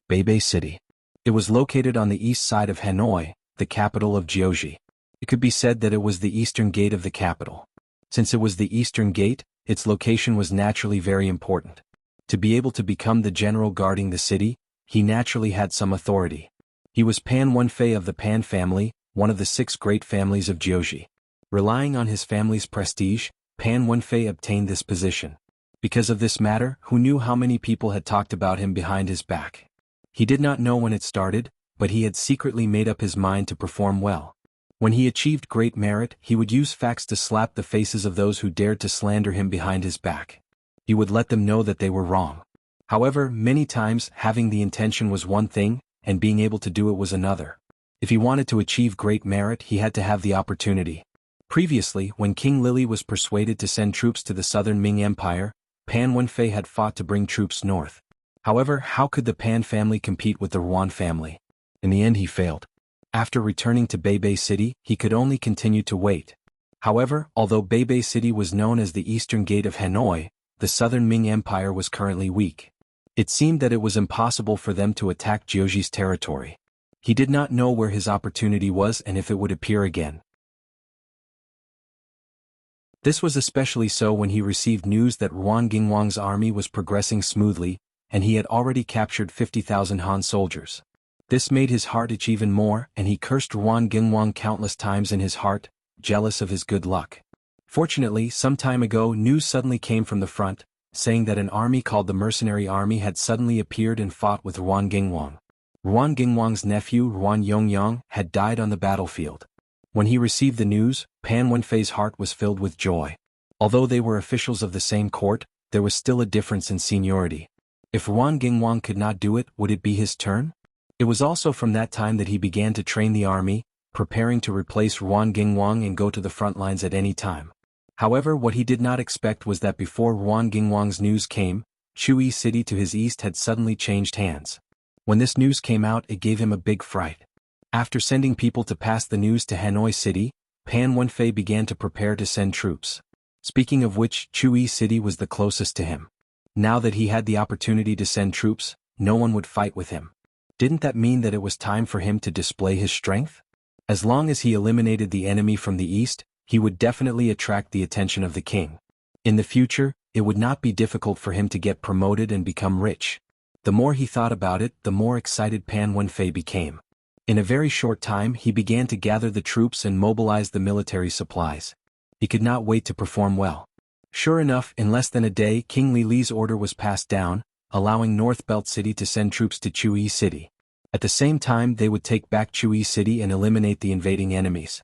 Beibei City. It was located on the east side of Hanoi, the capital of Jiaoji. It could be said that it was the eastern gate of the capital. Since it was the eastern gate, its location was naturally very important. To be able to become the general guarding the city, he naturally had some authority. He was Pan Wenfei of the Pan family, one of the 6 great families of Jiaoji. Relying on his family's prestige, Pan Wenfei obtained this position. Because of this matter, who knew how many people had talked about him behind his back? He did not know when it started, but he had secretly made up his mind to perform well. When he achieved great merit, he would use facts to slap the faces of those who dared to slander him behind his back. He would let them know that they were wrong. However, many times, having the intention was one thing, and being able to do it was another. If he wanted to achieve great merit, he had to have the opportunity. Previously, when King Lily was persuaded to send troops to the southern Ming Empire, Pan Wenfei had fought to bring troops north. However, how could the Pan family compete with the Yuan family? In the end he failed. After returning to Beibei City, he could only continue to wait. However, although Beibei City was known as the Eastern Gate of Hanoi, the southern Ming Empire was currently weak. It seemed that it was impossible for them to attack Jiuji's territory. He did not know where his opportunity was and if it would appear again. This was especially so when he received news that Ruan Gingwang's army was progressing smoothly, and he had already captured 50,000 Han soldiers. This made his heart itch even more, and he cursed Ruan Gingwang countless times in his heart, jealous of his good luck. Fortunately, some time ago news suddenly came from the front, saying that an army called the Mercenary Army had suddenly appeared and fought with Ruan Gingwang. Ruan Gingwang's nephew Ruan Yongyang had died on the battlefield. When he received the news, Pan Wenfei's heart was filled with joy. Although they were officials of the same court, there was still a difference in seniority. If Ruan Gingwang could not do it, would it be his turn? It was also from that time that he began to train the army, preparing to replace Ruan Gingwang and go to the front lines at any time. However, what he did not expect was that before Ruan Gingwang's news came, Chui City to his east had suddenly changed hands. When this news came out, it gave him a big fright. After sending people to pass the news to Hanoi City, Pan Wenfei began to prepare to send troops. Speaking of which, Chui City was the closest to him. Now that he had the opportunity to send troops, no one would fight with him. Didn't that mean that it was time for him to display his strength? As long as he eliminated the enemy from the east, he would definitely attract the attention of the king. In the future, it would not be difficult for him to get promoted and become rich. The more he thought about it, the more excited Pan Wenfei became. In a very short time he began to gather the troops and mobilize the military supplies. He could not wait to perform well. Sure enough, in less than a day King Li Li's order was passed down, allowing North Belt City to send troops to Chui City. At the same time they would take back Chui City and eliminate the invading enemies.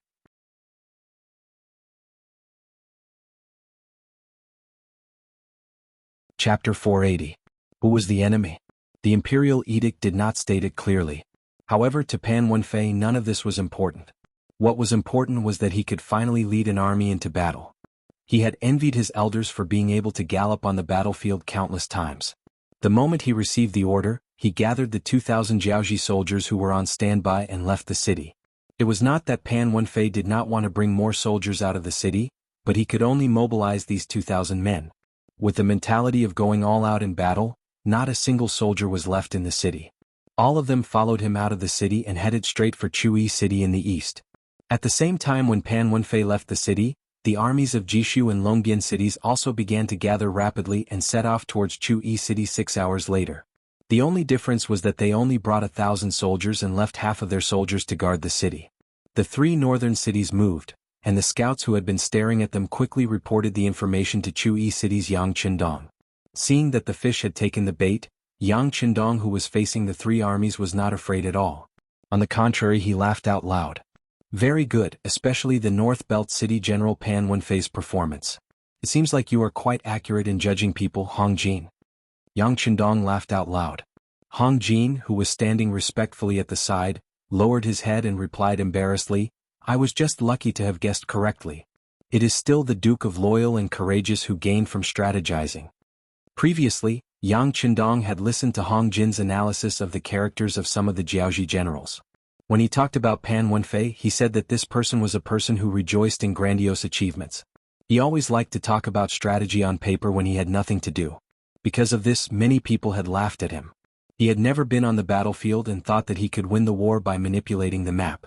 Chapter 480. Who was the enemy? The imperial edict did not state it clearly. However, to Pan Wenfei none of this was important. What was important was that he could finally lead an army into battle. He had envied his elders for being able to gallop on the battlefield countless times. The moment he received the order, he gathered the 2,000 Jiaoji soldiers who were on standby and left the city. It was not that Pan Wenfei did not want to bring more soldiers out of the city, but he could only mobilize these 2,000 men. With the mentality of going all out in battle, not a single soldier was left in the city. All of them followed him out of the city and headed straight for Chui City in the east. At the same time when Pan Wenfei left the city, the armies of Jishu and Longbian cities also began to gather rapidly and set off towards Chui City 6 hours later. The only difference was that they only brought 1,000 soldiers and left half of their soldiers to guard the city. The 3 northern cities moved, and the scouts who had been staring at them quickly reported the information to Chui City's Yang Qindong. Seeing that the fish had taken the bait, Yang Qindong, who was facing the 3 armies, was not afraid at all. On the contrary, he laughed out loud. Very good, especially the North Belt City General Pan Wenfei's performance. It seems like you are quite accurate in judging people, Hong Jin. Yang Qindong laughed out loud. Hong Jin, who was standing respectfully at the side, lowered his head and replied embarrassedly, I was just lucky to have guessed correctly. It is still the Duke of Loyal and Courageous who gained from strategizing. Previously, Yang Qindong had listened to Hong Jin's analysis of the characters of some of the Jiaoji generals. When he talked about Pan Wenfei, he said that this person was a person who rejoiced in grandiose achievements. He always liked to talk about strategy on paper when he had nothing to do. Because of this, many people had laughed at him. He had never been on the battlefield and thought that he could win the war by manipulating the map.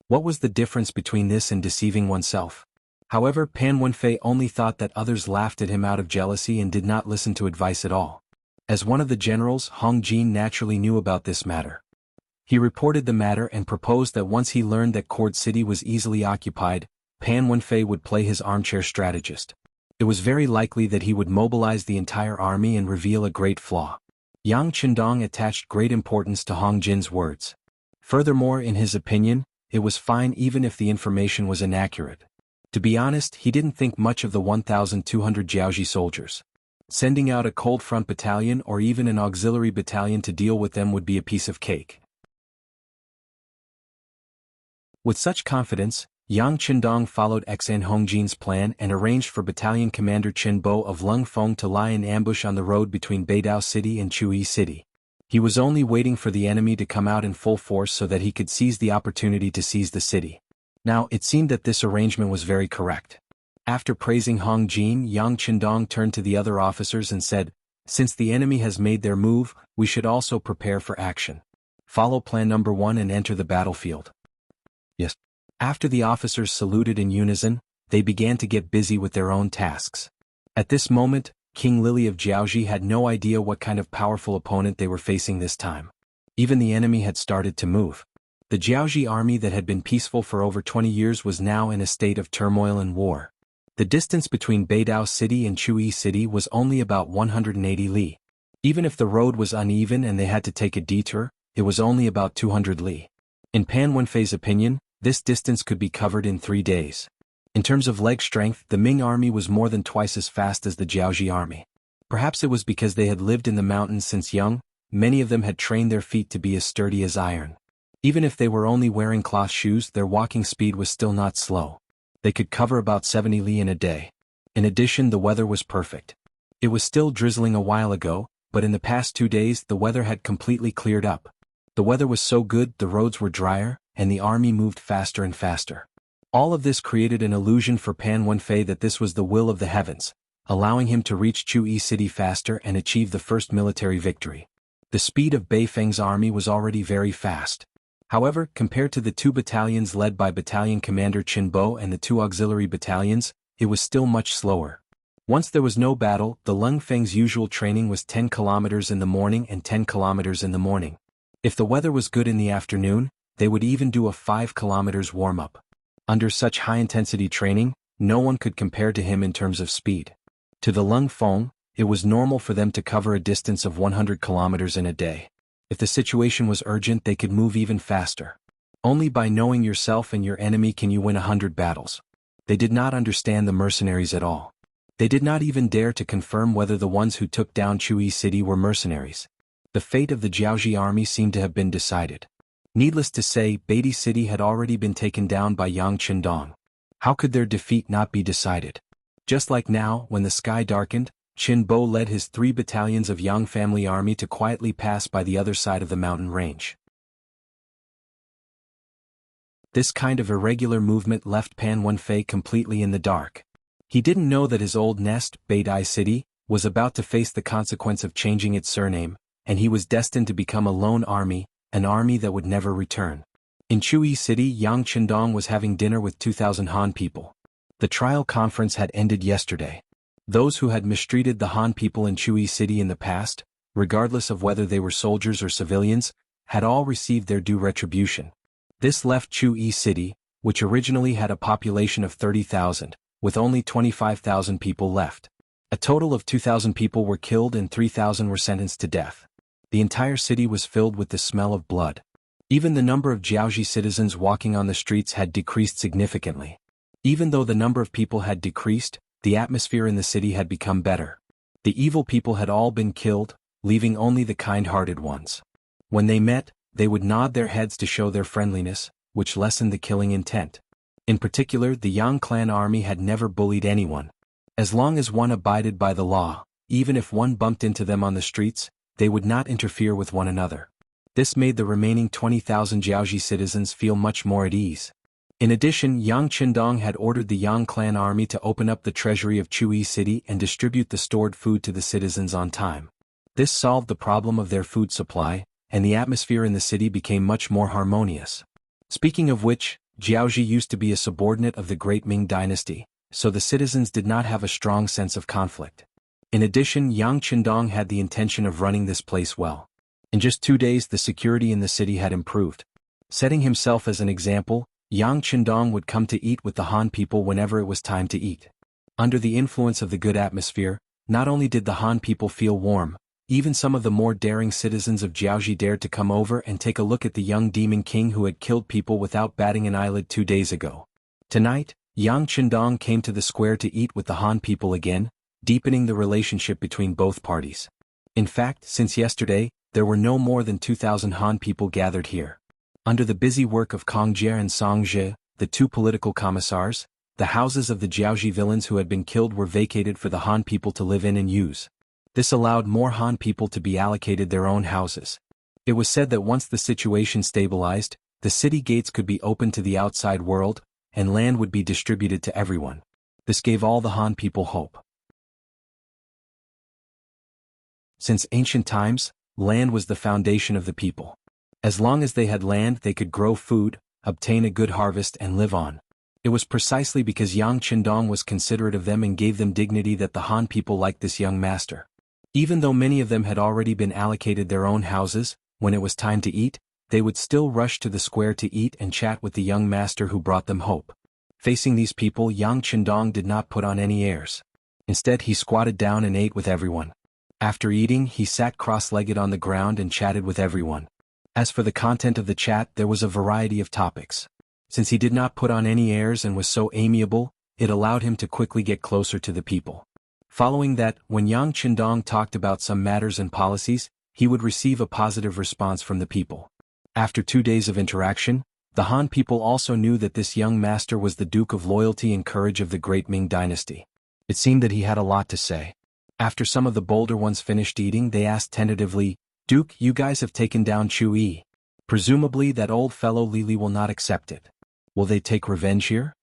What was the difference between this and deceiving oneself? However, Pan Wenfei only thought that others laughed at him out of jealousy and did not listen to advice at all. As one of the generals, Hong Jin naturally knew about this matter. He reported the matter and proposed that once he learned that Cord City was easily occupied, Pan Wenfei would play his armchair strategist. It was very likely that he would mobilize the entire army and reveal a great flaw. Yang Qindong attached great importance to Hong Jin's words. Furthermore, in his opinion, it was fine even if the information was inaccurate. To be honest, he didn't think much of the 1,200 Jiaoji soldiers. Sending out a cold front battalion or even an auxiliary battalion to deal with them would be a piece of cake. With such confidence, Yang Qindong followed Xan Hongjin's plan and arranged for Battalion Commander Qin Bo of Lung Feng to lie in ambush on the road between Beidao City and Chuyi City. He was only waiting for the enemy to come out in full force so that he could seize the opportunity to seize the city. Now, it seemed that this arrangement was very correct. After praising Hongjin, Yang Qindong turned to the other officers and said, "Since the enemy has made their move, we should also prepare for action. Follow plan number 1 and enter the battlefield." Yes. After the officers saluted in unison, they began to get busy with their own tasks. At this moment, King Lily of Jiaoji had no idea what kind of powerful opponent they were facing this time. Even the enemy had started to move. The Jiaoji army that had been peaceful for over 20 years was now in a state of turmoil and war. The distance between Beidao City and Chuyi City was only about 180 li. Even if the road was uneven and they had to take a detour, it was only about 200 li. In Pan Wenfei's opinion, this distance could be covered in 3 days. In terms of leg strength, the Ming army was more than twice as fast as the Jiaoji army. Perhaps it was because they had lived in the mountains since young, many of them had trained their feet to be as sturdy as iron. Even if they were only wearing cloth shoes, their walking speed was still not slow. They could cover about 70 li in a day. In addition, the weather was perfect. It was still drizzling a while ago, but in the past 2 days the weather had completely cleared up. The weather was so good, the roads were drier, and the army moved faster and faster. All of this created an illusion for Pan Wenfei that this was the will of the heavens, allowing him to reach Chuyi City faster and achieve the first military victory. The speed of Bei Feng's army was already very fast. However, compared to the 2 battalions led by Battalion Commander Qin Bo and the 2 auxiliary battalions, it was still much slower. Once there was no battle, the Lung Feng's usual training was 10 kilometers in the morning and 10 kilometers in the morning. If the weather was good in the afternoon, they would even do a 5 kilometers warm-up. Under such high-intensity training, no one could compare to him in terms of speed. To the Lung Feng, it was normal for them to cover a distance of 100 kilometers in a day. If the situation was urgent, they could move even faster. Only by knowing yourself and your enemy can you win 100 battles. They did not understand the mercenaries at all. They did not even dare to confirm whether the ones who took down Chuyi City were mercenaries. The fate of the Jiaoji army seemed to have been decided. Needless to say, Beidao City had already been taken down by Yang Qindong. How could their defeat not be decided? Just like now, when the sky darkened, Qin Bo led his 3 battalions of Yang family army to quietly pass by the other side of the mountain range. This kind of irregular movement left Pan Wenfei completely in the dark. He didn't know that his old nest, Beidao City, was about to face the consequence of changing its surname, and he was destined to become a lone army, an army that would never return. In Chuyi City, Yang Qindong was having dinner with 2,000 Han people. The trial conference had ended yesterday. Those who had mistreated the Han people in Chuyi City in the past, regardless of whether they were soldiers or civilians, had all received their due retribution. This left Chuyi City, which originally had a population of 30,000, with only 25,000 people left. A total of 2,000 people were killed and 3,000 were sentenced to death. The entire city was filled with the smell of blood. Even the number of Jiaoji citizens walking on the streets had decreased significantly. Even though the number of people had decreased, the atmosphere in the city had become better. The evil people had all been killed, leaving only the kind-hearted ones. When they met, they would nod their heads to show their friendliness, which lessened the killing intent. In particular, the Yang clan army had never bullied anyone. As long as one abided by the law, even if one bumped into them on the streets, they would not interfere with one another. This made the remaining 20,000 Jiaoji citizens feel much more at ease. In addition, Yang Qindong had ordered the Yang clan army to open up the treasury of Chuyi City and distribute the stored food to the citizens on time. This solved the problem of their food supply, and the atmosphere in the city became much more harmonious. Speaking of which, Jiaoji used to be a subordinate of the Great Ming Dynasty, so the citizens did not have a strong sense of conflict. In addition, Yang Qindong had the intention of running this place well. In just 2 days, the security in the city had improved. Setting himself as an example, Yang Qindong would come to eat with the Han people whenever it was time to eat. Under the influence of the good atmosphere, not only did the Han people feel warm, Even some of the more daring citizens of Jiaoji dared to come over and take a look at the young demon king who had killed people without batting an eyelid 2 days ago. Tonight, Yang Qindong came to the square to eat with the Han people again, deepening the relationship between both parties. In fact, since yesterday, there were no more than 2,000 Han people gathered here. Under the busy work of Kong Jie and Song Jie, the 2 political commissars, the houses of the Jiaoji villains who had been killed were vacated for the Han people to live in and use. This allowed more Han people to be allocated their own houses. It was said that once the situation stabilized, the city gates could be opened to the outside world, and land would be distributed to everyone. This gave all the Han people hope. Since ancient times, land was the foundation of the people. As long as they had land, they could grow food, obtain a good harvest, and live on. It was precisely because Yang Qindong was considerate of them and gave them dignity that the Han people liked this young master. Even though many of them had already been allocated their own houses, when it was time to eat, they would still rush to the square to eat and chat with the young master who brought them hope. Facing these people, Yang Qindong did not put on any airs. Instead, he squatted down and ate with everyone. After eating, he sat cross-legged on the ground and chatted with everyone. As for the content of the chat, there was a variety of topics. Since he did not put on any airs and was so amiable, it allowed him to quickly get closer to the people. Following that, when Yang Qindong talked about some matters and policies, he would receive a positive response from the people. After 2 days of interaction, the Han people also knew that this young master was the Duke of Loyalty and Courage of the Great Ming Dynasty. It seemed that he had a lot to say. After some of the bolder ones finished eating, they asked tentatively, "Duke, you guys have taken down Chu Yi. Presumably that old fellow Li Li will not accept it. Will they take revenge here?"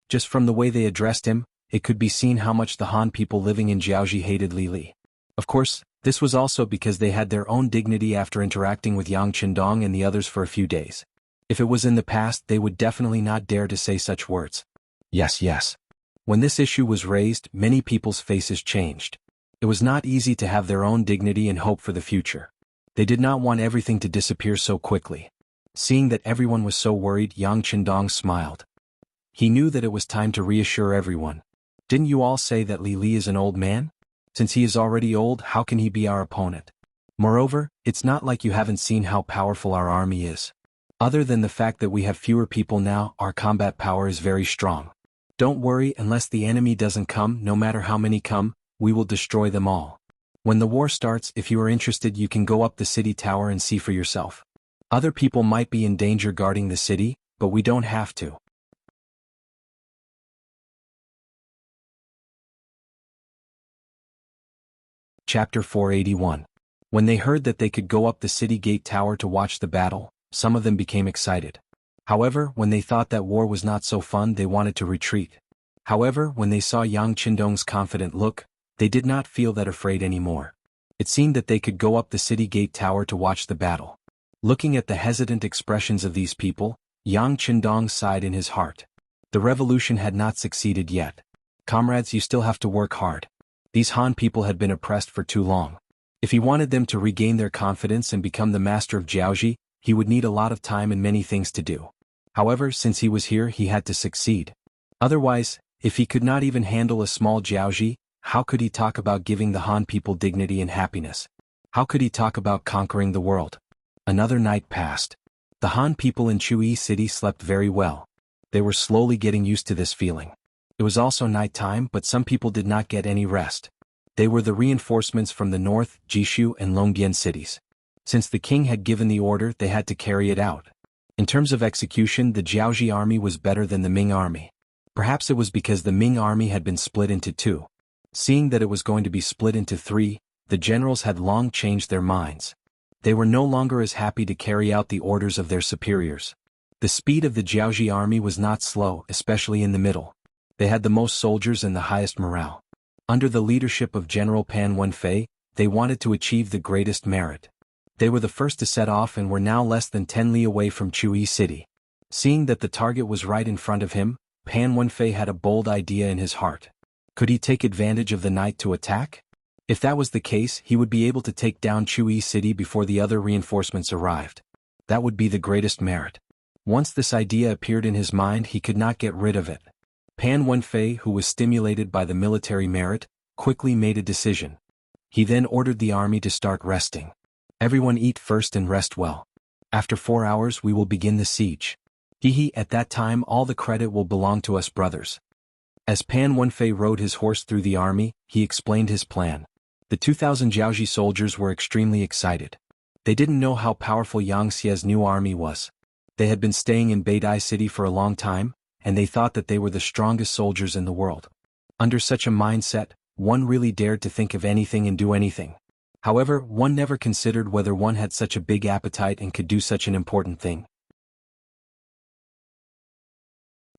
Just from the way they addressed him, it could be seen how much the Han people living in Jiaoji hated Li Li. Of course, this was also because they had their own dignity after interacting with Yang Qindong and the others for a few days. If it was in the past, they would definitely not dare to say such words. Yes. When this issue was raised, many people's faces changed. It was not easy to have their own dignity and hope for the future. They did not want everything to disappear so quickly. Seeing that everyone was so worried, Yang Qindong smiled. He knew that it was time to reassure everyone. "Didn't you all say that Li Li is an old man? Since he is already old, how can he be our opponent? Moreover, it's not like you haven't seen how powerful our army is. Other than the fact that we have fewer people now, our combat power is very strong. Don't worry, unless the enemy doesn't come, no matter how many come, we will destroy them all. When the war starts, if you are interested, you can go up the city tower and see for yourself. Other people might be in danger guarding the city, but we don't have to." Chapter 481. When they heard that they could go up the city gate tower to watch the battle, some of them became excited. However, when they thought that war was not so fun, they wanted to retreat. However, when they saw Yang Qindong's confident look, they did not feel that afraid anymore. It seemed that they could go up the city gate tower to watch the battle. Looking at the hesitant expressions of these people, Yang Qindong sighed in his heart. The revolution had not succeeded yet. Comrades, you still have to work hard. These Han people had been oppressed for too long. If he wanted them to regain their confidence and become the master of Jiaoji, he would need a lot of time and many things to do. However, since he was here, he had to succeed. Otherwise, if he could not even handle a small Jiaoji, how could he talk about giving the Han people dignity and happiness? How could he talk about conquering the world? Another night passed. The Han people in Chuyi City slept very well. They were slowly getting used to this feeling. It was also night time, but some people did not get any rest. They were the reinforcements from the north, Jishu and Longbian cities. Since the king had given the order, they had to carry it out. In terms of execution, the Jiaoji army was better than the Ming army. Perhaps it was because the Ming army had been split into 2. Seeing that it was going to be split into 3, the generals had long changed their minds. They were no longer as happy to carry out the orders of their superiors. The speed of the Jiaoji army was not slow, especially in the middle. They had the most soldiers and the highest morale. Under the leadership of General Pan Wenfei, they wanted to achieve the greatest merit. They were the first to set off and were now less than 10 li away from Chuyi City. Seeing that the target was right in front of him, Pan Wenfei had a bold idea in his heart. Could he take advantage of the night to attack? If that was the case, he would be able to take down Chuyi City before the other reinforcements arrived. That would be the greatest merit. Once this idea appeared in his mind, he could not get rid of it. Pan Wenfei, who was stimulated by the military merit, quickly made a decision. He then ordered the army to start resting. Everyone eat first and rest well. After 4 hours we will begin the siege. At that time all the credit will belong to us brothers. As Pan Wenfei rode his horse through the army, he explained his plan. The 2,000 Jiaoji soldiers were extremely excited. They didn't know how powerful Yang Xie's new army was. They had been staying in Beidai City for a long time, and they thought that they were the strongest soldiers in the world. Under such a mindset, one really dared to think of anything and do anything. However, one never considered whether one had such a big appetite and could do such an important thing.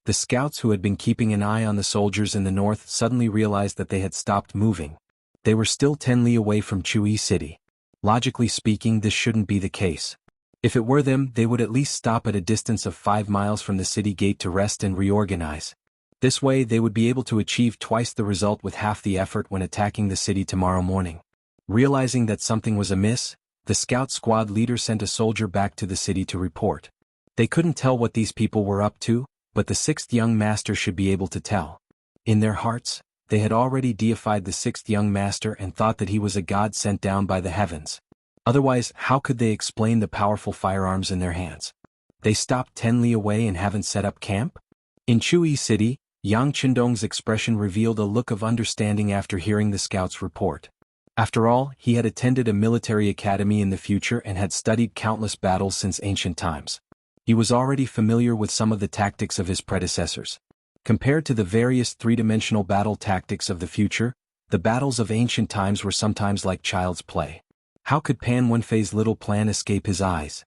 The scouts who had been keeping an eye on the soldiers in the north suddenly realized that they had stopped moving. They were still 10 li away from Chui City. Logically speaking, this shouldn't be the case. If it were them, they would at least stop at a distance of 5 miles from the city gate to rest and reorganize. This way they would be able to achieve twice the result with half the effort when attacking the city tomorrow morning. Realizing that something was amiss, the scout squad leader sent a soldier back to the city to report. They couldn't tell what these people were up to, but the 6th young master should be able to tell. In their hearts, they had already deified the 6th young master and thought that he was a god sent down by the heavens. Otherwise, how could they explain the powerful firearms in their hands? They stopped 10 li away and haven't set up camp? In Chui City, Yang Qindong's expression revealed a look of understanding after hearing the scout's report. After all, he had attended a military academy in the future and had studied countless battles since ancient times. He was already familiar with some of the tactics of his predecessors. Compared to the various three-dimensional battle tactics of the future, the battles of ancient times were sometimes like child's play. How could Pan Wenfei's little plan escape his eyes?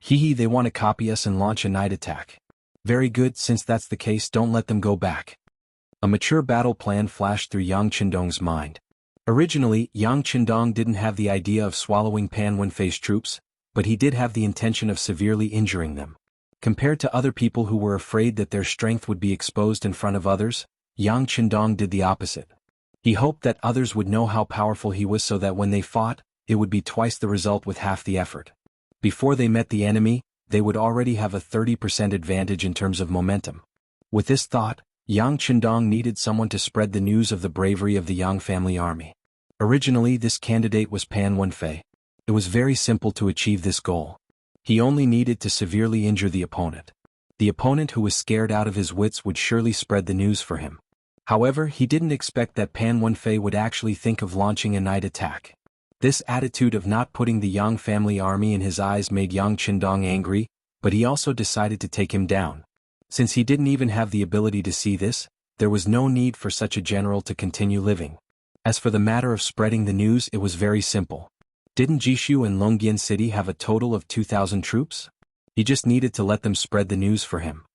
They want to copy us and launch a night attack. Very good, since that's the case, don't let them go back. A mature battle plan flashed through Yang Qindong's mind. Originally, Yang Qindong didn't have the idea of swallowing Pan Wenfei's troops, but he did have the intention of severely injuring them. Compared to other people who were afraid that their strength would be exposed in front of others, Yang Qindong did the opposite. He hoped that others would know how powerful he was so that when they fought, it would be twice the result with half the effort. Before they met the enemy, they would already have a 30% advantage in terms of momentum. With this thought, Yang Qindong needed someone to spread the news of the bravery of the Yang family army. Originally, this candidate was Pan Wenfei. It was very simple to achieve this goal. He only needed to severely injure the opponent. The opponent who was scared out of his wits would surely spread the news for him. However, he didn't expect that Pan Wenfei would actually think of launching a night attack. This attitude of not putting the Yang family army in his eyes made Yang Qindong angry, but he also decided to take him down. Since he didn't even have the ability to see this, there was no need for such a general to continue living. As for the matter of spreading the news, it was very simple. Didn't Jishu and Longyan City have a total of 2,000 troops? He just needed to let them spread the news for him.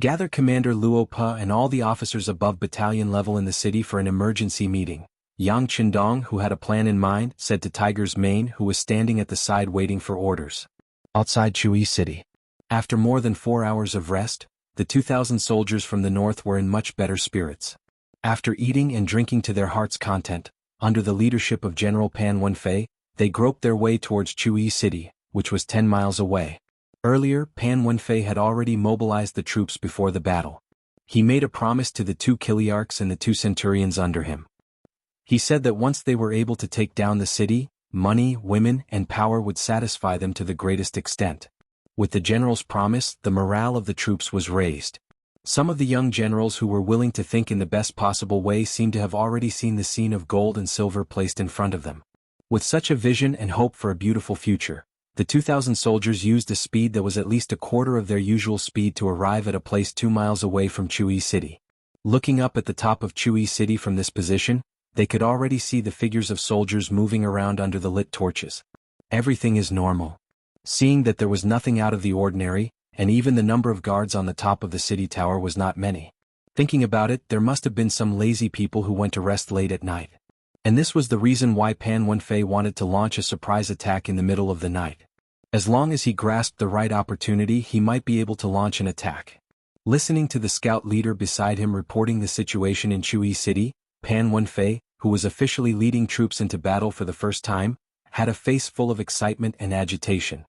Gather Commander Luo Pa and all the officers above battalion level in the city for an emergency meeting. Yang Qindong, who had a plan in mind, said to Tiger's Mane, who was standing at the side waiting for orders. Outside Chui City. After more than 4 hours of rest, the 2,000 soldiers from the north were in much better spirits. After eating and drinking to their heart's content, under the leadership of General Pan Wenfei, they groped their way towards Chui City, which was 10 miles away. Earlier, Pan Wenfei had already mobilized the troops before the battle. He made a promise to the 2 Kiliarchs and the 2 centurions under him. He said that once they were able to take down the city, money, women, and power would satisfy them to the greatest extent. With the general's promise, the morale of the troops was raised. Some of the young generals who were willing to think in the best possible way seemed to have already seen the scene of gold and silver placed in front of them. With such a vision and hope for a beautiful future, the 2,000 soldiers used a speed that was at least a quarter of their usual speed to arrive at a place 2 miles away from Chui City. Looking up at the top of Chui City from this position, they could already see the figures of soldiers moving around under the lit torches. Everything is normal. Seeing that there was nothing out of the ordinary, and even the number of guards on the top of the city tower was not many. Thinking about it, there must have been some lazy people who went to rest late at night. And this was the reason why Pan Wenfei wanted to launch a surprise attack in the middle of the night. As long as he grasped the right opportunity, he might be able to launch an attack. Listening to the scout leader beside him reporting the situation in Chui City, Pan Wenfei, who was officially leading troops into battle for the first time, had a face full of excitement and agitation.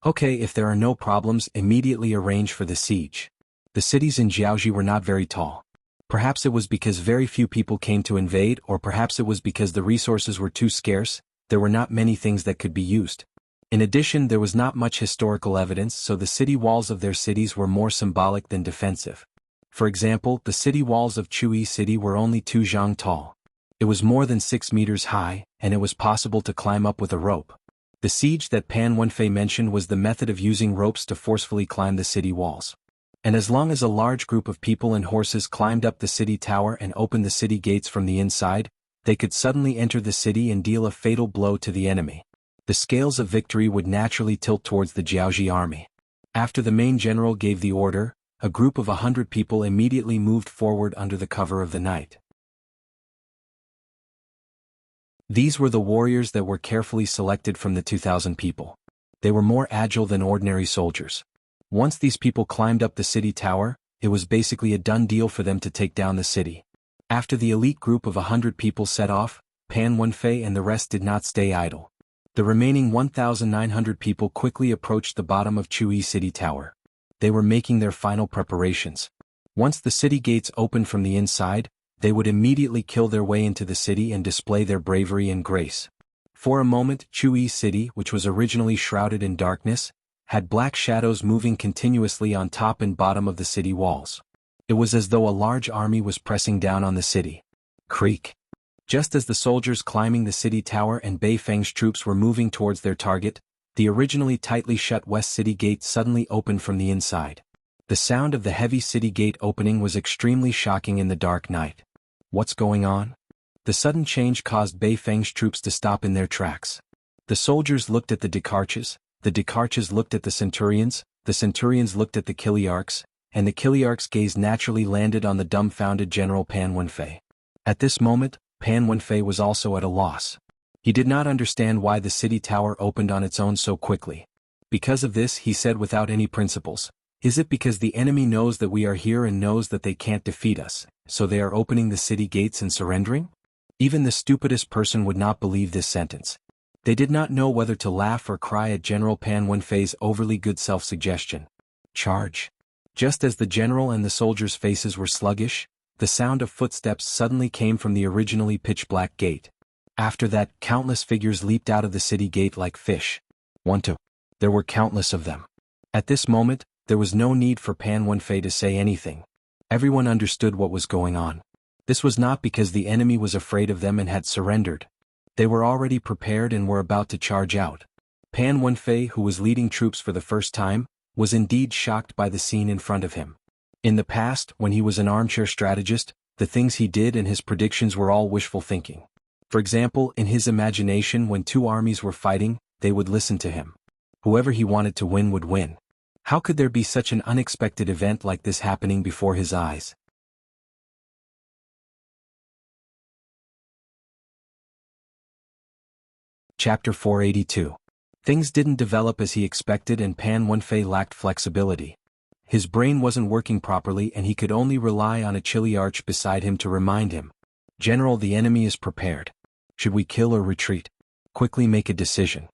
Okay, if there are no problems, immediately arrange for the siege. The cities in Jiaoji were not very tall. Perhaps it was because very few people came to invade, or perhaps it was because the resources were too scarce. There were not many things that could be used. In addition, there was not much historical evidence, so the city walls of their cities were more symbolic than defensive. For example, the city walls of Chui City were only 2 zhang tall. It was more than 6 meters high, and it was possible to climb up with a rope. The siege that Pan Wenfei mentioned was the method of using ropes to forcefully climb the city walls. And as long as a large group of people and horses climbed up the city tower and opened the city gates from the inside, they could suddenly enter the city and deal a fatal blow to the enemy. The scales of victory would naturally tilt towards the Jiaoji army. After the main general gave the order, a group of 100 people immediately moved forward under the cover of the night. These were the warriors that were carefully selected from the 2,000 people. They were more agile than ordinary soldiers. Once these people climbed up the city tower, it was basically a done deal for them to take down the city. After the elite group of 100 people set off, Pan Wenfei and the rest did not stay idle. The remaining 1,900 people quickly approached the bottom of Chui City Tower. They were making their final preparations. Once the city gates opened from the inside, they would immediately kill their way into the city and display their bravery and grace. For a moment, Chui City, which was originally shrouded in darkness, had black shadows moving continuously on top and bottom of the city walls. It was as though a large army was pressing down on the city. Creak. Just as the soldiers climbing the city tower and Bei Feng's troops were moving towards their target, the originally tightly shut west city gate suddenly opened from the inside. The sound of the heavy city gate opening was extremely shocking in the dark night. What's going on? The sudden change caused Bei Feng's troops to stop in their tracks. The soldiers looked at the Dekarches looked at the Centurions looked at the Kiliarchs, and the Kiliarch's gaze naturally landed on the dumbfounded General Pan Wenfei. At this moment, Pan Wenfei was also at a loss. He did not understand why the city tower opened on its own so quickly. Because of this, he said without any principles, "Is it because the enemy knows that we are here and knows that they can't defeat us, so they are opening the city gates and surrendering?" Even the stupidest person would not believe this sentence. They did not know whether to laugh or cry at General Pan Wenfei's overly good self-suggestion. Charge! Just as the general and the soldiers' faces were sluggish, the sound of footsteps suddenly came from the originally pitch-black gate. After that, countless figures leaped out of the city gate like fish. 1, 2. There were countless of them. At this moment, there was no need for Pan Wenfei to say anything. Everyone understood what was going on. This was not because the enemy was afraid of them and had surrendered. They were already prepared and were about to charge out. Pan Wenfei, who was leading troops for the first time, was indeed shocked by the scene in front of him. In the past, when he was an armchair strategist, the things he did and his predictions were all wishful thinking. For example, in his imagination, when two armies were fighting, they would listen to him. Whoever he wanted to win would win. How could there be such an unexpected event like this happening before his eyes? Chapter 482. Things didn't develop as he expected and Pan Wenfei lacked flexibility. His brain wasn't working properly and he could only rely on a Chiliarch beside him to remind him. "General, the enemy is prepared. Should we kill or retreat? Quickly make a decision."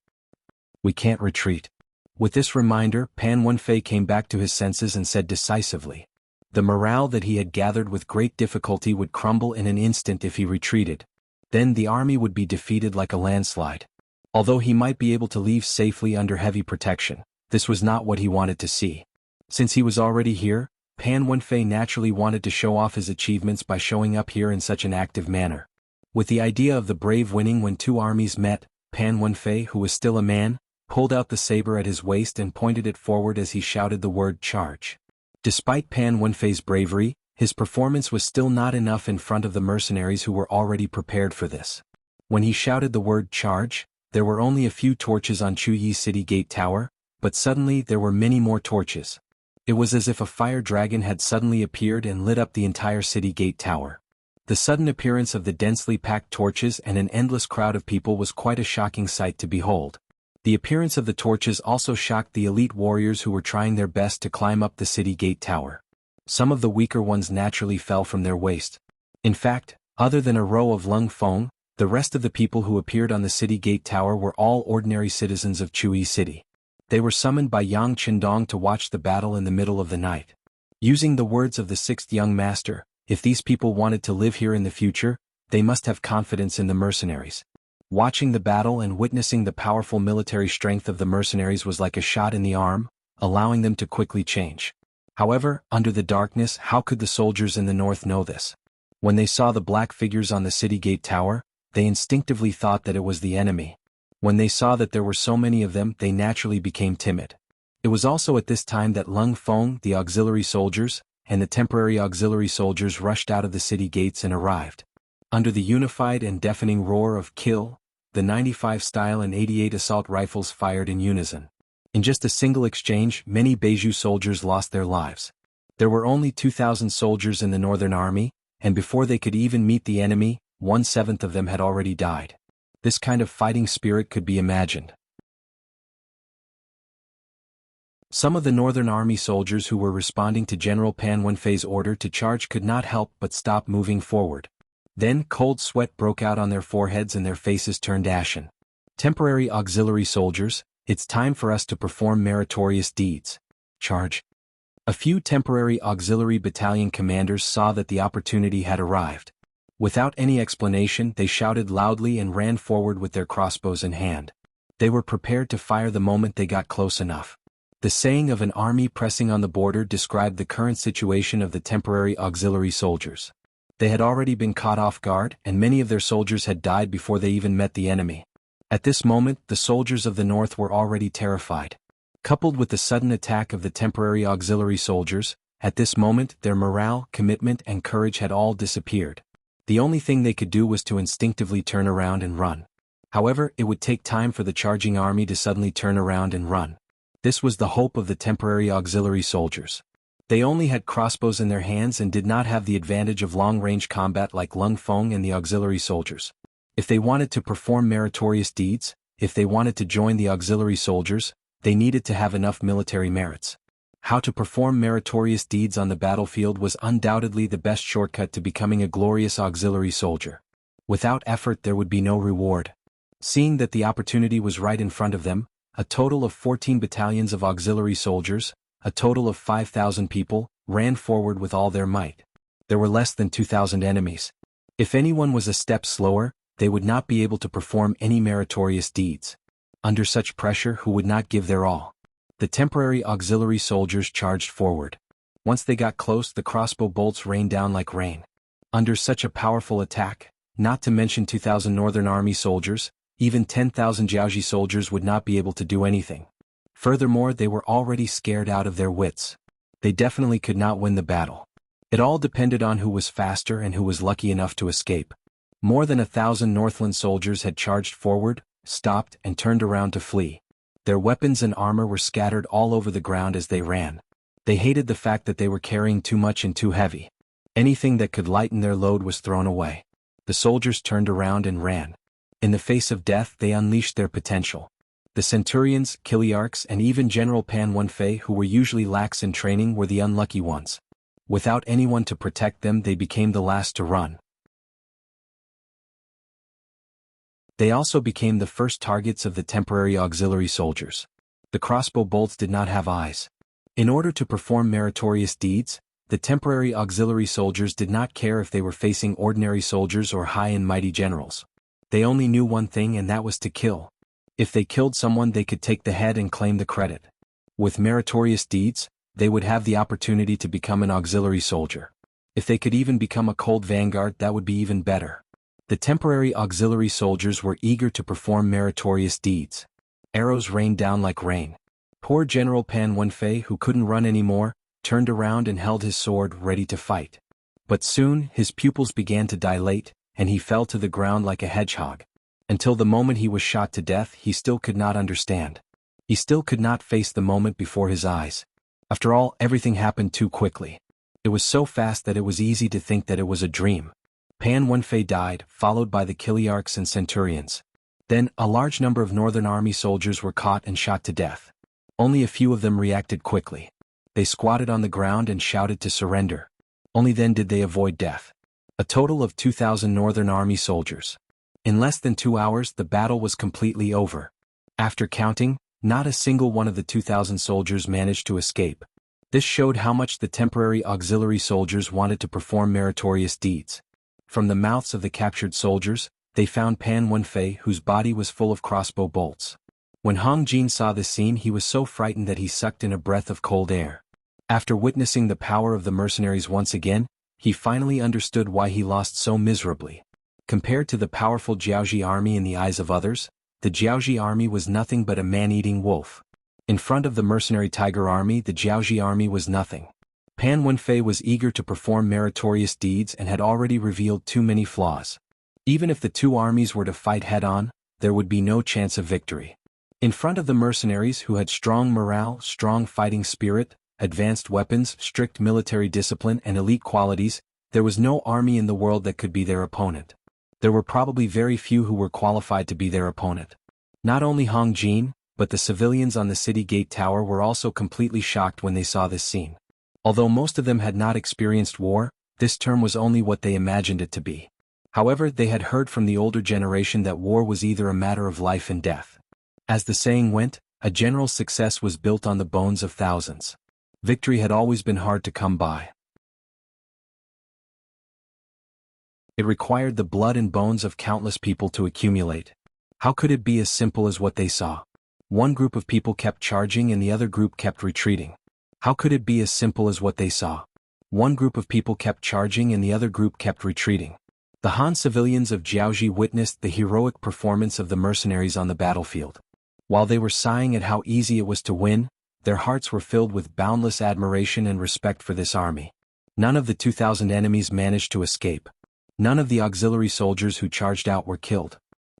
"We can't retreat." With this reminder, Pan Wenfei came back to his senses and said decisively. The morale that he had gathered with great difficulty would crumble in an instant if he retreated. Then the army would be defeated like a landslide. Although he might be able to leave safely under heavy protection, this was not what he wanted to see. Since he was already here, Pan Wenfei naturally wanted to show off his achievements by showing up here in such an active manner. With the idea of the brave winning when two armies met, Pan Wenfei, who was still a man, pulled out the saber at his waist and pointed it forward as he shouted the word "charge." Despite Pan Wenfei's bravery, his performance was still not enough in front of the mercenaries who were already prepared for this. When he shouted the word "charge," there were only a few torches on Chuyi City Gate Tower, but suddenly there were many more torches. It was as if a fire dragon had suddenly appeared and lit up the entire City Gate Tower. The sudden appearance of the densely packed torches and an endless crowd of people was quite a shocking sight to behold. The appearance of the torches also shocked the elite warriors who were trying their best to climb up the City Gate Tower. Some of the weaker ones naturally fell from their waist. In fact, other than a row of Lung Feng, the rest of the people who appeared on the City Gate Tower were all ordinary citizens of Chuyi City. They were summoned by Yang Qindong to watch the battle in the middle of the night. Using the words of the sixth young master, If these people wanted to live here in the future, they must have confidence in the mercenaries. Watching the battle and witnessing the powerful military strength of the mercenaries was like a shot in the arm, allowing them to quickly change. However, under the darkness, how could the soldiers in the north know this? When they saw the black figures on the city gate tower, they instinctively thought that it was the enemy. When they saw that there were so many of them, they naturally became timid. It was also at this time that Lung Feng, the auxiliary soldiers, and the temporary auxiliary soldiers rushed out of the city gates and arrived. Under the unified and deafening roar of kill, the 95 style and 88 assault rifles fired in unison. In just a single exchange, many Beiju soldiers lost their lives. There were only 2,000 soldiers in the Northern Army, and before they could even meet the enemy, 1/7 of them had already died. This kind of fighting spirit could be imagined. Some of the Northern Army soldiers who were responding to General Pan Wenfei's order to charge could not help but stop moving forward. Then cold sweat broke out on their foreheads and their faces turned ashen. Temporary auxiliary soldiers, it's time for us to perform meritorious deeds. Charge. A few temporary auxiliary battalion commanders saw that the opportunity had arrived. Without any explanation, they shouted loudly and ran forward with their crossbows in hand. They were prepared to fire the moment they got close enough. The saying of an army pressing on the border described the current situation of the temporary auxiliary soldiers. They had already been caught off guard, and many of their soldiers had died before they even met the enemy. At this moment, the soldiers of the north were already terrified. Coupled with the sudden attack of the temporary auxiliary soldiers, at this moment their morale, commitment and courage had all disappeared. The only thing they could do was to instinctively turn around and run. However, it would take time for the charging army to suddenly turn around and run. This was the hope of the temporary auxiliary soldiers. They only had crossbows in their hands and did not have the advantage of long-range combat like Lung Feng and the auxiliary soldiers. If they wanted to perform meritorious deeds, if they wanted to join the auxiliary soldiers, they needed to have enough military merits. How to perform meritorious deeds on the battlefield was undoubtedly the best shortcut to becoming a glorious auxiliary soldier. Without effort there would be no reward. Seeing that the opportunity was right in front of them, a total of 14 battalions of auxiliary soldiers, a total of 5,000 people, ran forward with all their might. There were less than 2,000 enemies. If anyone was a step slower, they would not be able to perform any meritorious deeds. Under such pressure, who would not give their all? The temporary auxiliary soldiers charged forward. Once they got close, the crossbow bolts rained down like rain. Under such a powerful attack, not to mention 2,000 Northern Army soldiers, even 10,000 Jiaoji soldiers would not be able to do anything. Furthermore, they were already scared out of their wits. They definitely could not win the battle. It all depended on who was faster and who was lucky enough to escape. More than 1,000 Northland soldiers had charged forward, stopped and turned around to flee. Their weapons and armor were scattered all over the ground as they ran. They hated the fact that they were carrying too much and too heavy. Anything that could lighten their load was thrown away. The soldiers turned around and ran. In the face of death, they unleashed their potential. The centurions, Kiliarchs, and even General Pan Wenfei, who were usually lax in training, were the unlucky ones. Without anyone to protect them, they became the last to run. They also became the first targets of the temporary auxiliary soldiers. The crossbow bolts did not have eyes. In order to perform meritorious deeds, the temporary auxiliary soldiers did not care if they were facing ordinary soldiers or high and mighty generals. They only knew one thing, and that was to kill. If they killed someone, they could take the head and claim the credit. With meritorious deeds, they would have the opportunity to become an auxiliary soldier. If they could even become a cold vanguard, that would be even better. The temporary auxiliary soldiers were eager to perform meritorious deeds. Arrows rained down like rain. Poor General Pan Wenfei, who couldn't run anymore, turned around and held his sword ready to fight. But soon, his pupils began to dilate, and he fell to the ground like a hedgehog. Until the moment he was shot to death, he still could not understand. He still could not face the moment before his eyes. After all, everything happened too quickly. It was so fast that it was easy to think that it was a dream. Pan Wenfei died, followed by the Kiliarchs and centurions. Then, a large number of Northern Army soldiers were caught and shot to death. Only a few of them reacted quickly. They squatted on the ground and shouted to surrender. Only then did they avoid death. A total of 2,000 Northern Army soldiers. In less than 2 hours, the battle was completely over. After counting, not a single one of the 2,000 soldiers managed to escape. This showed how much the temporary auxiliary soldiers wanted to perform meritorious deeds. From the mouths of the captured soldiers, they found Pan Wenfei, whose body was full of crossbow bolts. When Hong Jin saw this scene, he was so frightened that he sucked in a breath of cold air. After witnessing the power of the mercenaries once again, he finally understood why he lost so miserably. Compared to the powerful Jiaoji army in the eyes of others, the Jiaoji army was nothing but a man-eating wolf. In front of the mercenary tiger army, the Jiaoji army was nothing. Pan Wenfei was eager to perform meritorious deeds and had already revealed too many flaws. Even if the two armies were to fight head-on, there would be no chance of victory. In front of the mercenaries who had strong morale, strong fighting spirit, advanced weapons, strict military discipline and elite qualities, there was no army in the world that could be their opponent. There were probably very few who were qualified to be their opponent. Not only Hong Jin, but the civilians on the city gate tower were also completely shocked when they saw this scene. Although most of them had not experienced war, this term was only what they imagined it to be. However, they had heard from the older generation that war was either a matter of life and death. As the saying went, a general's success was built on the bones of thousands. Victory had always been hard to come by. It required the blood and bones of countless people to accumulate. How could it be as simple as what they saw? One group of people kept charging and the other group kept retreating. How could it be as simple as what they saw? One group of people kept charging and the other group kept retreating. The Han civilians of Jiaoji witnessed the heroic performance of the mercenaries on the battlefield. While they were sighing at how easy it was to win, their hearts were filled with boundless admiration and respect for this army. None of the 2,000 enemies managed to escape. None of the auxiliary soldiers who charged out were killed.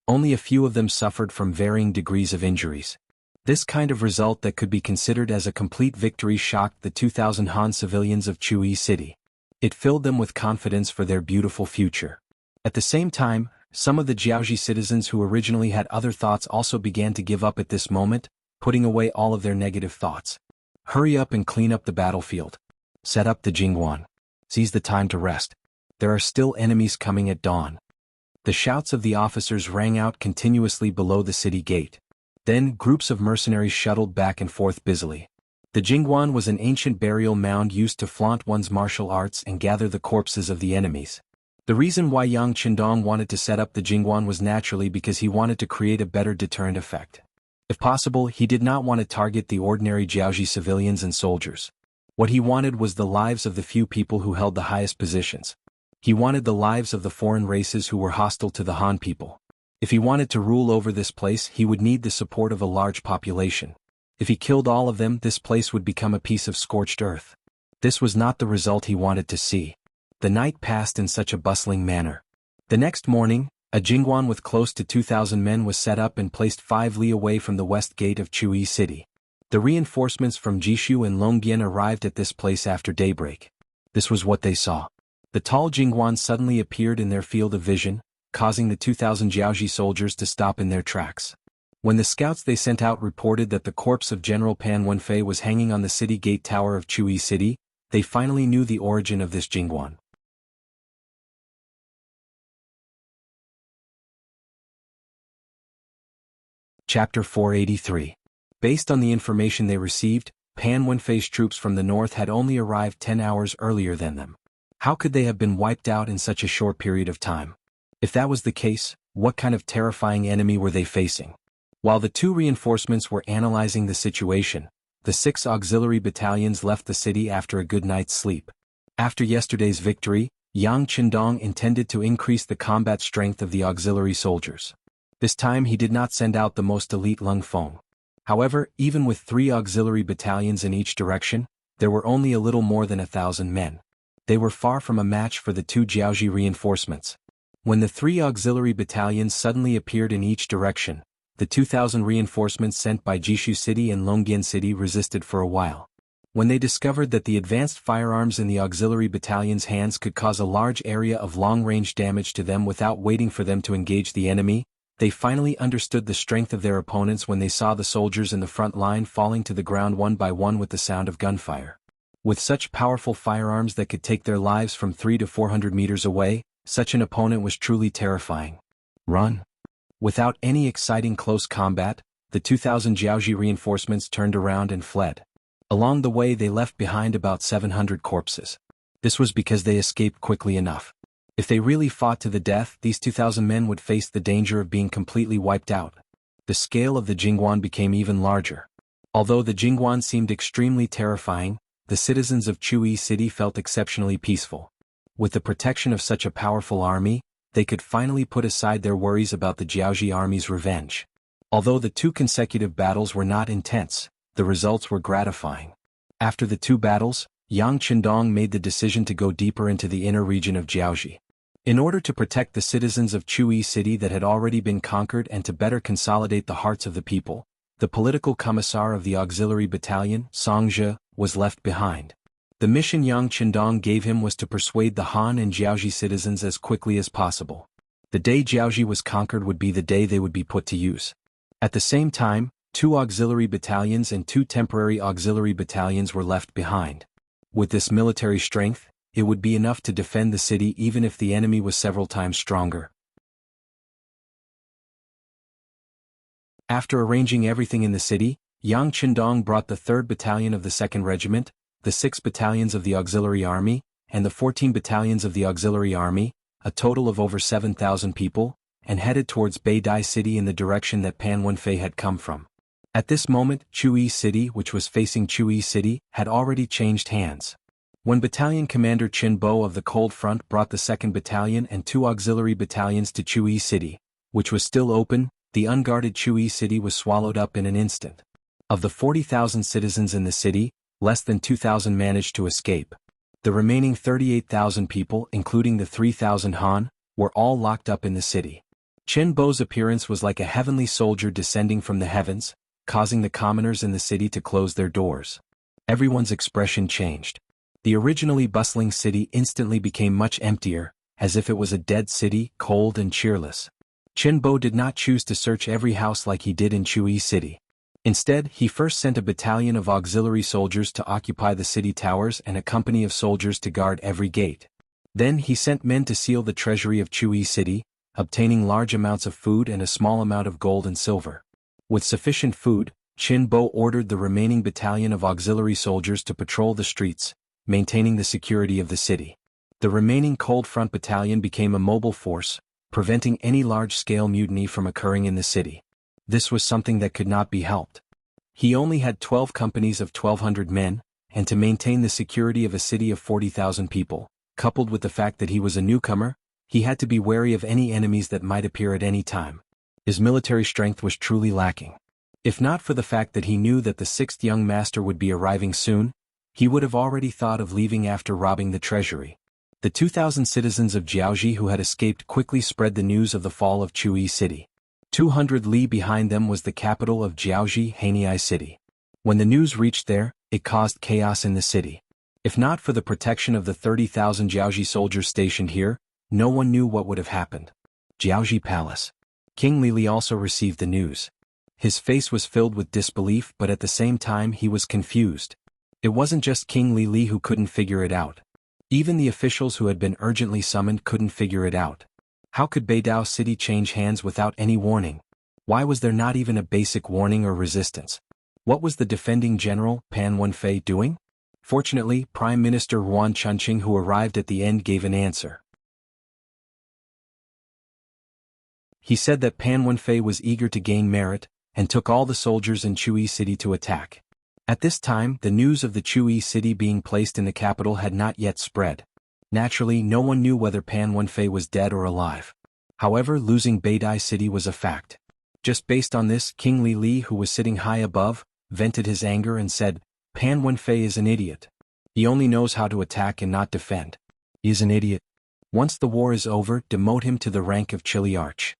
Only a few of them suffered from varying degrees of injuries. This kind of result that could be considered as a complete victory shocked the 2,000 Han civilians of Chuyi City. It filled them with confidence for their beautiful future. At the same time, some of the Jiaoji citizens who originally had other thoughts also began to give up at this moment, putting away all of their negative thoughts. Hurry up and clean up the battlefield. Set up the Jingguan. Seize the time to rest. There are still enemies coming at dawn. The shouts of the officers rang out continuously below the city gate. Then, groups of mercenaries shuttled back and forth busily. The Jingguan was an ancient burial mound used to flaunt one's martial arts and gather the corpses of the enemies. The reason why Yang Qindong wanted to set up the Jingguan was naturally because he wanted to create a better deterrent effect. If possible, he did not want to target the ordinary Jiaoji civilians and soldiers. What he wanted was the lives of the few people who held the highest positions. He wanted the lives of the foreign races who were hostile to the Han people. If he wanted to rule over this place, he would need the support of a large population. If he killed all of them, this place would become a piece of scorched earth. This was not the result he wanted to see. The night passed in such a bustling manner. The next morning, a Jingguan with close to 2,000 men was set up and placed 5 li away from the west gate of Chuyi City. The reinforcements from Jishu and Longbian arrived at this place after daybreak. This was what they saw. The tall Jingguan suddenly appeared in their field of vision, causing the 2,000 Jiaoji soldiers to stop in their tracks. When the scouts they sent out reported that the corpse of General Pan Wenfei was hanging on the city gate tower of Chuyi City, they finally knew the origin of this Jingguan. Chapter 483. Based on the information they received, Pan Wenfei's troops from the north had only arrived 10 hours earlier than them. How could they have been wiped out in such a short period of time? If that was the case, what kind of terrifying enemy were they facing? While the 2 reinforcements were analyzing the situation, the 6 auxiliary battalions left the city after a good night's sleep. After yesterday's victory, Yang Qindong intended to increase the combat strength of the auxiliary soldiers. This time he did not send out the most elite Lung Feng. However, even with 3 auxiliary battalions in each direction, there were only a little more than 1,000 men. They were far from a match for the 2 Jiaoji reinforcements. When the 3 auxiliary battalions suddenly appeared in each direction, the 2,000 reinforcements sent by Jishu City and Longbian City resisted for a while. When they discovered that the advanced firearms in the auxiliary battalion's hands could cause a large area of long-range damage to them without waiting for them to engage the enemy, they finally understood the strength of their opponents when they saw the soldiers in the front line falling to the ground one by one with the sound of gunfire. With such powerful firearms that could take their lives from 300 to 400 meters away, such an opponent was truly terrifying. Run. Without any exciting close combat, the 2,000 Jiaoji reinforcements turned around and fled. Along the way they left behind about 700 corpses. This was because they escaped quickly enough. If they really fought to the death, these 2,000 men would face the danger of being completely wiped out. The scale of the Jingguan became even larger. Although the Jingguan seemed extremely terrifying, the citizens of Chuyi City felt exceptionally peaceful. With the protection of such a powerful army, they could finally put aside their worries about the Jiaoji army's revenge. Although the 2 consecutive battles were not intense, the results were gratifying. After the 2 battles, Yang Qindong made the decision to go deeper into the inner region of Jiaoji. In order to protect the citizens of Chuyi City that had already been conquered and to better consolidate the hearts of the people, the political commissar of the auxiliary battalion, Song Zhe, was left behind. The mission Yang Qindong gave him was to persuade the Han and Jiaoji citizens as quickly as possible. The day Jiaoji was conquered would be the day they would be put to use. At the same time, 2 auxiliary battalions and 2 temporary auxiliary battalions were left behind. With this military strength, it would be enough to defend the city even if the enemy was several times stronger. After arranging everything in the city, Yang Qindong brought the 3rd Battalion of the 2nd Regiment, the 6 battalions of the Auxiliary Army, and the 14 battalions of the Auxiliary Army, a total of over 7,000 people, and headed towards Beidai City in the direction that Pan Wenfei had come from. At this moment, Chuyi City, which was facing Chuyi City, had already changed hands. When Battalion Commander Qin Bo of the Cold Front brought the 2nd Battalion and 2 auxiliary battalions to Chuyi City, which was still open, the unguarded Chuyi City was swallowed up in an instant. Of the 40,000 citizens in the city, less than 2,000 managed to escape. The remaining 38,000 people, including the 3,000 Han, were all locked up in the city. Qin Bo's appearance was like a heavenly soldier descending from the heavens, causing the commoners in the city to close their doors. Everyone's expression changed. The originally bustling city instantly became much emptier, as if it was a dead city, cold and cheerless. Qin Bo did not choose to search every house like he did in Chuyi City. Instead, he first sent a battalion of auxiliary soldiers to occupy the city towers and a company of soldiers to guard every gate. Then he sent men to seal the treasury of Chuyi City, obtaining large amounts of food and a small amount of gold and silver. With sufficient food, Qin Bo ordered the remaining battalion of auxiliary soldiers to patrol the streets, maintaining the security of the city. The remaining Cold Front battalion became a mobile force, preventing any large-scale mutiny from occurring in the city. This was something that could not be helped. He only had 12 companies of 1,200 men, and to maintain the security of a city of 40,000 people, coupled with the fact that he was a newcomer, he had to be wary of any enemies that might appear at any time. His military strength was truly lacking. If not for the fact that he knew that the 6th young master would be arriving soon, he would have already thought of leaving after robbing the treasury. The 2,000 citizens of Jiaoji who had escaped quickly spread the news of the fall of Chuyi City. 200 li behind them was the capital of Jiaoji, Haniai City. When the news reached there, it caused chaos in the city. If not for the protection of the 30,000 Jiaoji soldiers stationed here, no one knew what would have happened. Jiaoji Palace. King Lili also received the news. His face was filled with disbelief, but at the same time he was confused. It wasn't just King Lili who couldn't figure it out. Even the officials who had been urgently summoned couldn't figure it out. How could Beidao City change hands without any warning? Why was there not even a basic warning or resistance? What was the defending general, Pan Wenfei, doing? Fortunately, Prime Minister Yuan Chunqing, who arrived at the end, gave an answer. He said that Pan Wenfei was eager to gain merit, and took all the soldiers in Chuyi City to attack. At this time, the news of the Chuyi City being placed in the capital had not yet spread. Naturally, no one knew whether Pan Wenfei was dead or alive. However, losing Beidai City was a fact. Just based on this, King Li, who was sitting high above, vented his anger and said, "Pan Wenfei is an idiot. He only knows how to attack and not defend. He is an idiot. Once the war is over, demote him to the rank of Chiliarch."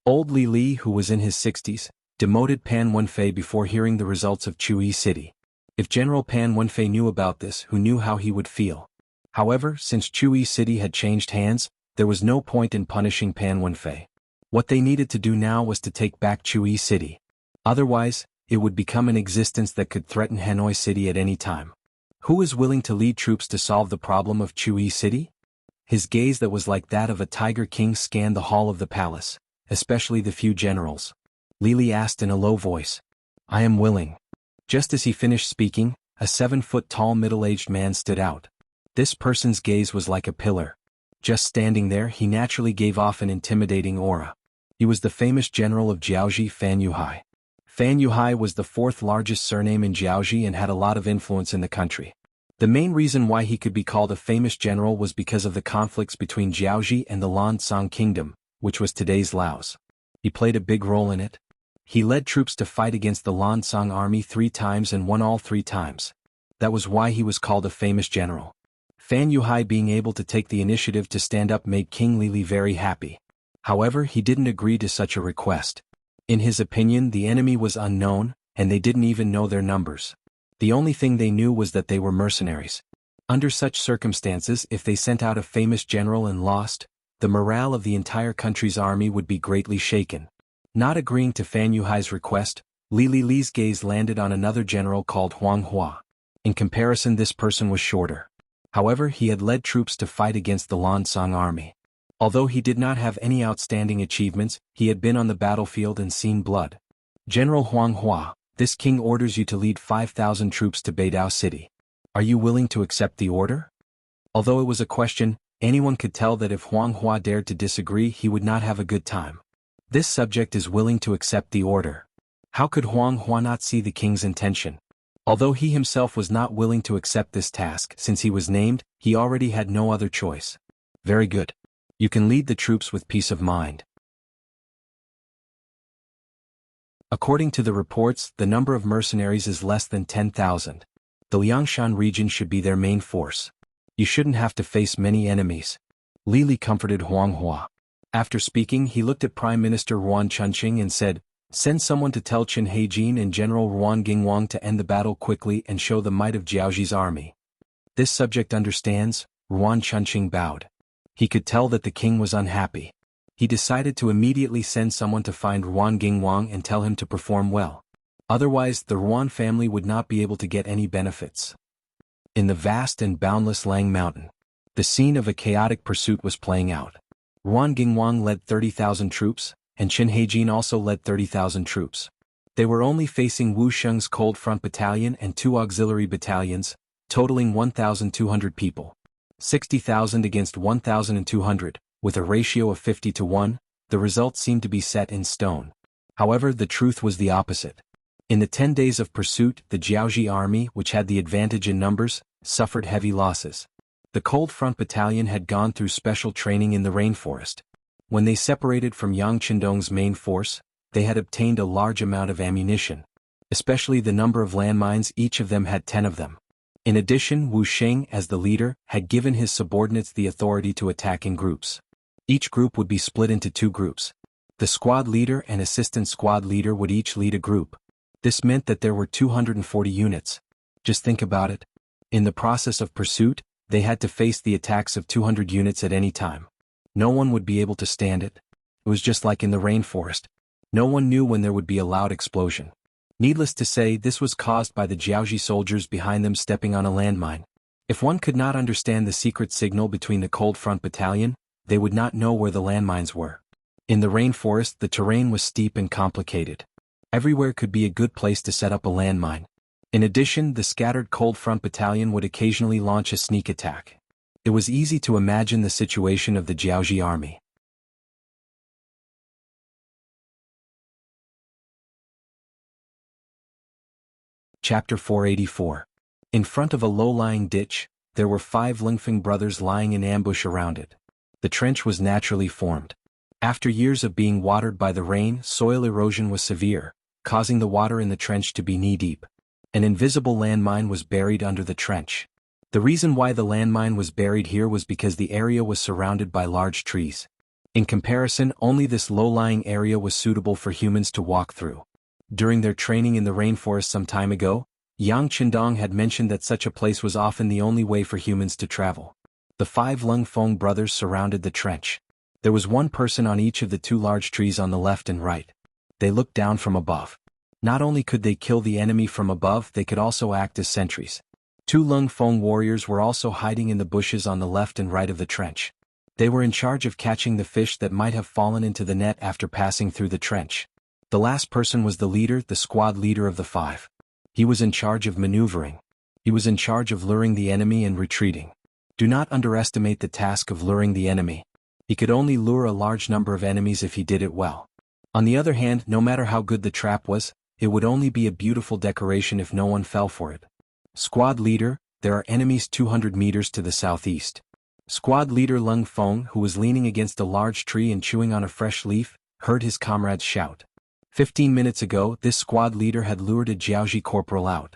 Old Li, who was in his 60s, demoted Pan Wenfei before hearing the results of Chuyi City. If General Pan Wenfei knew about this, who knew how he would feel? However, since Chuyi City had changed hands, there was no point in punishing Pan Wenfei. What they needed to do now was to take back Chuyi City. Otherwise, it would become an existence that could threaten Hanoi City at any time. Who is willing to lead troops to solve the problem of Chuyi City? His gaze that was like that of a tiger king scanned the hall of the palace, especially the few generals. Lili asked in a low voice, "I am willing." Just as he finished speaking, a 7-foot-tall middle-aged man stood out. This person's gaze was like a pillar. Just standing there, he naturally gave off an intimidating aura. He was the famous general of Jiaoji, Fan Yuhai. Fan Yuhai was the fourth largest surname in Jiaoji and had a lot of influence in the country. The main reason why he could be called a famous general was because of the conflicts between Jiaoji and the Lansang kingdom, which was today's Laos. He played a big role in it. He led troops to fight against the Lansang army 3 times and won all 3 times. That was why he was called a famous general. Fan Yuhai being able to take the initiative to stand up made King Lili very happy. However, he didn't agree to such a request. In his opinion, the enemy was unknown, and they didn't even know their numbers. The only thing they knew was that they were mercenaries. Under such circumstances, if they sent out a famous general and lost, the morale of the entire country's army would be greatly shaken. Not agreeing to Fan Yuhai's request, Li Li's gaze landed on another general called Huang Hua. In comparison, this person was shorter. However, he had led troops to fight against the Lansang army. Although he did not have any outstanding achievements, he had been on the battlefield and seen blood. General Huang Hua, this king orders you to lead 5,000 troops to Beidao City. Are you willing to accept the order? Although it was a question, anyone could tell that if Huang Hua dared to disagree, he would not have a good time. This subject is willing to accept the order. How could Huang Hua not see the king's intention? Although he himself was not willing to accept this task since he was named, he already had no other choice. Very good. You can lead the troops with peace of mind. According to the reports, the number of mercenaries is less than 10,000. The Liangshan region should be their main force. You shouldn't have to face many enemies. Li Li comforted Huang Hua. After speaking, he looked at Prime Minister Ruan Chunqing and said, "Send someone to tell Chen Heijin and General Ruan Gingwang to end the battle quickly and show the might of Jiaoji's army." This subject understands. Ruan Chunqing bowed. He could tell that the king was unhappy. He decided to immediately send someone to find Ruan Gingwang and tell him to perform well. Otherwise, the Ruan family would not be able to get any benefits. In the vast and boundless Lang Mountain, the scene of a chaotic pursuit was playing out. Ruan Gingwang led 30,000 troops, and Chen Heijin also led 30,000 troops. They were only facing Wu Sheng's Cold Front Battalion and 2 auxiliary battalions, totaling 1,200 people. 60,000 against 1,200, with a ratio of 50 to 1, the result seemed to be set in stone. However, the truth was the opposite. In the 10 days of pursuit, the Jiaoji army, which had the advantage in numbers, suffered heavy losses. The Cold Front Battalion had gone through special training in the rainforest. When they separated from Yang Qindong's main force, they had obtained a large amount of ammunition. Especially the number of landmines, each of them had 10 of them. In addition, Wu Sheng, as the leader, had given his subordinates the authority to attack in groups. Each group would be split into 2 groups. The squad leader and assistant squad leader would each lead a group. This meant that there were 240 units. Just think about it. In the process of pursuit, they had to face the attacks of 200 units at any time. No one would be able to stand it. It was just like in the rainforest. No one knew when there would be a loud explosion. Needless to say, this was caused by the Jiaoji soldiers behind them stepping on a landmine. If one could not understand the secret signal between the Cold Front Battalion, they would not know where the landmines were. In the rainforest, the terrain was steep and complicated. Everywhere could be a good place to set up a landmine. In addition, the scattered Cold Front Battalion would occasionally launch a sneak attack. It was easy to imagine the situation of the Jiaoji army. Chapter 484. In front of a low-lying ditch, there were 5 Lingfeng brothers lying in ambush around it. The trench was naturally formed. After years of being watered by the rain, soil erosion was severe, causing the water in the trench to be knee-deep. An invisible landmine was buried under the trench. The reason why the landmine was buried here was because the area was surrounded by large trees. In comparison, only this low-lying area was suitable for humans to walk through. During their training in the rainforest some time ago, Yang Qindong had mentioned that such a place was often the only way for humans to travel. The 5 Lung Feng brothers surrounded the trench. There was one person on each of the 2 large trees on the left and right. They looked down from above. Not only could they kill the enemy from above, they could also act as sentries. 2 Lung Feng warriors were also hiding in the bushes on the left and right of the trench. They were in charge of catching the fish that might have fallen into the net after passing through the trench. The last person was the leader, the squad leader of the 5. He was in charge of maneuvering. He was in charge of luring the enemy and retreating. Do not underestimate the task of luring the enemy. He could only lure a large number of enemies if he did it well. On the other hand, no matter how good the trap was, it would only be a beautiful decoration if no one fell for it. Squad leader, there are enemies 200 meters to the southeast. Squad leader Lung Feng, who was leaning against a large tree and chewing on a fresh leaf, heard his comrades shout. 15 minutes ago, this squad leader had lured a Jiaoji corporal out.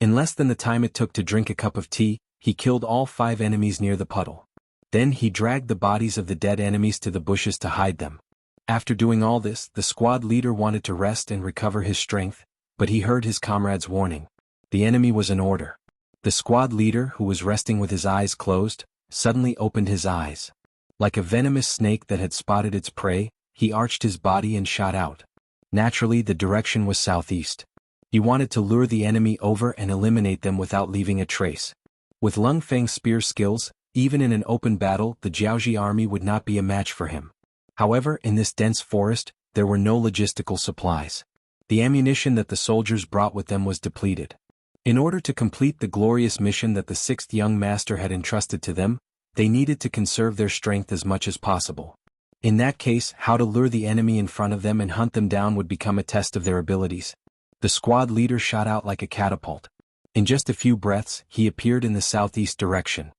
In less than the time it took to drink a cup of tea, he killed all 5 enemies near the puddle. Then he dragged the bodies of the dead enemies to the bushes to hide them. After doing all this, the squad leader wanted to rest and recover his strength, but he heard his comrades' warning. The enemy was in order. The squad leader, who was resting with his eyes closed, suddenly opened his eyes. Like a venomous snake that had spotted its prey, he arched his body and shot out. Naturally, the direction was southeast. He wanted to lure the enemy over and eliminate them without leaving a trace. With Lung Feng's spear skills, even in an open battle, the Jiaoji army would not be a match for him. However, in this dense forest, there were no logistical supplies. The ammunition that the soldiers brought with them was depleted. In order to complete the glorious mission that the 6th young master had entrusted to them, they needed to conserve their strength as much as possible. In that case, how to lure the enemy in front of them and hunt them down would become a test of their abilities. The squad leader shot out like a catapult. In just a few breaths, he appeared in the southeast direction.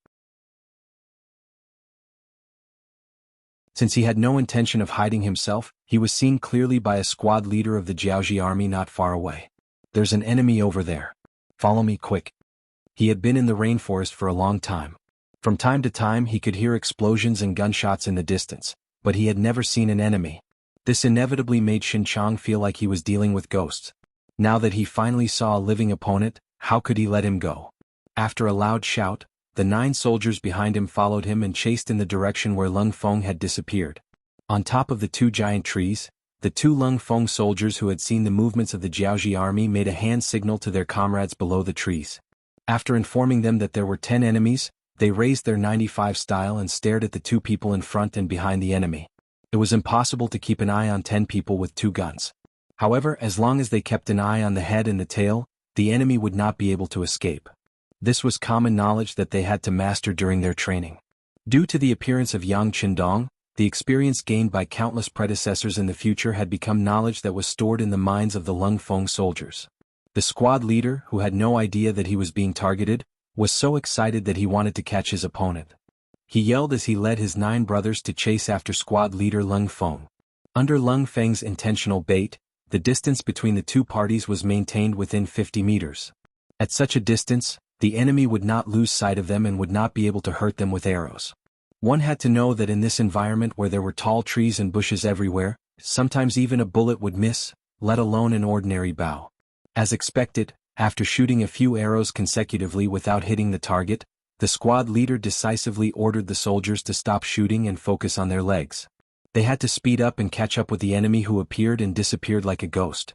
Since he had no intention of hiding himself, he was seen clearly by a squad leader of the Jiaoji army not far away. There's an enemy over there. Follow me quick. He had been in the rainforest for a long time. From time to time he could hear explosions and gunshots in the distance, but he had never seen an enemy. This inevitably made Xinchang feel like he was dealing with ghosts. Now that he finally saw a living opponent, how could he let him go? After a loud shout, the 9 soldiers behind him followed him and chased in the direction where Lung Feng had disappeared. On top of the 2 giant trees, the 2 Lung Feng soldiers who had seen the movements of the Jiaoji army made a hand signal to their comrades below the trees. After informing them that there were 10 enemies, they raised their 95 style and stared at the 2 people in front and behind the enemy. It was impossible to keep an eye on 10 people with 2 guns. However, as long as they kept an eye on the head and the tail, the enemy would not be able to escape. This was common knowledge that they had to master during their training. Due to the appearance of Yang Qindong, the experience gained by countless predecessors in the future had become knowledge that was stored in the minds of the Lung Feng soldiers. The squad leader, who had no idea that he was being targeted, was so excited that he wanted to catch his opponent. He yelled as he led his 9 brothers to chase after squad leader Lung Feng. Under Lung Feng's intentional bait, the distance between the 2 parties was maintained within 50 meters. At such a distance, the enemy would not lose sight of them and would not be able to hurt them with arrows. One had to know that in this environment where there were tall trees and bushes everywhere, sometimes even a bullet would miss, let alone an ordinary bow. As expected, after shooting a few arrows consecutively without hitting the target, the squad leader decisively ordered the soldiers to stop shooting and focus on their legs. They had to speed up and catch up with the enemy who appeared and disappeared like a ghost.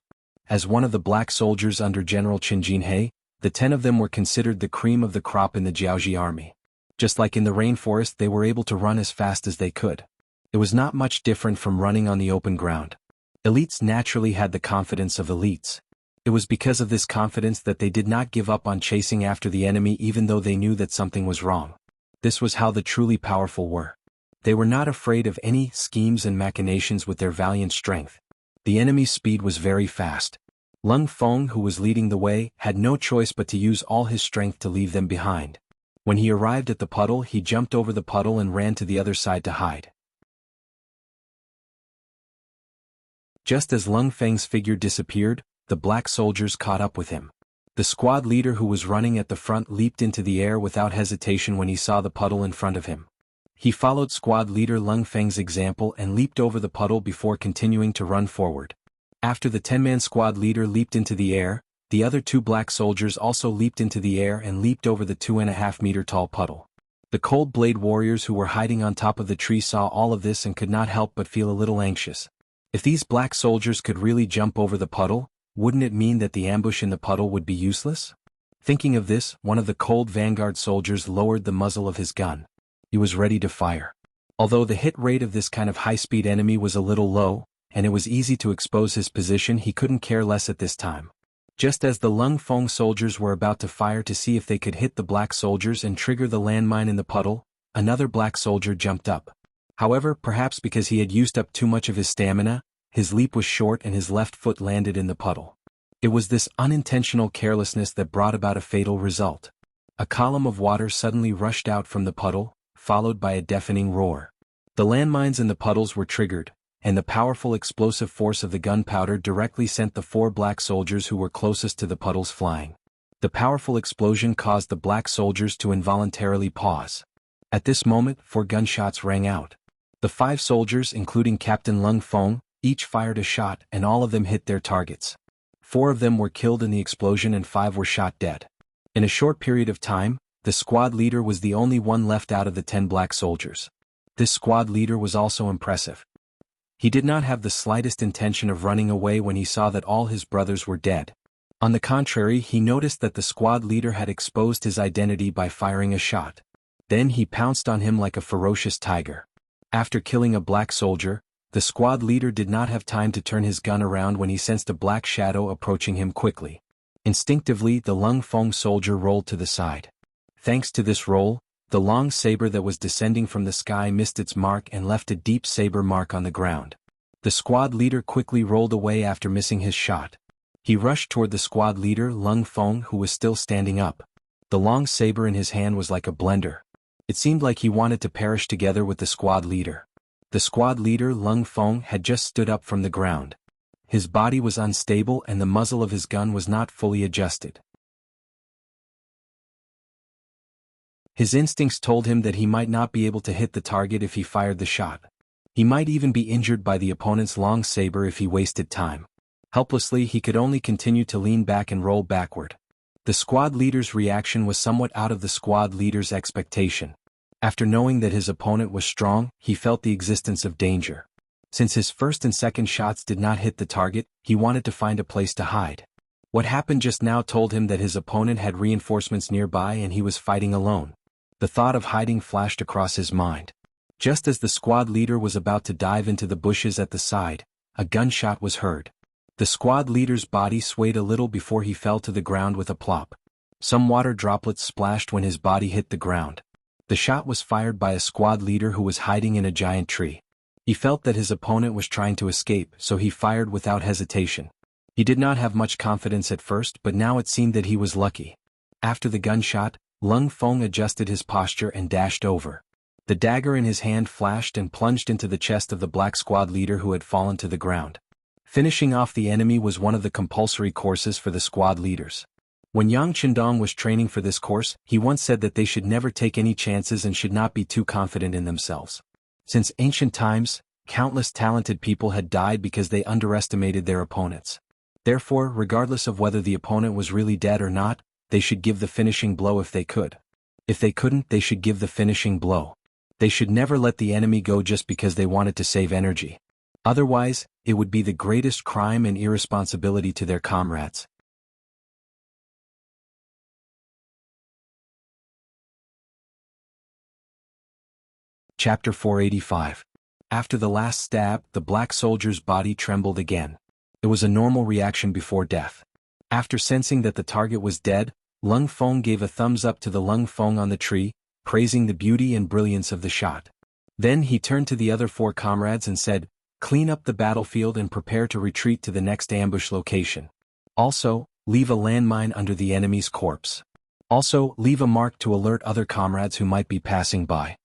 As one of the black soldiers under General Qin Jinhe, the 10 of them were considered the cream of the crop in the Jiaoji army. Just like in the rainforest, they were able to run as fast as they could. It was not much different from running on the open ground. Elites naturally had the confidence of elites. It was because of this confidence that they did not give up on chasing after the enemy even though they knew that something was wrong. This was how the truly powerful were. They were not afraid of any schemes and machinations with their valiant strength. The enemy's speed was very fast. Lung Feng, who was leading the way, had no choice but to use all his strength to leave them behind. When he arrived at the puddle, he jumped over the puddle and ran to the other side to hide. Just as Lung Feng's figure disappeared, the black soldiers caught up with him. The squad leader who was running at the front leaped into the air without hesitation when he saw the puddle in front of him. He followed squad leader Lung Feng's example and leaped over the puddle before continuing to run forward. After the 10-man squad leader leaped into the air, the other 2 black soldiers also leaped into the air and leaped over the 2.5-meter-tall puddle. The Cold Blade warriors who were hiding on top of the tree saw all of this and could not help but feel a little anxious. If these black soldiers could really jump over the puddle, wouldn't it mean that the ambush in the puddle would be useless? Thinking of this, one of the Cold Vanguard soldiers lowered the muzzle of his gun. He was ready to fire. Although the hit rate of this kind of high-speed enemy was a little low, and it was easy to expose his position, he couldn't care less at this time. Just as the Lung Feng soldiers were about to fire to see if they could hit the black soldiers and trigger the landmine in the puddle, another black soldier jumped up. However, perhaps because he had used up too much of his stamina, his leap was short and his left foot landed in the puddle. It was this unintentional carelessness that brought about a fatal result. A column of water suddenly rushed out from the puddle, followed by a deafening roar. The landmines in the puddles were triggered, and the powerful explosive force of the gunpowder directly sent the 4 black soldiers who were closest to the puddles flying. The powerful explosion caused the black soldiers to involuntarily pause. At this moment, 4 gunshots rang out. The 5 soldiers, including Captain Lung Feng, each fired a shot and all of them hit their targets. 4 of them were killed in the explosion and 5 were shot dead. In a short period of time, the squad leader was the only one left out of the 10 black soldiers. This squad leader was also impressive. He did not have the slightest intention of running away when he saw that all his brothers were dead. On the contrary, he noticed that the squad leader had exposed his identity by firing a shot. Then he pounced on him like a ferocious tiger. After killing a black soldier, the squad leader did not have time to turn his gun around when he sensed a black shadow approaching him quickly. Instinctively, the Lung Feng soldier rolled to the side. Thanks to this roll, the long saber that was descending from the sky missed its mark and left a deep saber mark on the ground. The squad leader quickly rolled away after missing his shot. He rushed toward the squad leader, Lung Feng, who was still standing up. The long saber in his hand was like a blender. It seemed like he wanted to perish together with the squad leader. The squad leader, Lung Feng, had just stood up from the ground. His body was unstable and the muzzle of his gun was not fully adjusted. His instincts told him that he might not be able to hit the target if he fired the shot. He might even be injured by the opponent's long saber if he wasted time. Helplessly, he could only continue to lean back and roll backward. The squad leader's reaction was somewhat out of the squad leader's expectation. After knowing that his opponent was strong, he felt the existence of danger. Since his first and second shots did not hit the target, he wanted to find a place to hide. What happened just now told him that his opponent had reinforcements nearby and he was fighting alone. The thought of hiding flashed across his mind. Just as the squad leader was about to dive into the bushes at the side, a gunshot was heard. The squad leader's body swayed a little before he fell to the ground with a plop. Some water droplets splashed when his body hit the ground. The shot was fired by a squad leader who was hiding in a giant tree. He felt that his opponent was trying to escape, so he fired without hesitation. He did not have much confidence at first, but now it seemed that he was lucky. After the gunshot, Lung Feng adjusted his posture and dashed over. The dagger in his hand flashed and plunged into the chest of the black squad leader who had fallen to the ground. Finishing off the enemy was one of the compulsory courses for the squad leaders. When Yang Qindong was training for this course, he once said that they should never take any chances and should not be too confident in themselves. Since ancient times, countless talented people had died because they underestimated their opponents. Therefore, regardless of whether the opponent was really dead or not, they should give the finishing blow if they could. If they couldn't, they should give the finishing blow. They should never let the enemy go just because they wanted to save energy. Otherwise, it would be the greatest crime and irresponsibility to their comrades. Chapter 485. After the last stab, the black soldier's body trembled again. It was a normal reaction before death. After sensing that the target was dead, Lung Feng gave a thumbs up to the Lung Feng on the tree, praising the beauty and brilliance of the shot. Then he turned to the other 4 comrades and said, "Clean up the battlefield and prepare to retreat to the next ambush location. Also, leave a landmine under the enemy's corpse. Also, leave a mark to alert other comrades who might be passing by."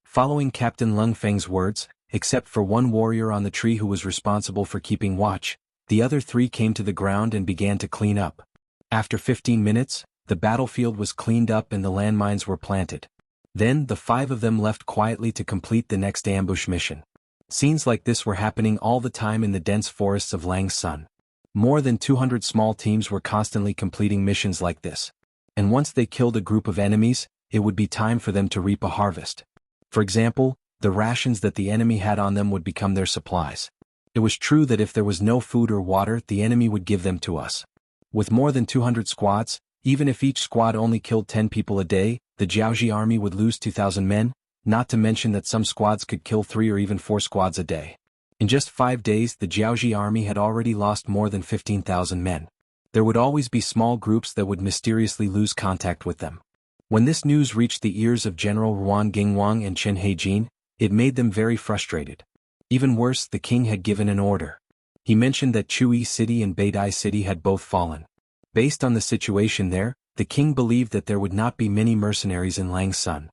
Following Captain Lung Feng's words, except for one warrior on the tree who was responsible for keeping watch, the other 3 came to the ground and began to clean up. After 15 minutes, the battlefield was cleaned up and the landmines were planted. Then the 5 of them left quietly to complete the next ambush mission. Scenes like this were happening all the time in the dense forests of Langsun. More than 200 small teams were constantly completing missions like this. And once they killed a group of enemies, it would be time for them to reap a harvest. For example, the rations that the enemy had on them would become their supplies. It was true that if there was no food or water, the enemy would give them to us. With more than 200 squads, even if each squad only killed 10 people a day, the Jiaoji army would lose 2,000 men, not to mention that some squads could kill 3 or even 4 squads a day. In just 5 days, the Jiaoji army had already lost more than 15,000 men. There would always be small groups that would mysteriously lose contact with them. When this news reached the ears of General Ruan Gingwang and Chen Heijin, it made them very frustrated. Even worse, the king had given an order. He mentioned that Chui City and Beidai City had both fallen. Based on the situation there, the king believed that there would not be many mercenaries in Langsun.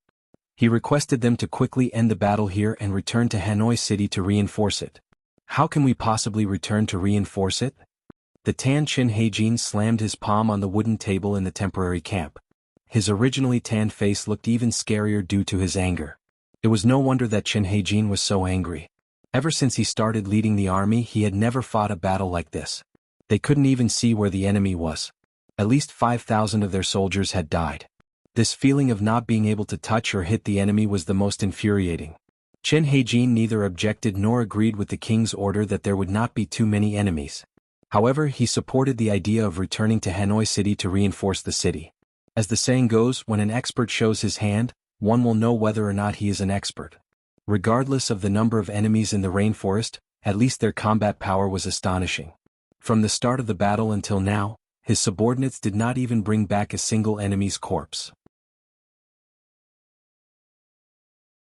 He requested them to quickly end the battle here and return to Hanoi City to reinforce it. How can we possibly return to reinforce it? The tan Chen Heijin slammed his palm on the wooden table in the temporary camp. His originally tanned face looked even scarier due to his anger. It was no wonder that Chen Heijin was so angry. Ever since he started leading the army, he had never fought a battle like this. They couldn't even see where the enemy was. At least 5,000 of their soldiers had died. This feeling of not being able to touch or hit the enemy was the most infuriating. Chen Heijin neither objected nor agreed with the king's order that there would not be too many enemies. However, he supported the idea of returning to Hanoi City to reinforce the city. As the saying goes, when an expert shows his hand, one will know whether or not he is an expert. Regardless of the number of enemies in the rainforest, at least their combat power was astonishing. From the start of the battle until now, his subordinates did not even bring back a single enemy's corpse.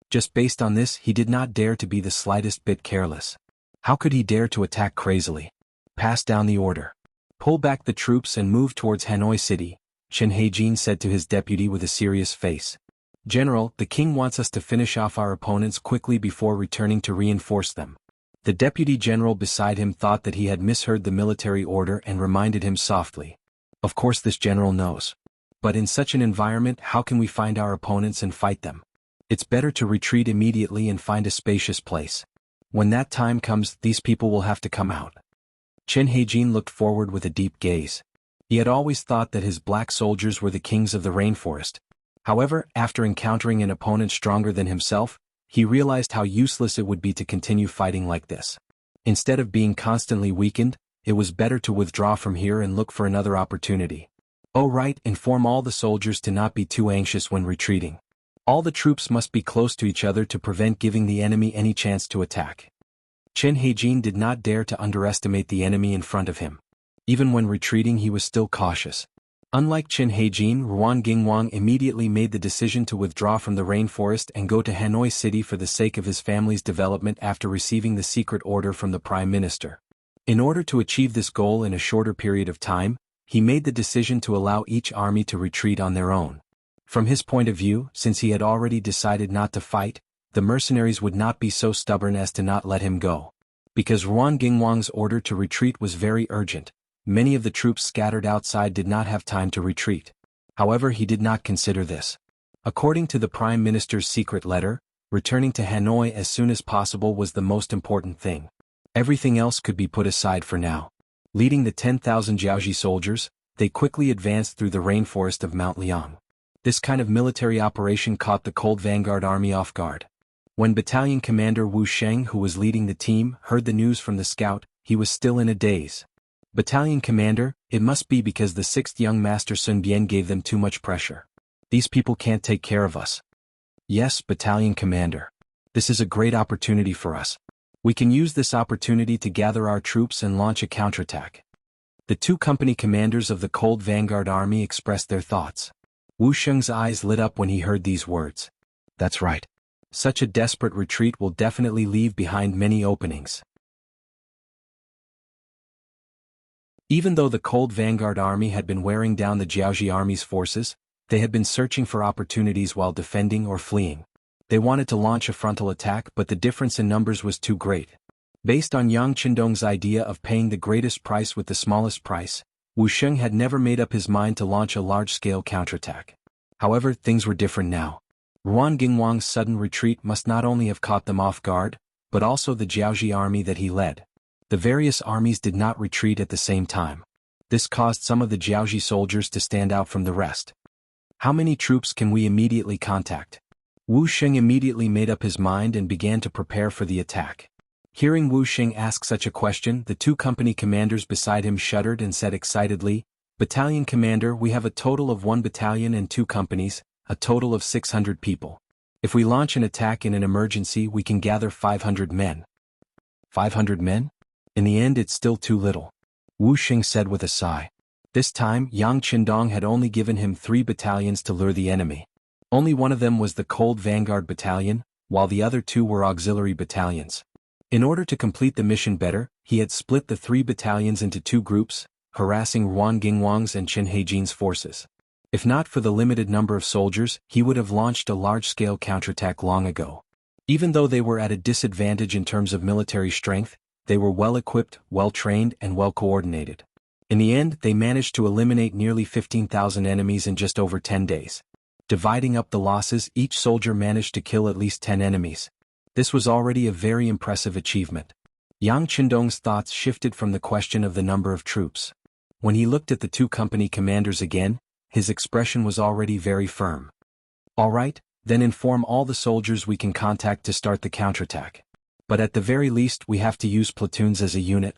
Just based on this, he did not dare to be the slightest bit careless. How could he dare to attack crazily? Pass down the order. Pull back the troops and move towards Hanoi City, Chen Heijin said to his deputy with a serious face. General, the king wants us to finish off our opponents quickly before returning to reinforce them. The deputy general beside him thought that he had misheard the military order and reminded him softly. Of course this general knows. But in such an environment, how can we find our opponents and fight them? It's better to retreat immediately and find a spacious place. When that time comes, these people will have to come out. Chen Heijin looked forward with a deep gaze. He had always thought that his black soldiers were the kings of the rainforest. However, after encountering an opponent stronger than himself, he realized how useless it would be to continue fighting like this. Instead of being constantly weakened, it was better to withdraw from here and look for another opportunity. Oh right, inform all the soldiers to not be too anxious when retreating. All the troops must be close to each other to prevent giving the enemy any chance to attack. Chen Heijin did not dare to underestimate the enemy in front of him. Even when retreating, he was still cautious. Unlike Chen Heijin, Ruan Gingwang immediately made the decision to withdraw from the rainforest and go to Hanoi City for the sake of his family's development after receiving the secret order from the Prime Minister. In order to achieve this goal in a shorter period of time, he made the decision to allow each army to retreat on their own. From his point of view, since he had already decided not to fight, the mercenaries would not be so stubborn as to not let him go. Because Ruan Gingwang's order to retreat was very urgent, many of the troops scattered outside did not have time to retreat. However, he did not consider this. According to the Prime Minister's secret letter, returning to Hanoi as soon as possible was the most important thing. Everything else could be put aside for now. Leading the 10,000 Jiaoji soldiers, they quickly advanced through the rainforest of Mount Liang. This kind of military operation caught the Cold Vanguard Army off guard. When Battalion Commander Wu Sheng, who was leading the team, heard the news from the scout, he was still in a daze. Battalion Commander, it must be because the 6th young Master Sun Bian gave them too much pressure. These people can't take care of us. Yes, Battalion Commander. This is a great opportunity for us. We can use this opportunity to gather our troops and launch a counterattack. The 2 company commanders of the Cold Vanguard Army expressed their thoughts. Wu Sheng's eyes lit up when he heard these words. That's right. Such a desperate retreat will definitely leave behind many openings. Even though the Cold Vanguard Army had been wearing down the Jiaoji Army's forces, they had been searching for opportunities while defending or fleeing. They wanted to launch a frontal attack, but the difference in numbers was too great. Based on Yang Qindong's idea of paying the greatest price with the smallest price, Wu Sheng had never made up his mind to launch a large-scale counterattack. However, things were different now. Ruan Gingwang's sudden retreat must not only have caught them off guard, but also the Jiaoji army that he led. The various armies did not retreat at the same time. This caused some of the Jiaoji soldiers to stand out from the rest. How many troops can we immediately contact? Wu Sheng immediately made up his mind and began to prepare for the attack. Hearing Wu Sheng ask such a question, the 2 company commanders beside him shuddered and said excitedly, Battalion Commander, we have a total of 1 battalion and 2 companies, a total of 600 people. If we launch an attack in an emergency, we can gather 500 men. 500 men? In the end, it's still too little. Wu Sheng said with a sigh. This time Yang Qindong had only given him 3 battalions to lure the enemy. Only one of them was the Cold Vanguard Battalion, while the other 2 were auxiliary battalions. In order to complete the mission better, he had split the 3 battalions into 2 groups, harassing Ruan Gingwang's and Chen Heijin's forces. If not for the limited number of soldiers, he would have launched a large-scale counterattack long ago. Even though they were at a disadvantage in terms of military strength, they were well-equipped, well-trained, and well-coordinated. In the end, they managed to eliminate nearly 15,000 enemies in just over 10 days. Dividing up the losses, each soldier managed to kill at least 10 enemies. This was already a very impressive achievement. Yang Qindong's thoughts shifted from the question of the number of troops. When he looked at the 2 company commanders again, his expression was already very firm. All right, then inform all the soldiers we can contact to start the counterattack. But at the very least we have to use platoons as a unit.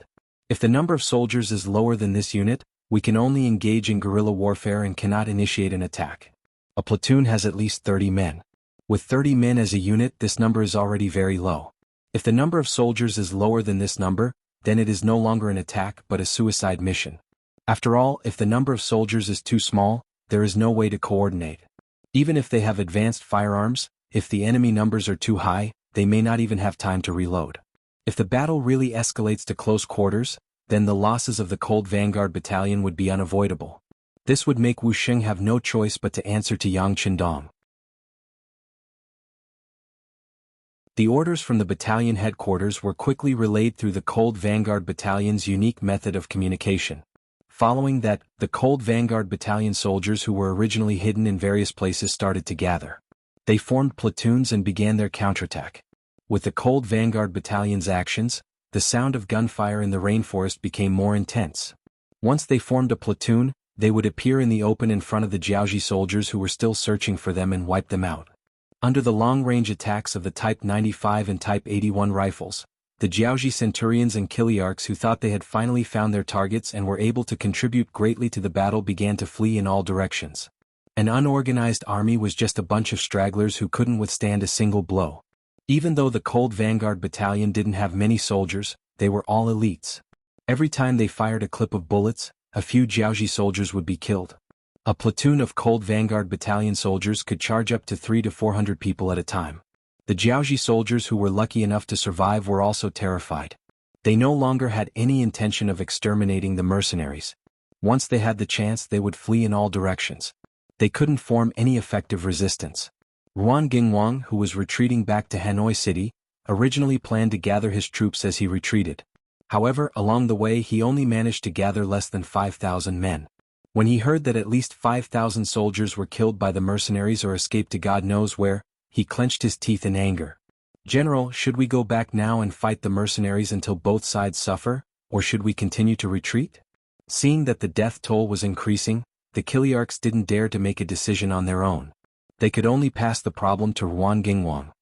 If the number of soldiers is lower than this unit, we can only engage in guerrilla warfare and cannot initiate an attack. A platoon has at least 30 men. With 30 men as a unit, this number is already very low. If the number of soldiers is lower than this number, then it is no longer an attack but a suicide mission. After all, if the number of soldiers is too small, there is no way to coordinate. Even if they have advanced firearms, if the enemy numbers are too high, they may not even have time to reload. If the battle really escalates to close quarters, then the losses of the Cold Vanguard Battalion would be unavoidable. This would make Wu Sheng have no choice but to answer to Yang Qindong. The orders from the battalion headquarters were quickly relayed through the Cold Vanguard Battalion's unique method of communication. Following that, the Cold Vanguard Battalion soldiers who were originally hidden in various places started to gather. They formed platoons and began their counterattack. With the Cold Vanguard Battalion's actions, the sound of gunfire in the rainforest became more intense. Once they formed a platoon, they would appear in the open in front of the Jiaoji soldiers who were still searching for them and wipe them out. Under the long-range attacks of the Type 95 and Type 81 rifles, the Jiaoji centurions and Kiliarchs who thought they had finally found their targets and were able to contribute greatly to the battle began to flee in all directions. An unorganized army was just a bunch of stragglers who couldn't withstand a single blow. Even though the Cold Vanguard Battalion didn't have many soldiers, they were all elites. Every time they fired a clip of bullets, a few Jiaoji soldiers would be killed. A platoon of Cold Vanguard Battalion soldiers could charge up to 300 to 400 people at a time. The Jiaoji soldiers who were lucky enough to survive were also terrified. They no longer had any intention of exterminating the mercenaries. Once they had the chance, they would flee in all directions. They couldn't form any effective resistance. Ruan Gingwang, who was retreating back to Hanoi City, originally planned to gather his troops as he retreated. However, along the way he only managed to gather less than 5,000 men. When he heard that at least 5,000 soldiers were killed by the mercenaries or escaped to God knows where, he clenched his teeth in anger. "General, should we go back now and fight the mercenaries until both sides suffer, or should we continue to retreat?" Seeing that the death toll was increasing, the Kiliarchs didn't dare to make a decision on their own. They could only pass the problem to Ruan Gingwang.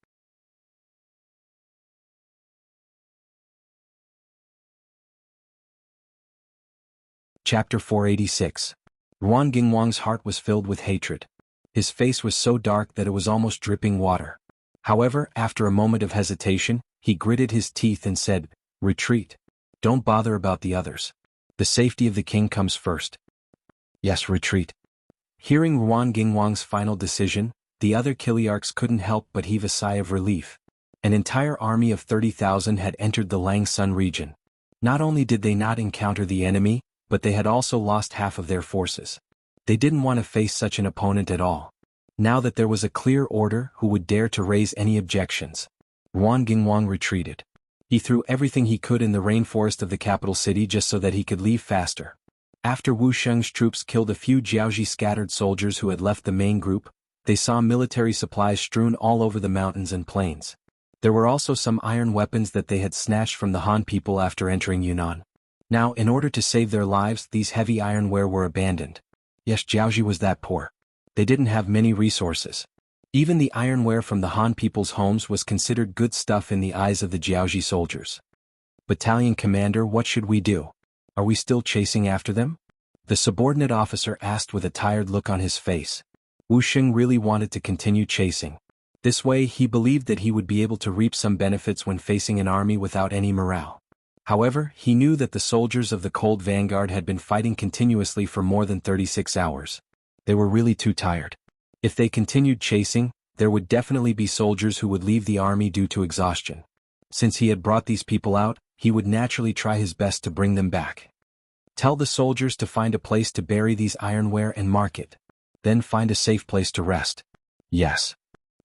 Chapter 486. Ruan Gingwang's heart was filled with hatred. His face was so dark that it was almost dripping water. However, after a moment of hesitation, he gritted his teeth and said, "Retreat. Don't bother about the others. The safety of the king comes first." "Yes, retreat." Hearing Ruan Gingwang's final decision, the other Kiliarchs couldn't help but heave a sigh of relief. An entire army of 30,000 had entered the Langsun region. Not only did they not encounter the enemy, but they had also lost half of their forces. They didn't want to face such an opponent at all. Now that there was a clear order, who would dare to raise any objections? Ruan Gingwang retreated. He threw everything he could in the rainforest of the capital city just so that he could leave faster. After Wu Sheng's troops killed a few Jiaoji scattered soldiers who had left the main group, they saw military supplies strewn all over the mountains and plains. There were also some iron weapons that they had snatched from the Han people after entering Yunnan. Now, in order to save their lives, these heavy ironware were abandoned. Yes, Jiaoji was that poor. They didn't have many resources. Even the ironware from the Han people's homes was considered good stuff in the eyes of the Jiaoji soldiers. "Battalion commander, what should we do? Are we still chasing after them?" the subordinate officer asked with a tired look on his face. Wu Sheng really wanted to continue chasing. This way he believed that he would be able to reap some benefits when facing an army without any morale. However, he knew that the soldiers of the Cold Vanguard had been fighting continuously for more than 36 hours. They were really too tired. If they continued chasing, there would definitely be soldiers who would leave the army due to exhaustion. Since he had brought these people out, he would naturally try his best to bring them back. Tell the soldiers to find a place to bury these ironware and mark it. Then find a safe place to rest. Yes.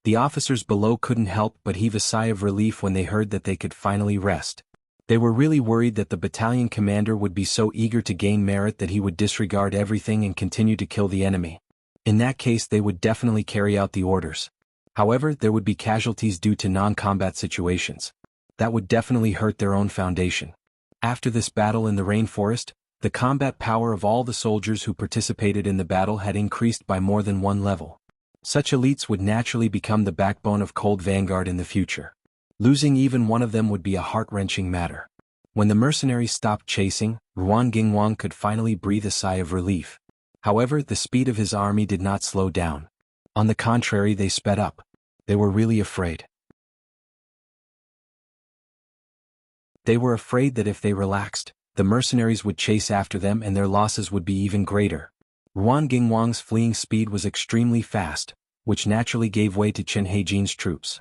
The officers below couldn't help but heave a sigh of relief when they heard that they could finally rest. They were really worried that the battalion commander would be so eager to gain merit that he would disregard everything and continue to kill the enemy. In that case, they would definitely carry out the orders. However, there would be casualties due to non-combat situations. That would definitely hurt their own foundation. After this battle in the rainforest, the combat power of all the soldiers who participated in the battle had increased by more than one level. Such elites would naturally become the backbone of Cold Vanguard in the future. Losing even one of them would be a heart-wrenching matter. When the mercenaries stopped chasing, Ruan Gingwang could finally breathe a sigh of relief. However, the speed of his army did not slow down. On the contrary, they sped up. They were really afraid. They were afraid that if they relaxed, the mercenaries would chase after them and their losses would be even greater. Ruan Gingwang's fleeing speed was extremely fast, which naturally gave way to Chen Heijin's troops.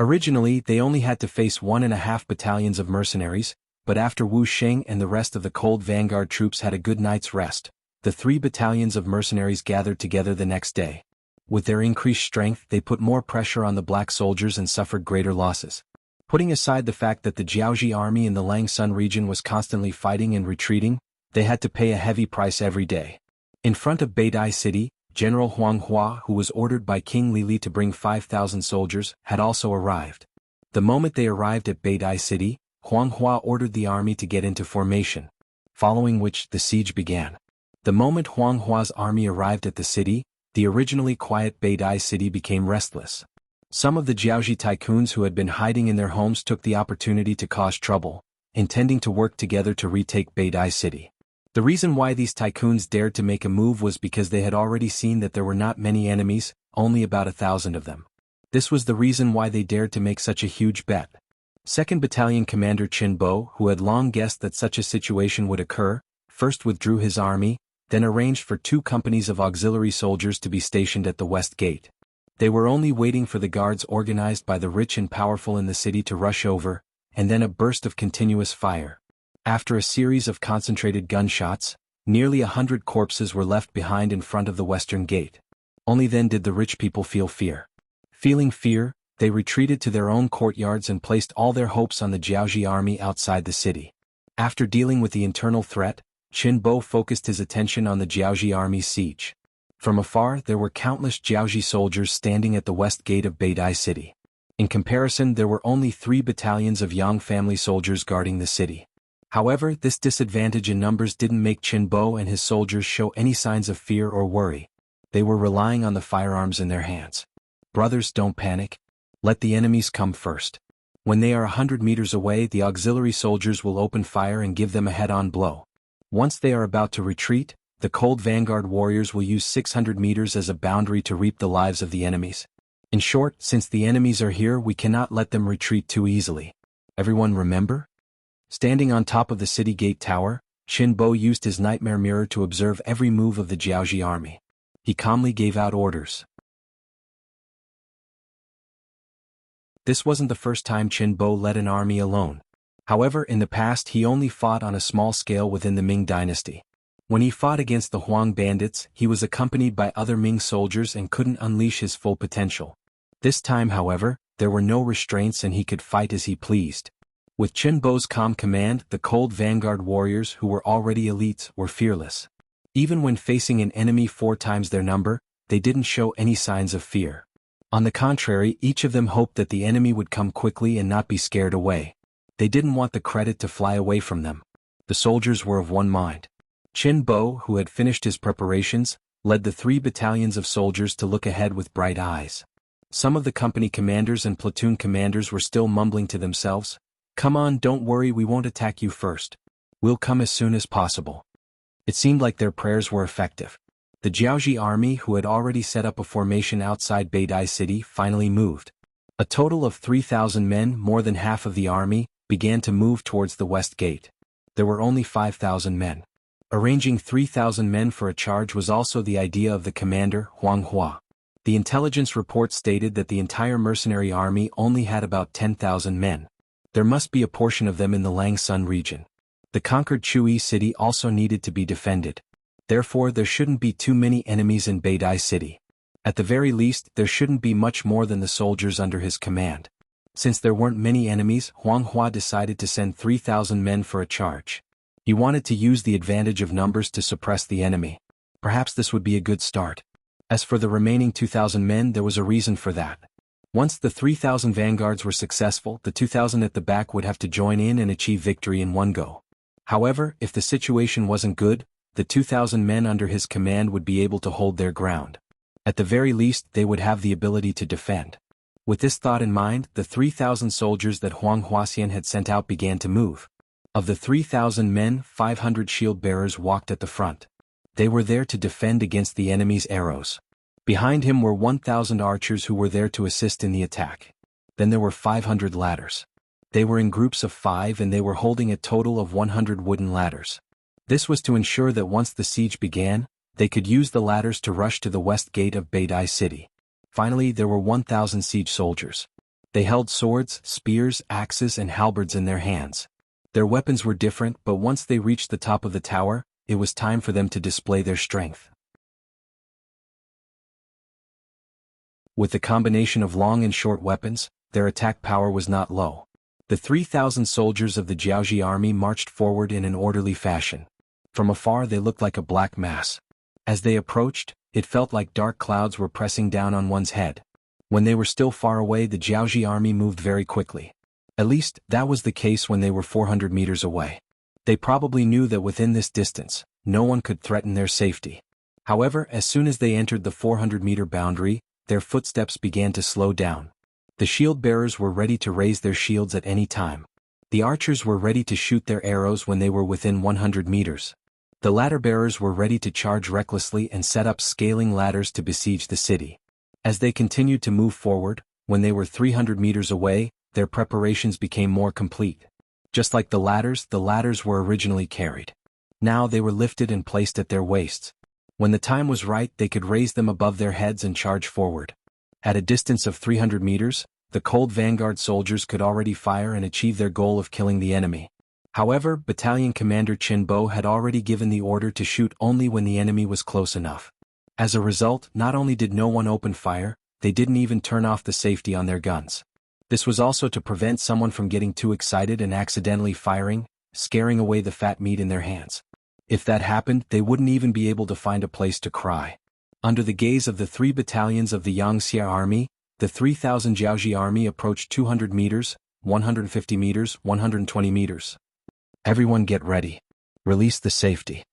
Originally, they only had to face 1.5 battalions of mercenaries, but after Wu Sheng and the rest of the Cold Vanguard troops had a good night's rest, the 3 battalions of mercenaries gathered together the next day. With their increased strength, they put more pressure on the black soldiers and suffered greater losses. Putting aside the fact that the Jiaoji army in the Langsun region was constantly fighting and retreating, they had to pay a heavy price every day. In front of Beidai City, General Huang Hua, who was ordered by King Lili to bring 5,000 soldiers, had also arrived. The moment they arrived at Beidai City, Huang Hua ordered the army to get into formation, following which the siege began. The moment Huang Hua's army arrived at the city, the originally quiet Beidai City became restless. Some of the Jiaoji tycoons who had been hiding in their homes took the opportunity to cause trouble, intending to work together to retake Beidai City. The reason why these tycoons dared to make a move was because they had already seen that there were not many enemies, only about 1,000 of them. This was the reason why they dared to make such a huge bet. 2nd Battalion Commander Qin Bo, who had long guessed that such a situation would occur, first withdrew his army, then arranged for 2 companies of auxiliary soldiers to be stationed at the west gate. They were only waiting for the guards organized by the rich and powerful in the city to rush over, and then a burst of continuous fire. After a series of concentrated gunshots, nearly 100 corpses were left behind in front of the western gate. Only then did the rich people feel fear. Feeling fear, they retreated to their own courtyards and placed all their hopes on the Jiaoji army outside the city. After dealing with the internal threat, Qin Bo focused his attention on the Jiaoji army's siege. From afar, there were countless Jiaoji soldiers standing at the west gate of Beidai City. In comparison, there were only 3 battalions of Yang family soldiers guarding the city. However, this disadvantage in numbers didn't make Qin Bo and his soldiers show any signs of fear or worry. They were relying on the firearms in their hands. Brothers, don't panic. Let the enemies come first. When they are 100 meters away, the auxiliary soldiers will open fire and give them a head-on blow. Once they are about to retreat, the Cold Vanguard warriors will use 600 meters as a boundary to reap the lives of the enemies. In short, since the enemies are here, we cannot let them retreat too easily. Everyone remember? Standing on top of the city gate tower, Qin Bo used his nightmare mirror to observe every move of the Jiaoji army. He calmly gave out orders. This wasn't the first time Qin Bo led an army alone. However, in the past he only fought on a small scale within the Ming Dynasty. When he fought against the Huang bandits, he was accompanied by other Ming soldiers and couldn't unleash his full potential. This time, however, there were no restraints and he could fight as he pleased. With Qin Bo's calm command, the Cold Vanguard warriors who were already elites were fearless. Even when facing an enemy 4 times their number, they didn't show any signs of fear. On the contrary, each of them hoped that the enemy would come quickly and not be scared away. They didn't want the credit to fly away from them. The soldiers were of one mind. Qin Bo, who had finished his preparations, led the 3 battalions of soldiers to look ahead with bright eyes. Some of the company commanders and platoon commanders were still mumbling to themselves, "Come on, don't worry, we won't attack you first. We'll come as soon as possible." It seemed like their prayers were effective. The Jiaoji army, who had already set up a formation outside Beidai City, finally moved. A total of 3,000 men, more than half of the army, began to move towards the west gate. There were only 5,000 men. Arranging 3,000 men for a charge was also the idea of the commander, Huang Hua. The intelligence report stated that the entire mercenary army only had about 10,000 men. There must be a portion of them in the Langsun region. The conquered Chui city also needed to be defended. Therefore, there shouldn't be too many enemies in Beidai city. At the very least, there shouldn't be much more than the soldiers under his command. Since there weren't many enemies, Huang Hua decided to send 3,000 men for a charge. He wanted to use the advantage of numbers to suppress the enemy. Perhaps this would be a good start. As for the remaining 2,000 men, there was a reason for that. Once the 3,000 vanguards were successful, the 2,000 at the back would have to join in and achieve victory in one go. However, if the situation wasn't good, the 2,000 men under his command would be able to hold their ground. At the very least, they would have the ability to defend. With this thought in mind, the 3,000 soldiers that Huang Huaxian had sent out began to move. Of the 3,000 men, 500 shield-bearers walked at the front. They were there to defend against the enemy's arrows. Behind him were 1,000 archers who were there to assist in the attack. Then there were 500 ladders. They were in groups of 5 and they were holding a total of 100 wooden ladders. This was to ensure that once the siege began, they could use the ladders to rush to the west gate of Beidai city. Finally, there were 1,000 siege soldiers. They held swords, spears, axes and halberds in their hands. Their weapons were different, but once they reached the top of the tower, it was time for them to display their strength. With the combination of long and short weapons, their attack power was not low. The 3,000 soldiers of the Jiaoji army marched forward in an orderly fashion. From afar they looked like a black mass. As they approached, it felt like dark clouds were pressing down on one's head. When they were still far away, the Jiaoji army moved very quickly. At least, that was the case when they were 400 meters away. They probably knew that within this distance, no one could threaten their safety. However, as soon as they entered the 400-meter boundary, their footsteps began to slow down. The shield-bearers were ready to raise their shields at any time. The archers were ready to shoot their arrows when they were within 100 meters. The ladder-bearers were ready to charge recklessly and set up scaling ladders to besiege the city. As they continued to move forward, when they were 300 meters away, their preparations became more complete. Just like the ladders were originally carried. Now they were lifted and placed at their waists. When the time was right, they could raise them above their heads and charge forward. At a distance of 300 meters, the cold vanguard soldiers could already fire and achieve their goal of killing the enemy. However, Battalion Commander Qin Bo had already given the order to shoot only when the enemy was close enough. As a result, not only did no one open fire, they didn't even turn off the safety on their guns. This was also to prevent someone from getting too excited and accidentally firing, scaring away the fat meat in their hands. If that happened, they wouldn't even be able to find a place to cry. Under the gaze of the 3 battalions of the Yangxia army, the 3,000 Jiaoji army approached 200 meters, 150 meters, 120 meters. Everyone get ready. Release the safety.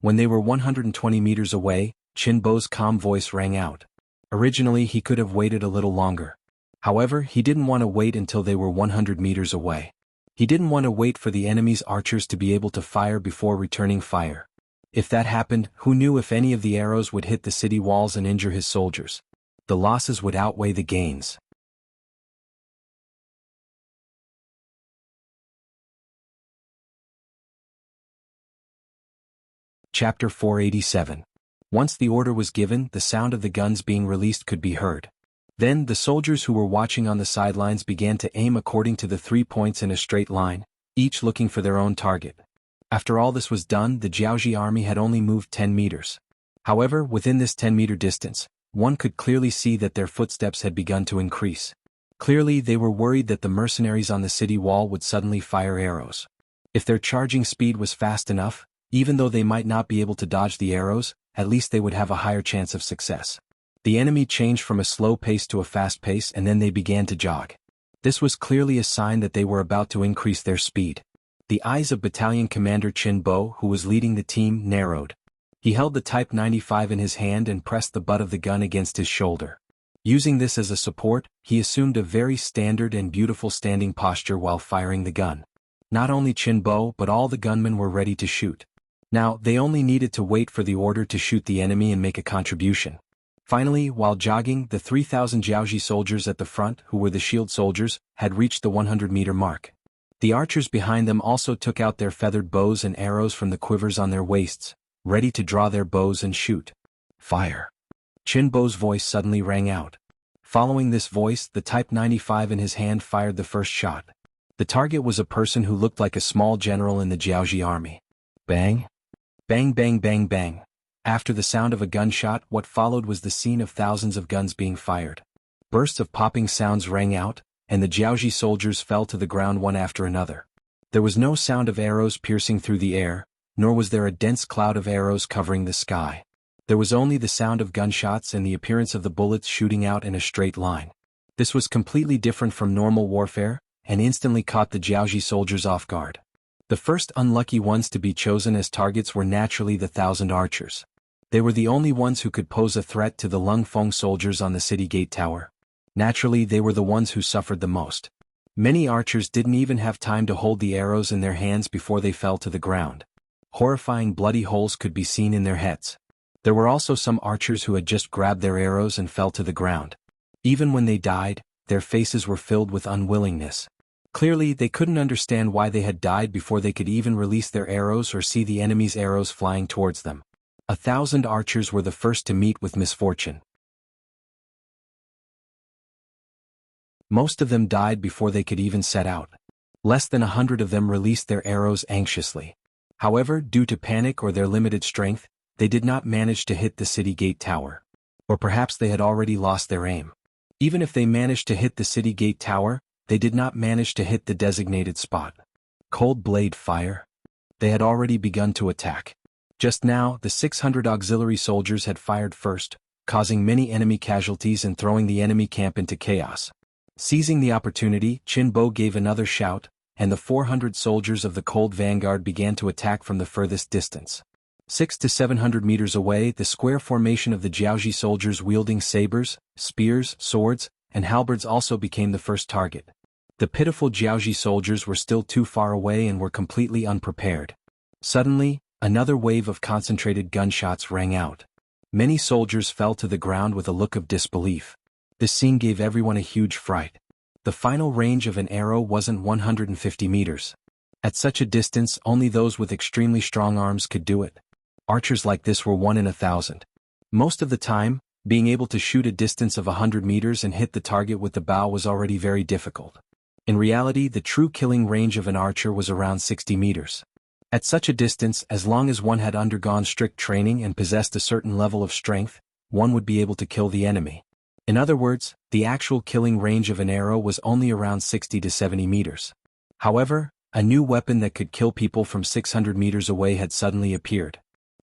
When they were 120 meters away, Qin Bo's calm voice rang out. Originally he could have waited a little longer. However, he didn't want to wait until they were 100 meters away. He didn't want to wait for the enemy's archers to be able to fire before returning fire. If that happened, who knew if any of the arrows would hit the city walls and injure his soldiers? The losses would outweigh the gains. Chapter 487. Once the order was given, the sound of the guns being released could be heard. Then, the soldiers who were watching on the sidelines began to aim according to the 3 points in a straight line, each looking for their own target. After all this was done, the Jiaoji army had only moved 10 meters. However, within this 10-meter distance, one could clearly see that their footsteps had begun to increase. Clearly, they were worried that the mercenaries on the city wall would suddenly fire arrows. If their charging speed was fast enough, even though they might not be able to dodge the arrows, at least they would have a higher chance of success. The enemy changed from a slow pace to a fast pace and then they began to jog. This was clearly a sign that they were about to increase their speed. The eyes of Battalion Commander Qin Bo, who was leading the team, narrowed. He held the Type 95 in his hand and pressed the butt of the gun against his shoulder. Using this as a support, he assumed a very standard and beautiful standing posture while firing the gun. Not only Qin Bo but all the gunmen were ready to shoot. Now, they only needed to wait for the order to shoot the enemy and make a contribution. Finally, while jogging, the 3,000 Jiaoji soldiers at the front, who were the shield soldiers, had reached the 100-meter mark. The archers behind them also took out their feathered bows and arrows from the quivers on their waists, ready to draw their bows and shoot. Fire! Qin Bo's voice suddenly rang out. Following this voice, the Type 95 in his hand fired the first shot. The target was a person who looked like a small general in the Jiaoji army. Bang! Bang bang bang bang. After the sound of a gunshot, what followed was the scene of thousands of guns being fired. Bursts of popping sounds rang out, and the Jiaoji soldiers fell to the ground one after another. There was no sound of arrows piercing through the air, nor was there a dense cloud of arrows covering the sky. There was only the sound of gunshots and the appearance of the bullets shooting out in a straight line. This was completely different from normal warfare, and instantly caught the Jiaoji soldiers off guard. The first unlucky ones to be chosen as targets were naturally the 1,000 archers. They were the only ones who could pose a threat to the Lung Feng soldiers on the city gate tower. Naturally, they were the ones who suffered the most. Many archers didn't even have time to hold the arrows in their hands before they fell to the ground. Horrifying bloody holes could be seen in their heads. There were also some archers who had just grabbed their arrows and fell to the ground. Even when they died, their faces were filled with unwillingness. Clearly, they couldn't understand why they had died before they could even release their arrows or see the enemy's arrows flying towards them. 1,000 archers were the first to meet with misfortune. Most of them died before they could even set out. Less than 100 of them released their arrows anxiously. However, due to panic or their limited strength, they did not manage to hit the city gate tower. Or perhaps they had already lost their aim. Even if they managed to hit the city gate tower, they did not manage to hit the designated spot. Cold blade fire? They had already begun to attack. Just now, the 600 auxiliary soldiers had fired first, causing many enemy casualties and throwing the enemy camp into chaos. Seizing the opportunity, Qin Bo gave another shout, and the 400 soldiers of the Cold Vanguard began to attack from the furthest distance. 600 to 700 meters away, the square formation of the Jiaoji soldiers wielding sabers, spears, swords, and halberds also became the first target. The pitiful Jiaoji soldiers were still too far away and were completely unprepared. Suddenly, another wave of concentrated gunshots rang out. Many soldiers fell to the ground with a look of disbelief. This scene gave everyone a huge fright. The final range of an arrow wasn't 150 meters. At such a distance, only those with extremely strong arms could do it. Archers like this were 1 in 1,000. Most of the time, being able to shoot a distance of 100 meters and hit the target with the bow was already very difficult. In reality, the true killing range of an archer was around 60 meters. At such a distance, as long as one had undergone strict training and possessed a certain level of strength, one would be able to kill the enemy. In other words, the actual killing range of an arrow was only around 60 to 70 meters. However, a new weapon that could kill people from 600 meters away had suddenly appeared.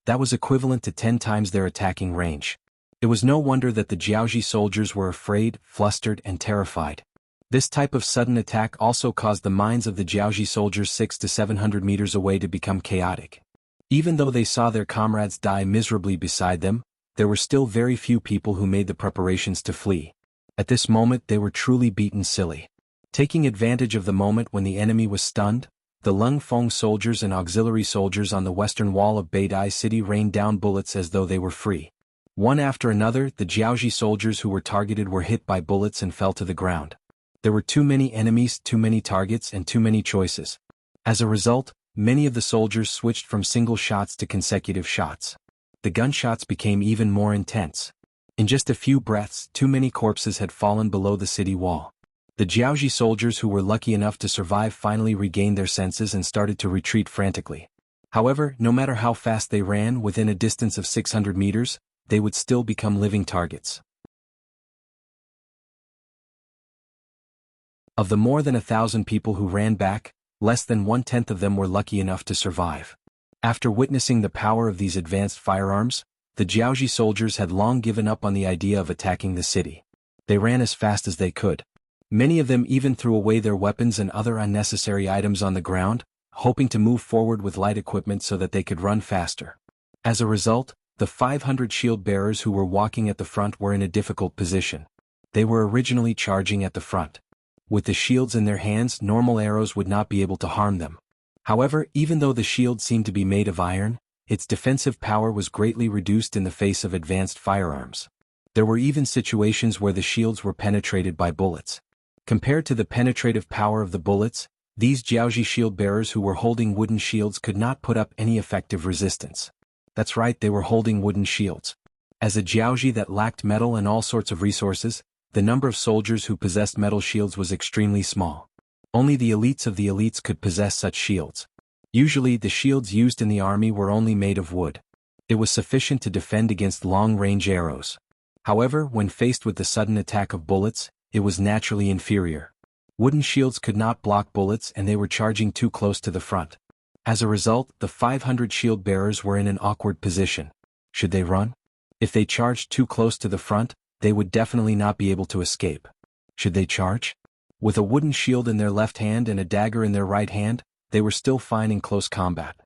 That was equivalent to 10 times their attacking range. It was no wonder that the Jiaoji soldiers were afraid, flustered, and terrified. This type of sudden attack also caused the minds of the Jiaoji soldiers 600 to 700 meters away to become chaotic. Even though they saw their comrades die miserably beside them, there were still very few people who made the preparations to flee. At this moment they were truly beaten silly. Taking advantage of the moment when the enemy was stunned, the Lung Feng soldiers and auxiliary soldiers on the western wall of Beidai City rained down bullets as though they were free. One after another, the Jiaoji soldiers who were targeted were hit by bullets and fell to the ground. There were too many enemies, too many targets, and too many choices. As a result, many of the soldiers switched from single shots to consecutive shots. The gunshots became even more intense. In just a few breaths, too many corpses had fallen below the city wall. The Jiaoji soldiers who were lucky enough to survive finally regained their senses and started to retreat frantically. However, no matter how fast they ran, within a distance of 600 meters, they would still become living targets. Of the more than 1,000 people who ran back, less than 1/10 of them were lucky enough to survive. After witnessing the power of these advanced firearms, the Jiaoji soldiers had long given up on the idea of attacking the city. They ran as fast as they could. Many of them even threw away their weapons and other unnecessary items on the ground, hoping to move forward with light equipment so that they could run faster. As a result, the 500 shield bearers who were walking at the front were in a difficult position. They were originally charging at the front. With the shields in their hands, normal arrows would not be able to harm them. However, even though the shield seemed to be made of iron, its defensive power was greatly reduced in the face of advanced firearms. There were even situations where the shields were penetrated by bullets. Compared to the penetrative power of the bullets, These Jiaoji shield-bearers who were holding wooden shields could not put up any effective resistance. That's right, they were holding wooden shields. As a Jiaoji that lacked metal and all sorts of resources, the number of soldiers who possessed metal shields was extremely small. Only the elites of the elites could possess such shields. Usually the shields used in the army were only made of wood. It was sufficient to defend against long-range arrows. However, when faced with the sudden attack of bullets, it was naturally inferior. Wooden shields could not block bullets and they were charging too close to the front. As a result, the 500 shield bearers were in an awkward position. Should they run? If they charged too close to the front, they would definitely not be able to escape. Should they charge? With a wooden shield in their left hand and a dagger in their right hand, they were still fine in close combat.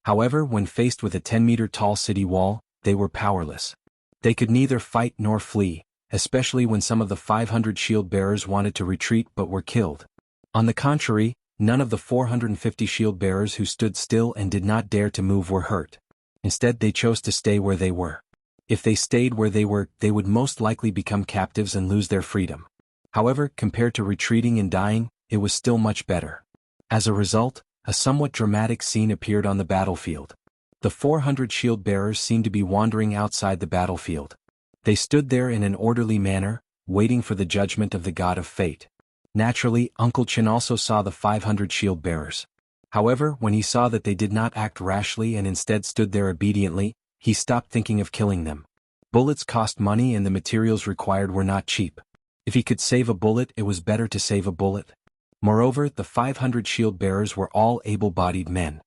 However, when faced with a 10-meter-tall city wall, they were powerless. They could neither fight nor flee, especially when some of the 500 shield bearers wanted to retreat but were killed. On the contrary, none of the 450 shield bearers who stood still and did not dare to move were hurt. Instead, they chose to stay where they were. If they stayed where they were, they would most likely become captives and lose their freedom. However, compared to retreating and dying, it was still much better. As a result, a somewhat dramatic scene appeared on the battlefield. The 400 shield bearers seemed to be wandering outside the battlefield. They stood there in an orderly manner, waiting for the judgment of the god of fate. Naturally, Uncle Chen also saw the 500 shield bearers. However, when he saw that they did not act rashly and instead stood there obediently, he stopped thinking of killing them. Bullets cost money and the materials required were not cheap. If he could save a bullet, it was better to save a bullet. Moreover, the 500 shield bearers were all able-bodied men.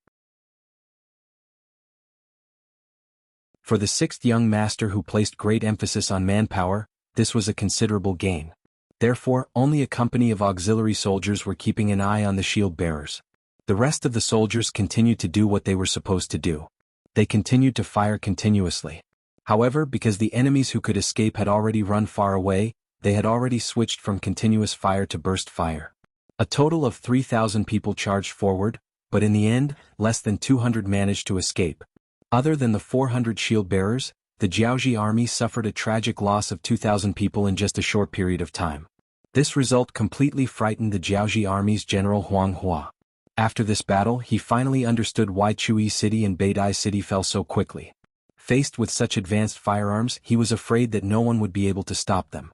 For the sixth young master who placed great emphasis on manpower, this was a considerable gain. Therefore, only a company of auxiliary soldiers were keeping an eye on the shield bearers. The rest of the soldiers continued to do what they were supposed to do. They continued to fire continuously. However, because the enemies who could escape had already run far away, they had already switched from continuous fire to burst fire. A total of 3,000 people charged forward, but in the end, less than 200 managed to escape. Other than the 400 shield bearers, the Jiaoji army suffered a tragic loss of 2,000 people in just a short period of time. This result completely frightened the Jiaoji army's general Huang Hua. After this battle, he finally understood why Chuyi City and Beidai City fell so quickly. Faced with such advanced firearms, he was afraid that no one would be able to stop them.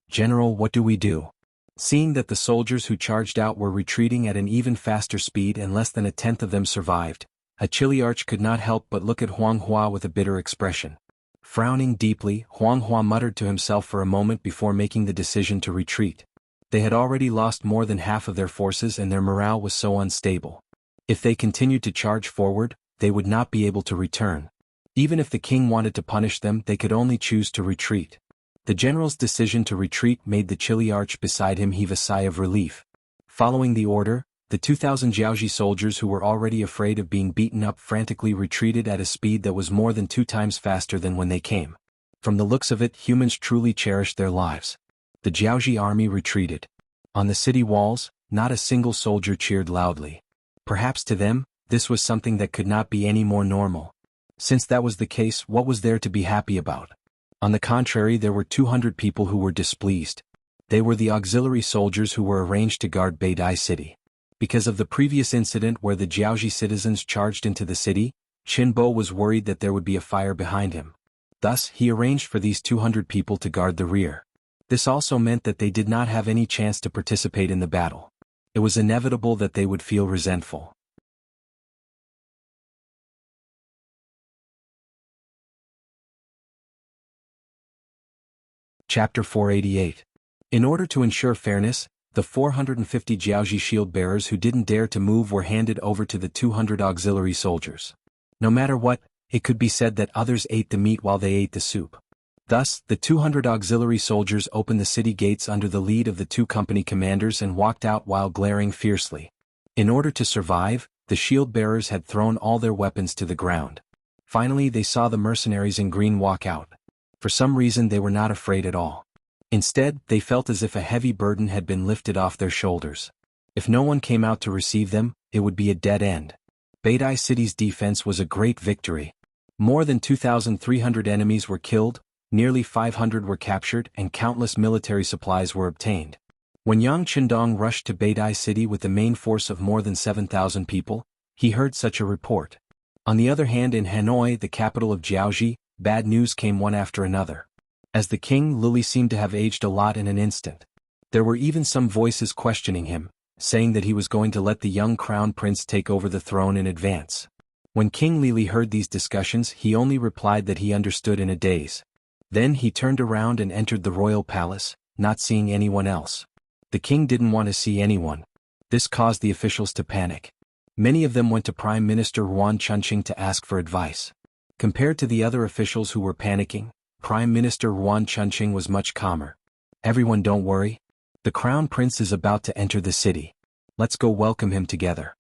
"General, what do we do?" Seeing that the soldiers who charged out were retreating at an even faster speed and less than a tenth of them survived, a Chiliarch could not help but look at Huang Hua with a bitter expression. Frowning deeply, Huang Hua muttered to himself for a moment before making the decision to retreat. They had already lost more than half of their forces and their morale was so unstable. If they continued to charge forward, they would not be able to return. Even if the king wanted to punish them, they could only choose to retreat. The general's decision to retreat made the Chiliarch beside him heave a sigh of relief. Following the order, the 2,000 Jiaoji soldiers who were already afraid of being beaten up frantically retreated at a speed that was more than 2 times faster than when they came. From the looks of it, humans truly cherished their lives. The Jiaoji army retreated. On the city walls, not a single soldier cheered loudly. Perhaps to them, this was something that could not be any more normal. Since that was the case, what was there to be happy about? On the contrary, there were 200 people who were displeased. They were the auxiliary soldiers who were arranged to guard Beidai City. Because of the previous incident where the Jiaoji citizens charged into the city, Qinbo was worried that there would be a fire behind him. Thus, he arranged for these 200 people to guard the rear. This also meant that they did not have any chance to participate in the battle. It was inevitable that they would feel resentful. Chapter 488. In order to ensure fairness, the 450 Jiaoji shield bearers who didn't dare to move were handed over to the 200 auxiliary soldiers. No matter what, it could be said that others ate the meat while they ate the soup. Thus, the 200 auxiliary soldiers opened the city gates under the lead of the 2 company commanders and walked out while glaring fiercely. In order to survive, the shield bearers had thrown all their weapons to the ground. Finally, they saw the mercenaries in green walk out. For some reason, they were not afraid at all. Instead, they felt as if a heavy burden had been lifted off their shoulders. If no one came out to receive them, it would be a dead end. Beidai City's defense was a great victory. More than 2,300 enemies were killed, nearly 500 were captured and countless military supplies were obtained. When Yang Qindong rushed to Beidai City with the main force of more than 7,000 people, he heard such a report. On the other hand, in Hanoi, the capital of Jiaoxi, bad news came one after another. As the king, Lili seemed to have aged a lot in an instant. There were even some voices questioning him, saying that he was going to let the young crown prince take over the throne in advance. When King Lili heard these discussions, he only replied that he understood in a daze. Then he turned around and entered the royal palace, not seeing anyone else. The king didn't want to see anyone. This caused the officials to panic. Many of them went to Prime Minister Yuan Chunqing to ask for advice. Compared to the other officials who were panicking, Prime Minister Yuan Chunqing was much calmer. Everyone, don't worry. The crown prince is about to enter the city. Let's go welcome him together.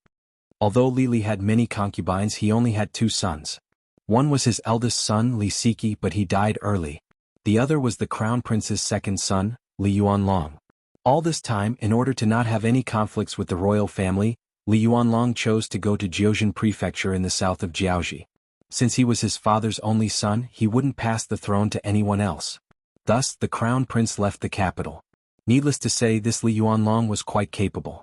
Although Lili had many concubines, he only had 2 sons. One was his eldest son, Li Siki, but he died early. The other was the crown prince's second son, Li Yuanlong. All this time, in order to not have any conflicts with the royal family, Li Yuanlong chose to go to Jiuzhen Prefecture in the south of Jiaoxi. Since he was his father's only son, he wouldn't pass the throne to anyone else. Thus, the crown prince left the capital. Needless to say, this Li Yuanlong was quite capable.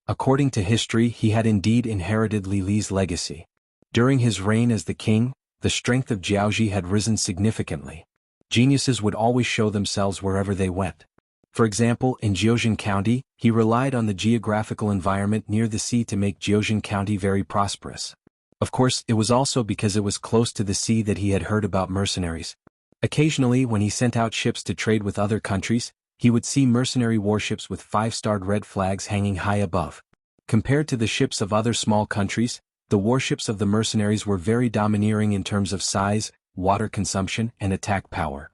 According to history, he had indeed inherited Li Li's legacy. During his reign as the king, the strength of Jiaoxi had risen significantly. Geniuses would always show themselves wherever they went. For example, in Jiuzhen County, he relied on the geographical environment near the sea to make Jiuzhen County very prosperous. Of course, it was also because it was close to the sea that he had heard about mercenaries. Occasionally, when he sent out ships to trade with other countries, he would see mercenary warships with 5-starred red flags hanging high above. Compared to the ships of other small countries, the warships of the mercenaries were very domineering in terms of size, water consumption, and attack power.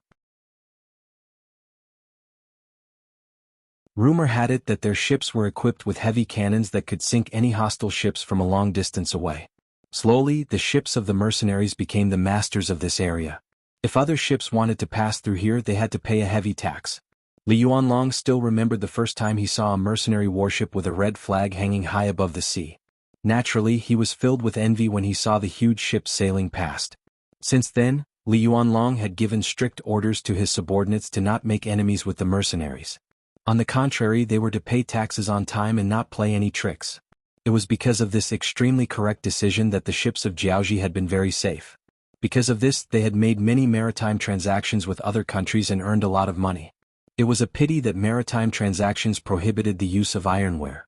Rumor had it that their ships were equipped with heavy cannons that could sink any hostile ships from a long distance away. Slowly, the ships of the mercenaries became the masters of this area. If other ships wanted to pass through here, they had to pay a heavy tax. Li Yuanlong still remembered the first time he saw a mercenary warship with a red flag hanging high above the sea. Naturally, he was filled with envy when he saw the huge ships sailing past. Since then, Li Yuanlong had given strict orders to his subordinates to not make enemies with the mercenaries. On the contrary, they were to pay taxes on time and not play any tricks. It was because of this extremely correct decision that the ships of Jiaoxi had been very safe. Because of this, they had made many maritime transactions with other countries and earned a lot of money. It was a pity that maritime transactions prohibited the use of ironware.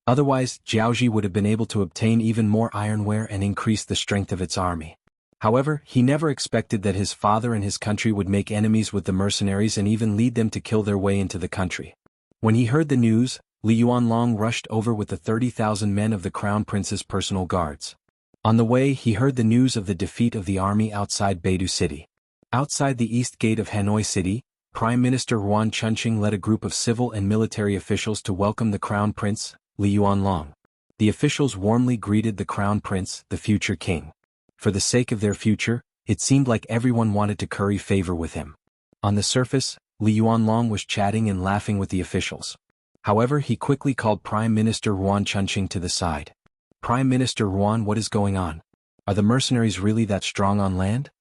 Otherwise, Jiaoxi would have been able to obtain even more ironware and increase the strength of its army. However, he never expected that his father and his country would make enemies with the mercenaries and even lead them to kill their way into the country. When he heard the news, Li Yuanlong rushed over with the 30,000 men of the crown prince's personal guards. On the way, he heard the news of the defeat of the army outside Beidai City. Outside the east gate of Hanoi City, Prime Minister Yuan Chunqing led a group of civil and military officials to welcome the crown prince, Li Yuanlong. The officials warmly greeted the crown prince, the future king. For the sake of their future, it seemed like everyone wanted to curry favor with him. On the surface, Li Yuanlong was chatting and laughing with the officials. However, he quickly called Prime Minister Yuan Chunqing to the side. Prime Minister Yuan, what is going on? Are the mercenaries really that strong on land?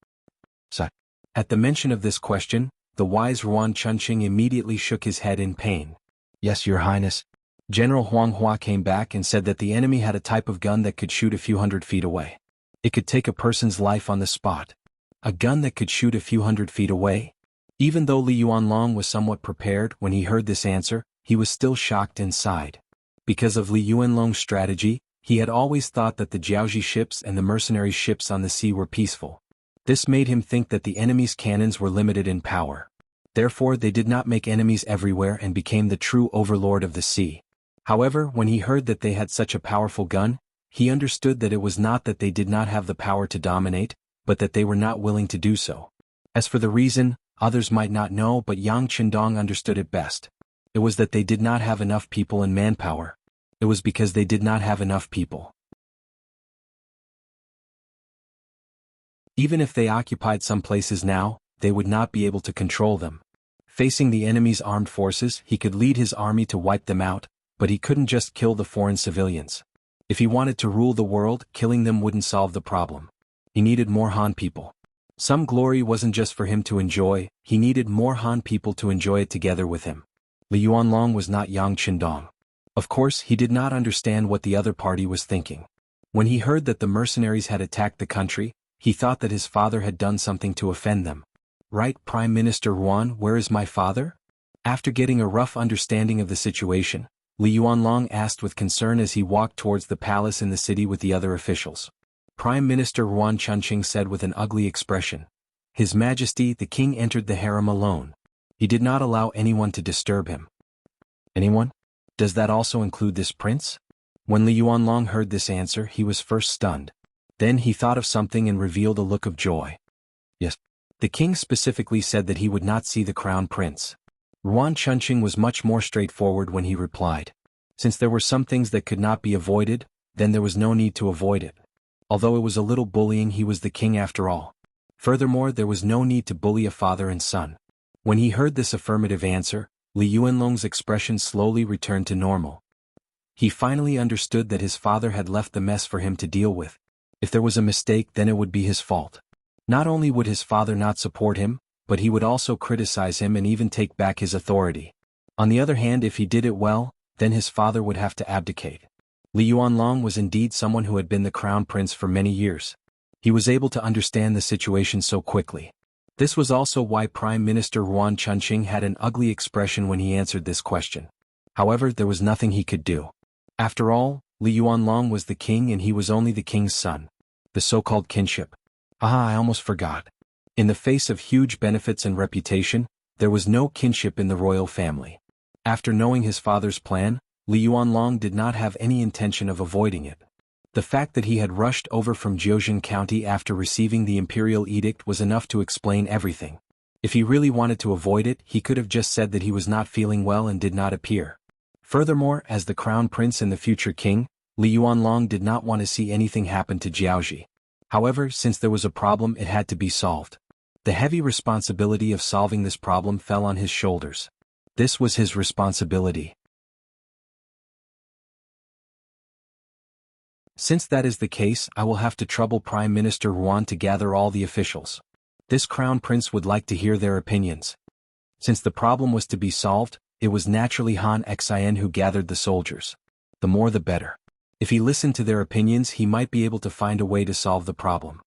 At the mention of this question, the wise Yuan Chunqing immediately shook his head in pain. Yes, Your Highness. General Huang Hua came back and said that the enemy had a type of gun that could shoot a few hundred feet away. It could take a person's life on the spot. A gun that could shoot a few hundred feet away? Even though Li Yuanlong was somewhat prepared when he heard this answer, he was still shocked and sighed. Because of Li Yuanlong's strategy, he had always thought that the Jiaoxi ships and the mercenary ships on the sea were peaceful. This made him think that the enemy's cannons were limited in power. Therefore, they did not make enemies everywhere and became the true overlord of the sea. However, when he heard that they had such a powerful gun, he understood that it was not that they did not have the power to dominate, but that they were not willing to do so. As for the reason, others might not know, but Yang Qindong understood it best. It was that they did not have enough people and manpower. It was because they did not have enough people. Even if they occupied some places now, they would not be able to control them. Facing the enemy's armed forces, he could lead his army to wipe them out, but he couldn't just kill the foreign civilians. If he wanted to rule the world, killing them wouldn't solve the problem. He needed more Han people. Some glory wasn't just for him to enjoy, he needed more Han people to enjoy it together with him. Li Yuanlong was not Yang Qindong. Of course, he did not understand what the other party was thinking. When he heard that the mercenaries had attacked the country, he thought that his father had done something to offend them. Right, Prime Minister Yuan, where is my father? After getting a rough understanding of the situation, Li Yuanlong asked with concern as he walked towards the palace in the city with the other officials. Prime Minister Yuan Chunqing said with an ugly expression. His Majesty the King entered the harem alone. He did not allow anyone to disturb him. Anyone? Does that also include this prince? When Li Yuanlong heard this answer, he was first stunned. Then he thought of something and revealed a look of joy. Yes. The king specifically said that he would not see the crown prince. Yuan Chunqing was much more straightforward when he replied. Since there were some things that could not be avoided, then there was no need to avoid it. Although it was a little bullying, he was the king after all. Furthermore, there was no need to bully a father and son. When he heard this affirmative answer, Li Yuanlong's expression slowly returned to normal. He finally understood that his father had left the mess for him to deal with. If there was a mistake, then it would be his fault. Not only would his father not support him, but he would also criticize him and even take back his authority. On the other hand, if he did it well, then his father would have to abdicate. Li Yuanlong was indeed someone who had been the crown prince for many years. He was able to understand the situation so quickly. This was also why Prime Minister Yuan Chunqing had an ugly expression when he answered this question. However, there was nothing he could do. After all, Li Yuanlong was the king and he was only the king's son. The so-called kinship. I almost forgot. In the face of huge benefits and reputation, there was no kinship in the royal family. After knowing his father's plan, Li Yuanlong did not have any intention of avoiding it. The fact that he had rushed over from Jiuzhen County after receiving the imperial edict was enough to explain everything. If he really wanted to avoid it, he could have just said that he was not feeling well and did not appear. Furthermore, as the crown prince and the future king, Li Yuanlong did not want to see anything happen to Jiaoji. However, since there was a problem, it had to be solved. The heavy responsibility of solving this problem fell on his shoulders. This was his responsibility. Since that is the case, I will have to trouble Prime Minister Yuan to gather all the officials. This crown prince would like to hear their opinions. Since the problem was to be solved, it was naturally Han Xian who gathered the soldiers. The more the better. If he listened to their opinions, he might be able to find a way to solve the problem.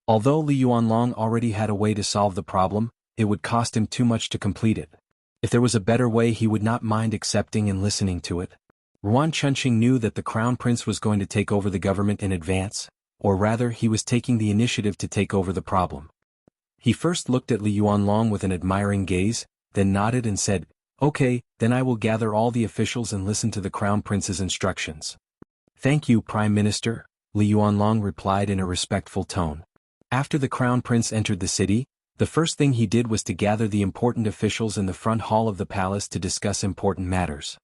Although Li Yuanlong already had a way to solve the problem, it would cost him too much to complete it. If there was a better way, he would not mind accepting and listening to it. Yuan Chunqing knew that the crown prince was going to take over the government in advance, or rather, he was taking the initiative to take over the problem. He first looked at Li Yuanlong with an admiring gaze, then nodded and said, "Okay, then I will gather all the officials and listen to the crown prince's instructions." "Thank you, Prime Minister," Li Yuanlong replied in a respectful tone. After the crown prince entered the city, the first thing he did was to gather the important officials in the front hall of the palace to discuss important matters.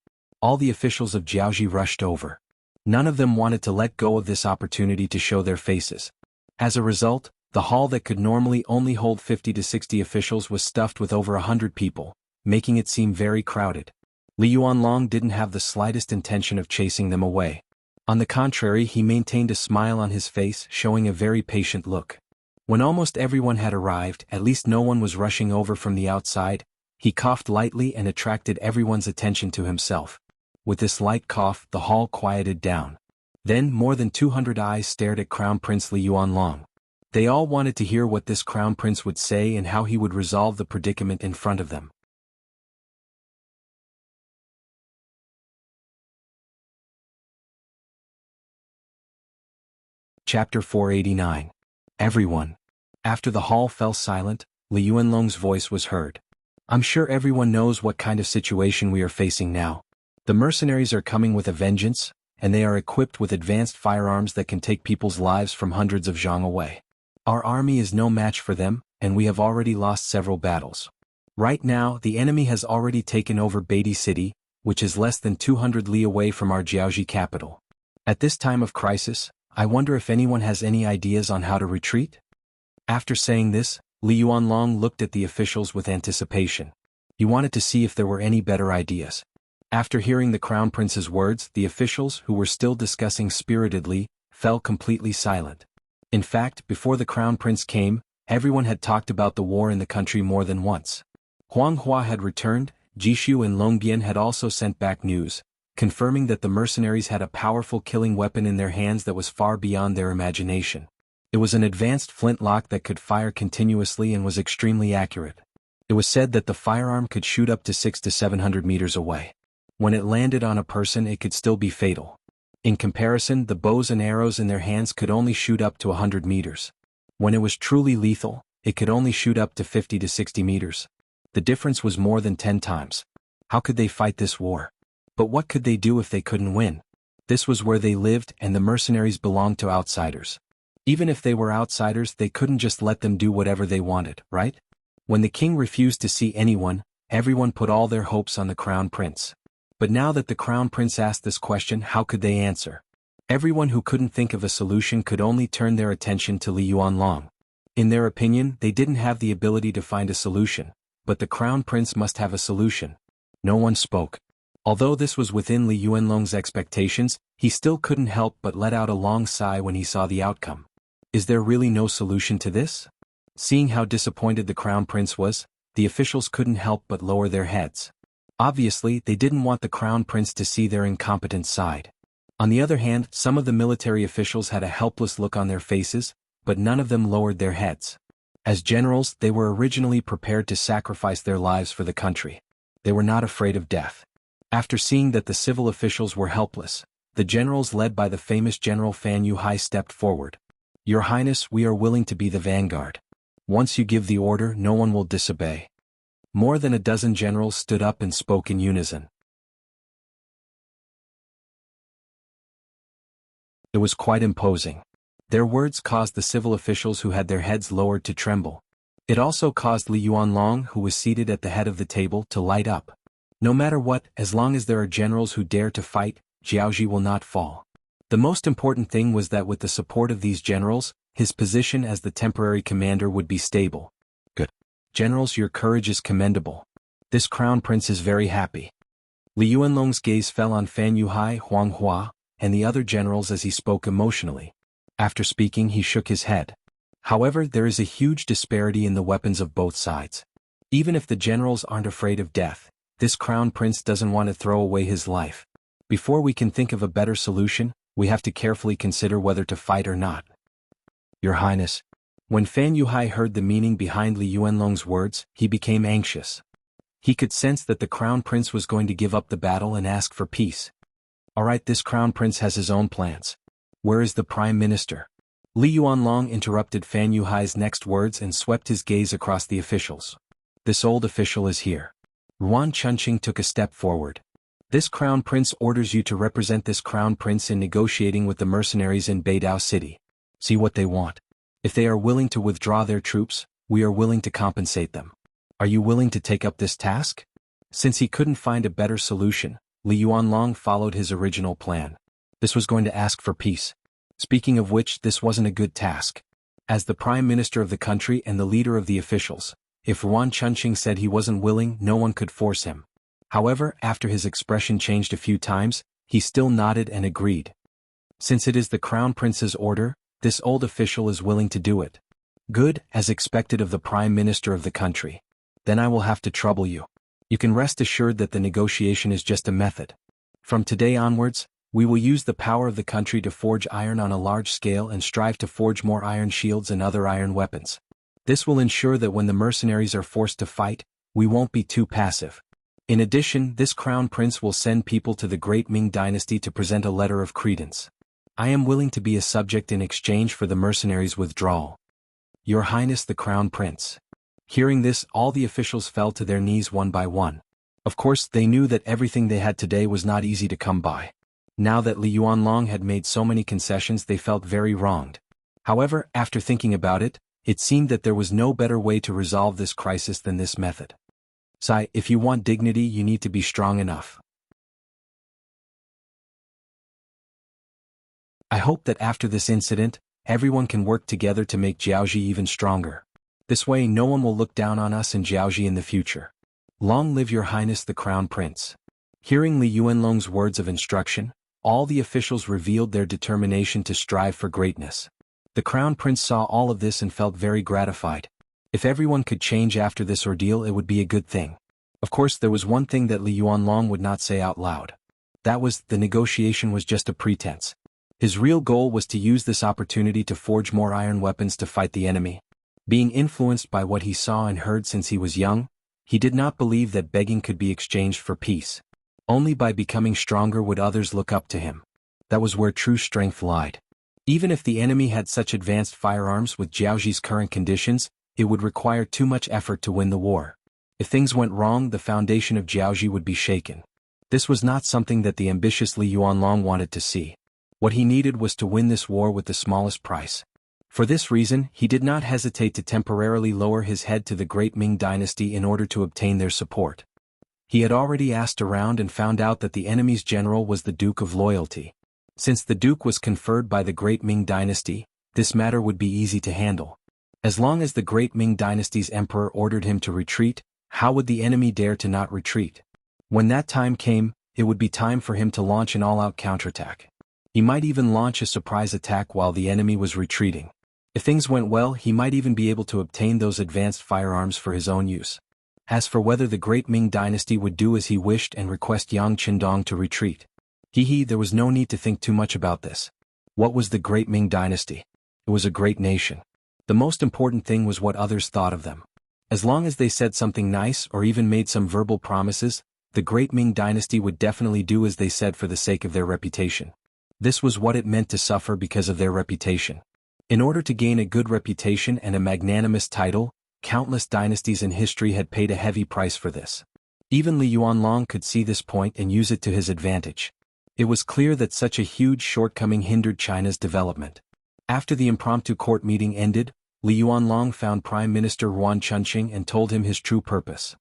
All the officials of Jiaoji rushed over. None of them wanted to let go of this opportunity to show their faces. As a result, the hall that could normally only hold 50 to 60 officials was stuffed with over 100 people, making it seem very crowded. Li Yuanlong didn't have the slightest intention of chasing them away. On the contrary, he maintained a smile on his face, showing a very patient look. When almost everyone had arrived, at least no one was rushing over from the outside, he coughed lightly and attracted everyone's attention to himself. With this light cough, the hall quieted down. Then more than 200 eyes stared at Crown Prince Li Yuanlong. They all wanted to hear what this crown prince would say and how he would resolve the predicament in front of them. Chapter 489. Everyone. After the hall fell silent, Li Yuanlong's voice was heard. "I'm sure everyone knows what kind of situation we are facing now. The mercenaries are coming with a vengeance, and they are equipped with advanced firearms that can take people's lives from hundreds of zhang away. Our army is no match for them, and we have already lost several battles. Right now, the enemy has already taken over Beatty City, which is less than 200 li away from our Jiaoji capital. At this time of crisis, I wonder if anyone has any ideas on how to retreat?" After saying this, Li Yuanlong looked at the officials with anticipation. He wanted to see if there were any better ideas. After hearing the crown prince's words, the officials, who were still discussing spiritedly, fell completely silent. In fact, before the crown prince came, everyone had talked about the war in the country more than once. Huang Hua had returned, Jishu and Longbian had also sent back news, confirming that the mercenaries had a powerful killing weapon in their hands that was far beyond their imagination. It was an advanced flintlock that could fire continuously and was extremely accurate. It was said that the firearm could shoot up to 600 to 700 meters away. When it landed on a person, it could still be fatal. In comparison, the bows and arrows in their hands could only shoot up to 100 meters. When it was truly lethal, it could only shoot up to 50 to 60 meters. The difference was more than 10 times. How could they fight this war? But what could they do if they couldn't win? This was where they lived, and the mercenaries belonged to outsiders. Even if they were outsiders, they couldn't just let them do whatever they wanted, right? When the king refused to see anyone, everyone put all their hopes on the crown prince. But now that the crown prince asked this question, how could they answer? Everyone who couldn't think of a solution could only turn their attention to Li Yuanlong. In their opinion, they didn't have the ability to find a solution, but the crown prince must have a solution. No one spoke. Although this was within Li Yuanlong's expectations, he still couldn't help but let out a long sigh when he saw the outcome. Is there really no solution to this? Seeing how disappointed the crown prince was, the officials couldn't help but lower their heads. Obviously, they didn't want the crown prince to see their incompetent side. On the other hand, some of the military officials had a helpless look on their faces, but none of them lowered their heads. As generals, they were originally prepared to sacrifice their lives for the country. They were not afraid of death. After seeing that the civil officials were helpless, the generals led by the famous General Fan Yuhai stepped forward. Your Highness, we are willing to be the vanguard. Once you give the order, no one will disobey. More than a dozen generals stood up and spoke in unison. It was quite imposing. Their words caused the civil officials who had their heads lowered to tremble. It also caused Li Yuanlong, who was seated at the head of the table, to light up. No matter what, as long as there are generals who dare to fight, Jiaoji will not fall. The most important thing was that with the support of these generals, his position as the temporary commander would be stable. Good. Generals, your courage is commendable. This crown prince is very happy. Li Yuanlong's gaze fell on Fan Yuhai, Huang Hua, and the other generals as he spoke emotionally. After speaking, he shook his head. However, there is a huge disparity in the weapons of both sides. Even if the generals aren't afraid of death, this crown prince doesn't want to throw away his life. Before we can think of a better solution, we have to carefully consider whether to fight or not. Your Highness. When Fan Yuhai heard the meaning behind Li Yuanlong's words, he became anxious. He could sense that the crown prince was going to give up the battle and ask for peace. Alright, this crown prince has his own plans. Where is the prime minister? Li Yuanlong interrupted Fan Yuhai's next words and swept his gaze across the officials. This old official is here. Ruan Chunqing took a step forward. This crown prince orders you to represent this crown prince in negotiating with the mercenaries in Beidao City. See what they want. If they are willing to withdraw their troops, we are willing to compensate them. Are you willing to take up this task? Since he couldn't find a better solution, Li Yuanlong followed his original plan. This was going to ask for peace. Speaking of which, this wasn't a good task. As the prime minister of the country and the leader of the officials, if Ruan Chunqing said he wasn't willing, no one could force him. However, after his expression changed a few times, he still nodded and agreed. Since it is the crown prince's order, this old official is willing to do it. Good, as expected of the prime minister of the country. Then I will have to trouble you. You can rest assured that the negotiation is just a method. From today onwards, we will use the power of the country to forge iron on a large scale and strive to forge more iron shields and other iron weapons. This will ensure that when the mercenaries are forced to fight, we won't be too passive. In addition, this crown prince will send people to the great Ming Dynasty to present a letter of credence. I am willing to be a subject in exchange for the mercenaries' withdrawal. Your Highness the Crown Prince. Hearing this, all the officials fell to their knees one by one. Of course, they knew that everything they had today was not easy to come by. Now that Li Yuanlong had made so many concessions, they felt very wronged. However, after thinking about it, it seemed that there was no better way to resolve this crisis than this method. Sai, if you want dignity, you need to be strong enough. I hope that after this incident, everyone can work together to make Jiaoji even stronger. This way no one will look down on us and Jiaoji in the future. Long live your Highness the Crown Prince. Hearing Li Yuanlong's words of instruction, all the officials revealed their determination to strive for greatness. The Crown Prince saw all of this and felt very gratified. If everyone could change after this ordeal, it would be a good thing. Of course, there was one thing that Li Yuanlong would not say out loud. That was, the negotiation was just a pretense. His real goal was to use this opportunity to forge more iron weapons to fight the enemy. Being influenced by what he saw and heard since he was young, he did not believe that begging could be exchanged for peace. Only by becoming stronger would others look up to him. That was where true strength lied. Even if the enemy had such advanced firearms with Jiaoxi's current conditions, it would require too much effort to win the war. If things went wrong, the foundation of Jiaoxi would be shaken. This was not something that the ambitious Li Yuanlong wanted to see. What he needed was to win this war with the smallest price. For this reason, he did not hesitate to temporarily lower his head to the great Ming dynasty in order to obtain their support. He had already asked around and found out that the enemy's general was the Duke of Loyalty. Since the Duke was conferred by the great Ming dynasty, this matter would be easy to handle. As long as the great Ming dynasty's emperor ordered him to retreat, how would the enemy dare to not retreat? When that time came, it would be time for him to launch an all-out counterattack. He might even launch a surprise attack while the enemy was retreating. If things went well, he might even be able to obtain those advanced firearms for his own use. As for whether the great Ming dynasty would do as he wished and request Yang Qindong to retreat, there was no need to think too much about this. What was the great Ming dynasty? It was a great nation. The most important thing was what others thought of them. As long as they said something nice or even made some verbal promises, the great Ming dynasty would definitely do as they said for the sake of their reputation. This was what it meant to suffer because of their reputation. In order to gain a good reputation and a magnanimous title, countless dynasties in history had paid a heavy price for this. Even Li Yuanlong could see this point and use it to his advantage. It was clear that such a huge shortcoming hindered China's development. After the impromptu court meeting ended, Li Yuanlong found Prime Minister Yuan Chunqing and told him his true purpose.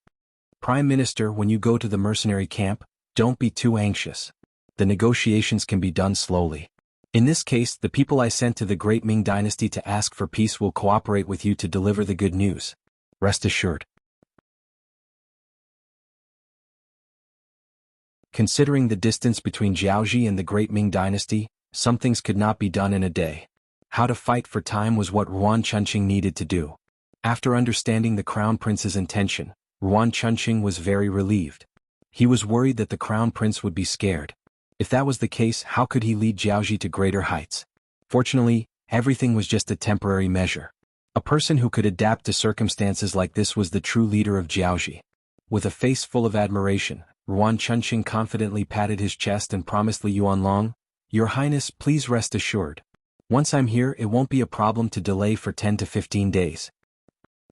Prime Minister, when you go to the mercenary camp, don't be too anxious. The negotiations can be done slowly. In this case, the people I sent to the great Ming dynasty to ask for peace will cooperate with you to deliver the good news. Rest assured. Considering the distance between Jiaoxi and the great Ming dynasty, some things could not be done in a day. How to fight for time was what Yuan Chunqing needed to do. After understanding the crown prince's intention, Yuan Chunqing was very relieved. He was worried that the crown prince would be scared. If that was the case, how could he lead Jiaoxi to greater heights? Fortunately, everything was just a temporary measure. A person who could adapt to circumstances like this was the true leader of Jiaoxi. With a face full of admiration, Yuan Chunqing confidently patted his chest and promised Li Yuanlong, "Your Highness, please rest assured. Once I'm here, it won't be a problem to delay for 10 to 15 days.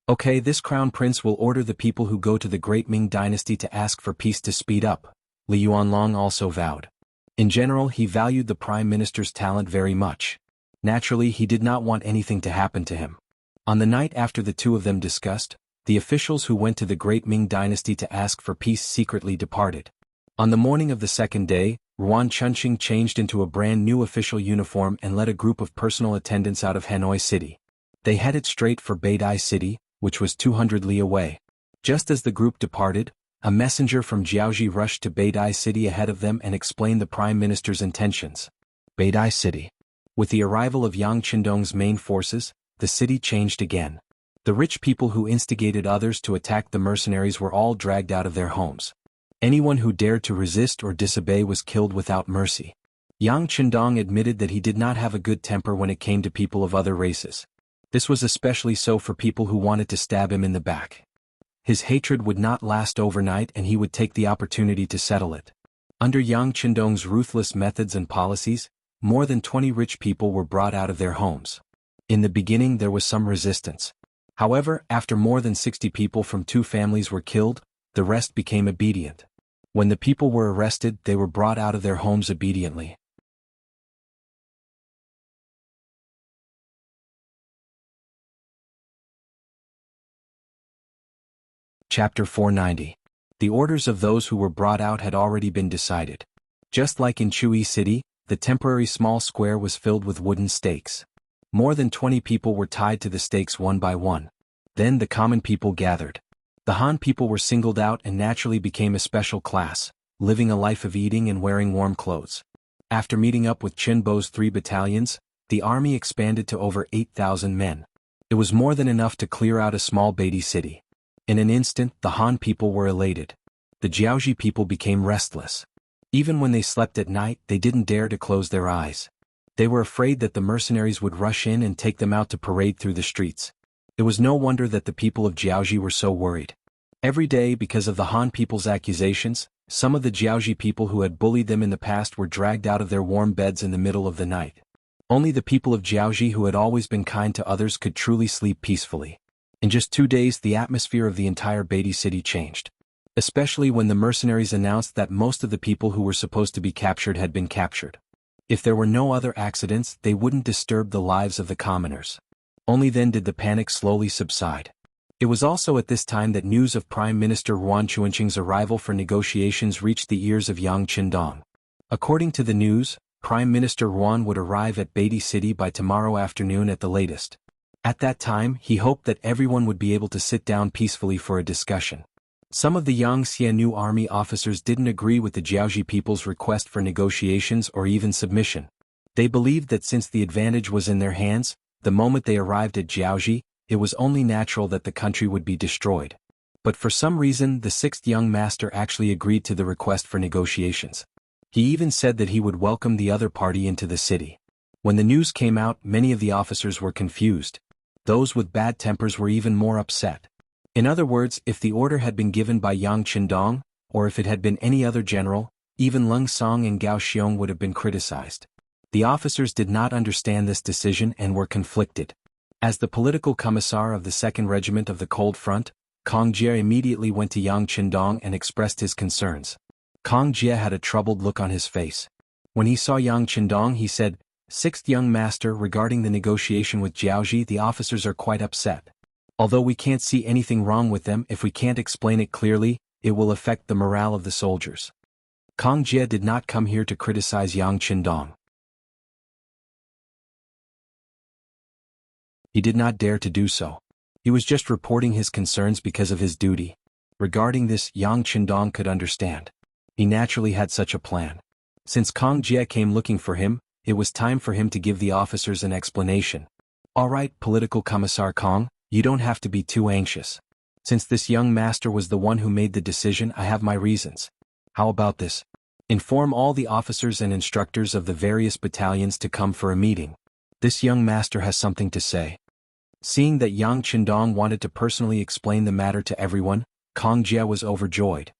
Okay, this crown prince will order the people who go to the great Ming dynasty to ask for peace to speed up," Li Yuanlong also vowed. In general, he valued the prime minister's talent very much. Naturally, he did not want anything to happen to him. On the night after the two of them discussed, the officials who went to the great Ming dynasty to ask for peace secretly departed. On the morning of the second day, Yuan Chunqing changed into a brand new official uniform and led a group of personal attendants out of Hanoi City. They headed straight for Beidai City, which was 200 li away. Just as the group departed, a messenger from Jiaoxi rushed to Beidai City ahead of them and explained the prime minister's intentions. Beidai City. With the arrival of Yang Qindong's main forces, the city changed again. The rich people who instigated others to attack the mercenaries were all dragged out of their homes. Anyone who dared to resist or disobey was killed without mercy. Yang Qindong admitted that he did not have a good temper when it came to people of other races. This was especially so for people who wanted to stab him in the back. His hatred would not last overnight and he would take the opportunity to settle it. Under Yang Qindong's ruthless methods and policies, more than 20 rich people were brought out of their homes. In the beginning there was some resistance. However, after more than 60 people from 2 families were killed, the rest became obedient. When the people were arrested, they were brought out of their homes obediently. Chapter 490. The orders of those who were brought out had already been decided. Just like in Chui City, the temporary small square was filled with wooden stakes. More than 20 people were tied to the stakes one by one. Then the common people gathered. The Han people were singled out and naturally became a special class, living a life of eating and wearing warm clothes. After meeting up with Qin Bo's 3 battalions, the army expanded to over 8,000 men. It was more than enough to clear out a small Beidai city. In an instant, the Han people were elated. the Jiaoji people became restless. Even when they slept at night, they didn't dare to close their eyes. They were afraid that the mercenaries would rush in and take them out to parade through the streets. It was no wonder that the people of Jiaoji were so worried. Every day, because of the Han people's accusations, some of the Jiaoji people who had bullied them in the past were dragged out of their warm beds in the middle of the night. Only the people of Jiaoji who had always been kind to others could truly sleep peacefully. In just 2 days, the atmosphere of the entire Beatty city changed. Especially when the mercenaries announced that most of the people who were supposed to be captured had been captured. If there were no other accidents, they wouldn't disturb the lives of the commoners. Only then did the panic slowly subside. It was also at this time that news of Prime Minister Yuan Chuanqing's arrival for negotiations reached the ears of Yang Qindong. According to the news, Prime Minister Yuan would arrive at Beatty City by tomorrow afternoon at the latest. At that time, he hoped that everyone would be able to sit down peacefully for a discussion. Some of the Yang Xianu army officers didn't agree with the Jiaoji people's request for negotiations or even submission. They believed that since the advantage was in their hands, the moment they arrived at Jiaoji, it was only natural that the country would be destroyed. But for some reason, the 6th young master actually agreed to the request for negotiations. He even said that he would welcome the other party into the city. When the news came out, many of the officers were confused. Those with bad tempers were even more upset. In other words, if the order had been given by Yang Qindong, or if it had been any other general, even Leng Song and Gao Xiong would have been criticized. The officers did not understand this decision and were conflicted. As the political commissar of the 2nd Regiment of the Cold Front, Kong Jie immediately went to Yang Qindong and expressed his concerns. Kong Jie had a troubled look on his face. When he saw Yang Qindong, he said, "6th young master, regarding the negotiation with Jiaoji, the officers are quite upset. Although we can't see anything wrong with them, if we can't explain it clearly, it will affect the morale of the soldiers." Kong Jie did not come here to criticize Yang Qindong. He did not dare to do so. He was just reporting his concerns because of his duty. Regarding this, Yang Qindong could understand. He naturally had such a plan. Since Kong Jie came looking for him, it was time for him to give the officers an explanation. "All right, Political Commissar Kong, you don't have to be too anxious. Since this young master was the one who made the decision, I have my reasons. How about this? Inform all the officers and instructors of the various battalions to come for a meeting. This young master has something to say." Seeing that Yang Qindong wanted to personally explain the matter to everyone, Kong Jie was overjoyed.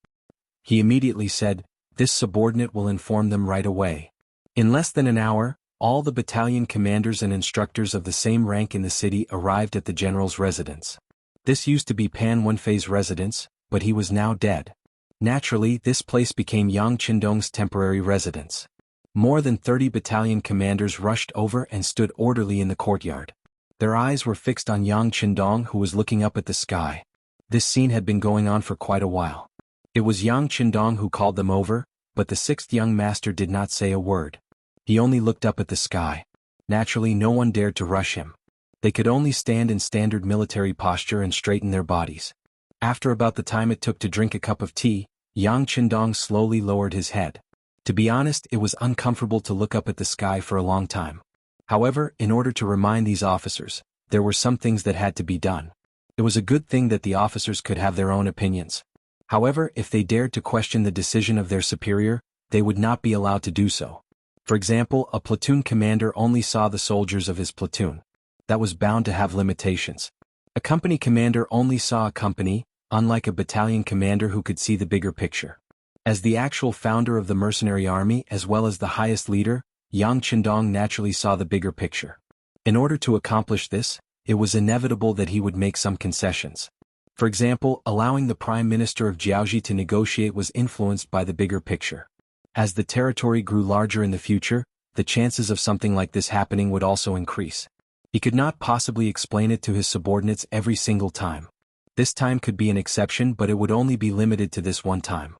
He immediately said, "This subordinate will inform them right away." In less than an hour, all the battalion commanders and instructors of the same rank in the city arrived at the general's residence. This used to be Pan Wenfei's residence, but he was now dead. Naturally, this place became Yang Qindong's temporary residence. More than 30 battalion commanders rushed over and stood orderly in the courtyard. Their eyes were fixed on Yang Qindong, who was looking up at the sky. This scene had been going on for quite a while. It was Yang Qindong who called them over, but the 6th young master did not say a word. He only looked up at the sky. Naturally, no one dared to rush him. They could only stand in standard military posture and straighten their bodies. After about the time it took to drink a cup of tea, Yang Qindong slowly lowered his head. To be honest, it was uncomfortable to look up at the sky for a long time. However, in order to remind these officers, there were some things that had to be done. It was a good thing that the officers could have their own opinions. However, if they dared to question the decision of their superior, they would not be allowed to do so. For example, a platoon commander only saw the soldiers of his platoon. That was bound to have limitations. A company commander only saw a company, unlike a battalion commander who could see the bigger picture. As the actual founder of the mercenary army as well as the highest leader, Yang Qindong naturally saw the bigger picture. In order to accomplish this, it was inevitable that he would make some concessions. For example, allowing the Prime Minister of Jiaoji to negotiate was influenced by the bigger picture. As the territory grew larger in the future, the chances of something like this happening would also increase. He could not possibly explain it to his subordinates every single time. This time could be an exception, but it would only be limited to this one time.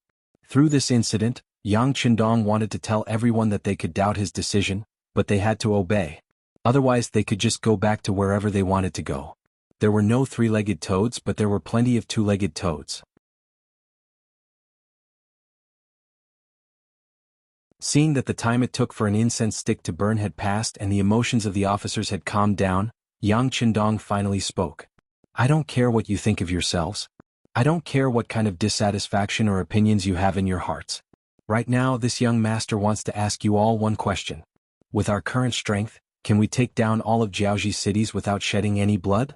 Through this incident, Yang Qindong wanted to tell everyone that they could doubt his decision, but they had to obey. Otherwise they could just go back to wherever they wanted to go. There were no three-legged toads, but there were plenty of two-legged toads. Seeing that the time it took for an incense stick to burn had passed and the emotions of the officers had calmed down, Yang Qindong finally spoke. "I don't care what you think of yourselves. I don't care what kind of dissatisfaction or opinions you have in your hearts. Right now, this young master wants to ask you all one question. With our current strength, can we take down all of Jiaoji's cities without shedding any blood?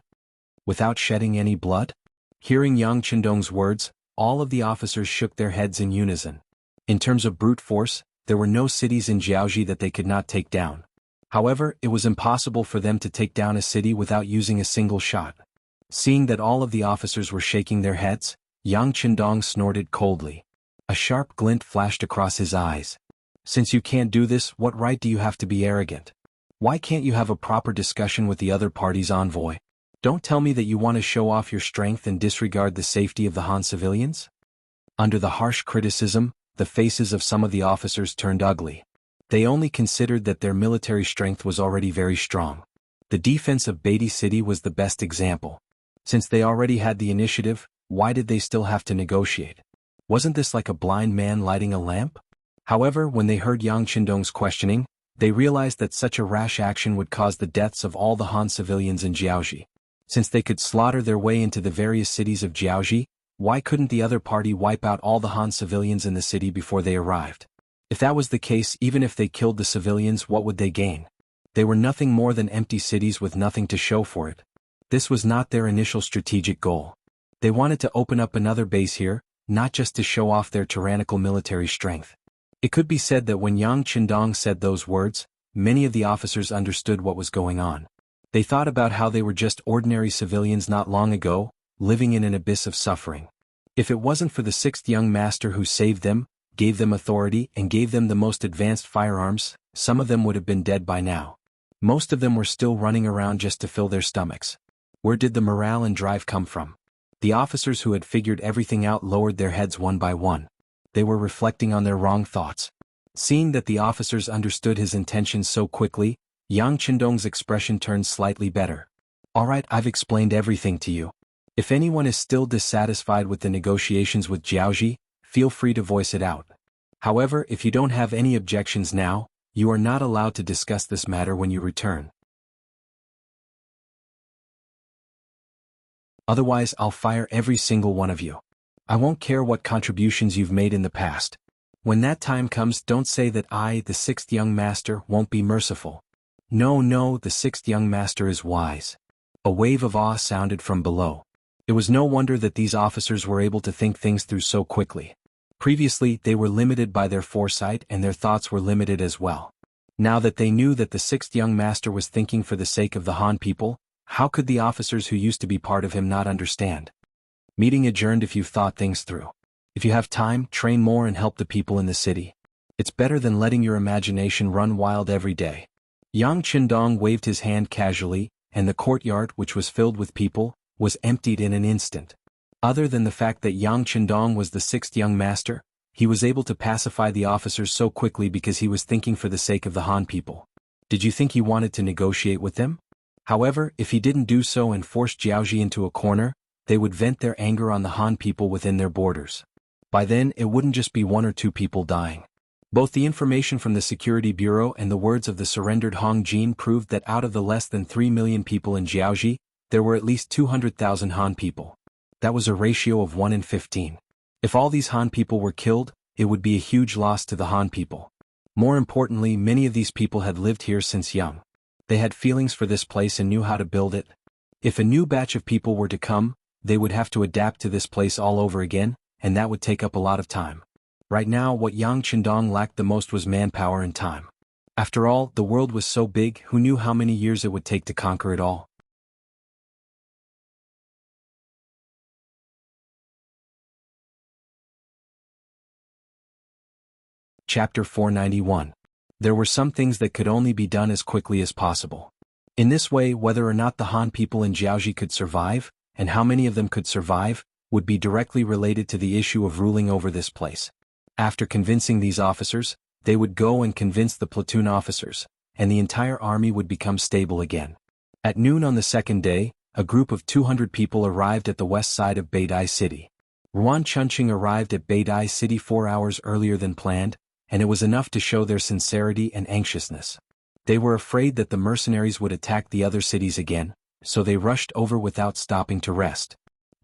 Without shedding any blood? Hearing Yang Qindong's words, all of the officers shook their heads in unison. In terms of brute force, there were no cities in Jiaoji that they could not take down. However, it was impossible for them to take down a city without using a single shot. Seeing that all of the officers were shaking their heads, Yang Qindong snorted coldly. A sharp glint flashed across his eyes. Since you can't do this, what right do you have to be arrogant? Why can't you have a proper discussion with the other party's envoy? Don't tell me that you want to show off your strength and disregard the safety of the Han civilians? Under the harsh criticism, the faces of some of the officers turned ugly. They only considered that their military strength was already very strong. The defense of Beatty City was the best example. Since they already had the initiative, why did they still have to negotiate? Wasn't this like a blind man lighting a lamp? However, when they heard Yang Qindong's questioning, they realized that such a rash action would cause the deaths of all the Han civilians in Jiaoji. Since they could slaughter their way into the various cities of Jiaoji, why couldn't the other party wipe out all the Han civilians in the city before they arrived? If that was the case, even if they killed the civilians, what would they gain? They were nothing more than empty cities with nothing to show for it. This was not their initial strategic goal. They wanted to open up another base here, not just to show off their tyrannical military strength. It could be said that when Yang Qindong said those words, many of the officers understood what was going on. They thought about how they were just ordinary civilians not long ago, living in an abyss of suffering. If it wasn't for the sixth young master who saved them, gave them authority, and gave them the most advanced firearms, some of them would have been dead by now. Most of them were still running around just to fill their stomachs. Where did the morale and drive come from? The officers who had figured everything out lowered their heads one by one. They were reflecting on their wrong thoughts. Seeing that the officers understood his intentions so quickly, Yang Qindong's expression turned slightly better. Alright, I've explained everything to you. If anyone is still dissatisfied with the negotiations with Jiaoji, feel free to voice it out. However, if you don't have any objections now, you are not allowed to discuss this matter when you return. Otherwise, I'll fire every single one of you. I won't care what contributions you've made in the past. When that time comes, don't say that I, the sixth young master, won't be merciful. No, the sixth young master is wise. A wave of awe sounded from below. It was no wonder that these officers were able to think things through so quickly. Previously, they were limited by their foresight and their thoughts were limited as well. Now that they knew that the sixth young master was thinking for the sake of the Han people, how could the officers who used to be part of him not understand? Meeting adjourned if you've thought things through. If you have time, train more and help the people in the city. It's better than letting your imagination run wild every day. Yang Qindong waved his hand casually, and the courtyard, which was filled with people, was emptied in an instant. Other than the fact that Yang Qindong was the sixth young master, he was able to pacify the officers so quickly because he was thinking for the sake of the Han people. Did you think he wanted to negotiate with them? However, if he didn't do so and forced Jiaoji into a corner, they would vent their anger on the Han people within their borders. By then, it wouldn't just be one or two people dying. Both the information from the Security Bureau and the words of the surrendered Hong Jin proved that out of the less than 3 million people in Jiaoji, there were at least 200,000 Han people. That was a ratio of 1 in 15. If all these Han people were killed, it would be a huge loss to the Han people. More importantly, many of these people had lived here since young. They had feelings for this place and knew how to build it. If a new batch of people were to come, they would have to adapt to this place all over again, and that would take up a lot of time. Right now, what Yang Qindong lacked the most was manpower and time. After all, the world was so big, who knew how many years it would take to conquer it all? Chapter 491. There were some things that could only be done as quickly as possible. In this way, whether or not the Han people in Jiaoji could survive, and how many of them could survive, would be directly related to the issue of ruling over this place. After convincing these officers, they would go and convince the platoon officers, and the entire army would become stable again. At noon on the second day, a group of 200 people arrived at the west side of Beidai City. Ruan Chunqing arrived at Beidai City 4 hours earlier than planned, and it was enough to show their sincerity and anxiousness. They were afraid that the mercenaries would attack the other cities again, so they rushed over without stopping to rest.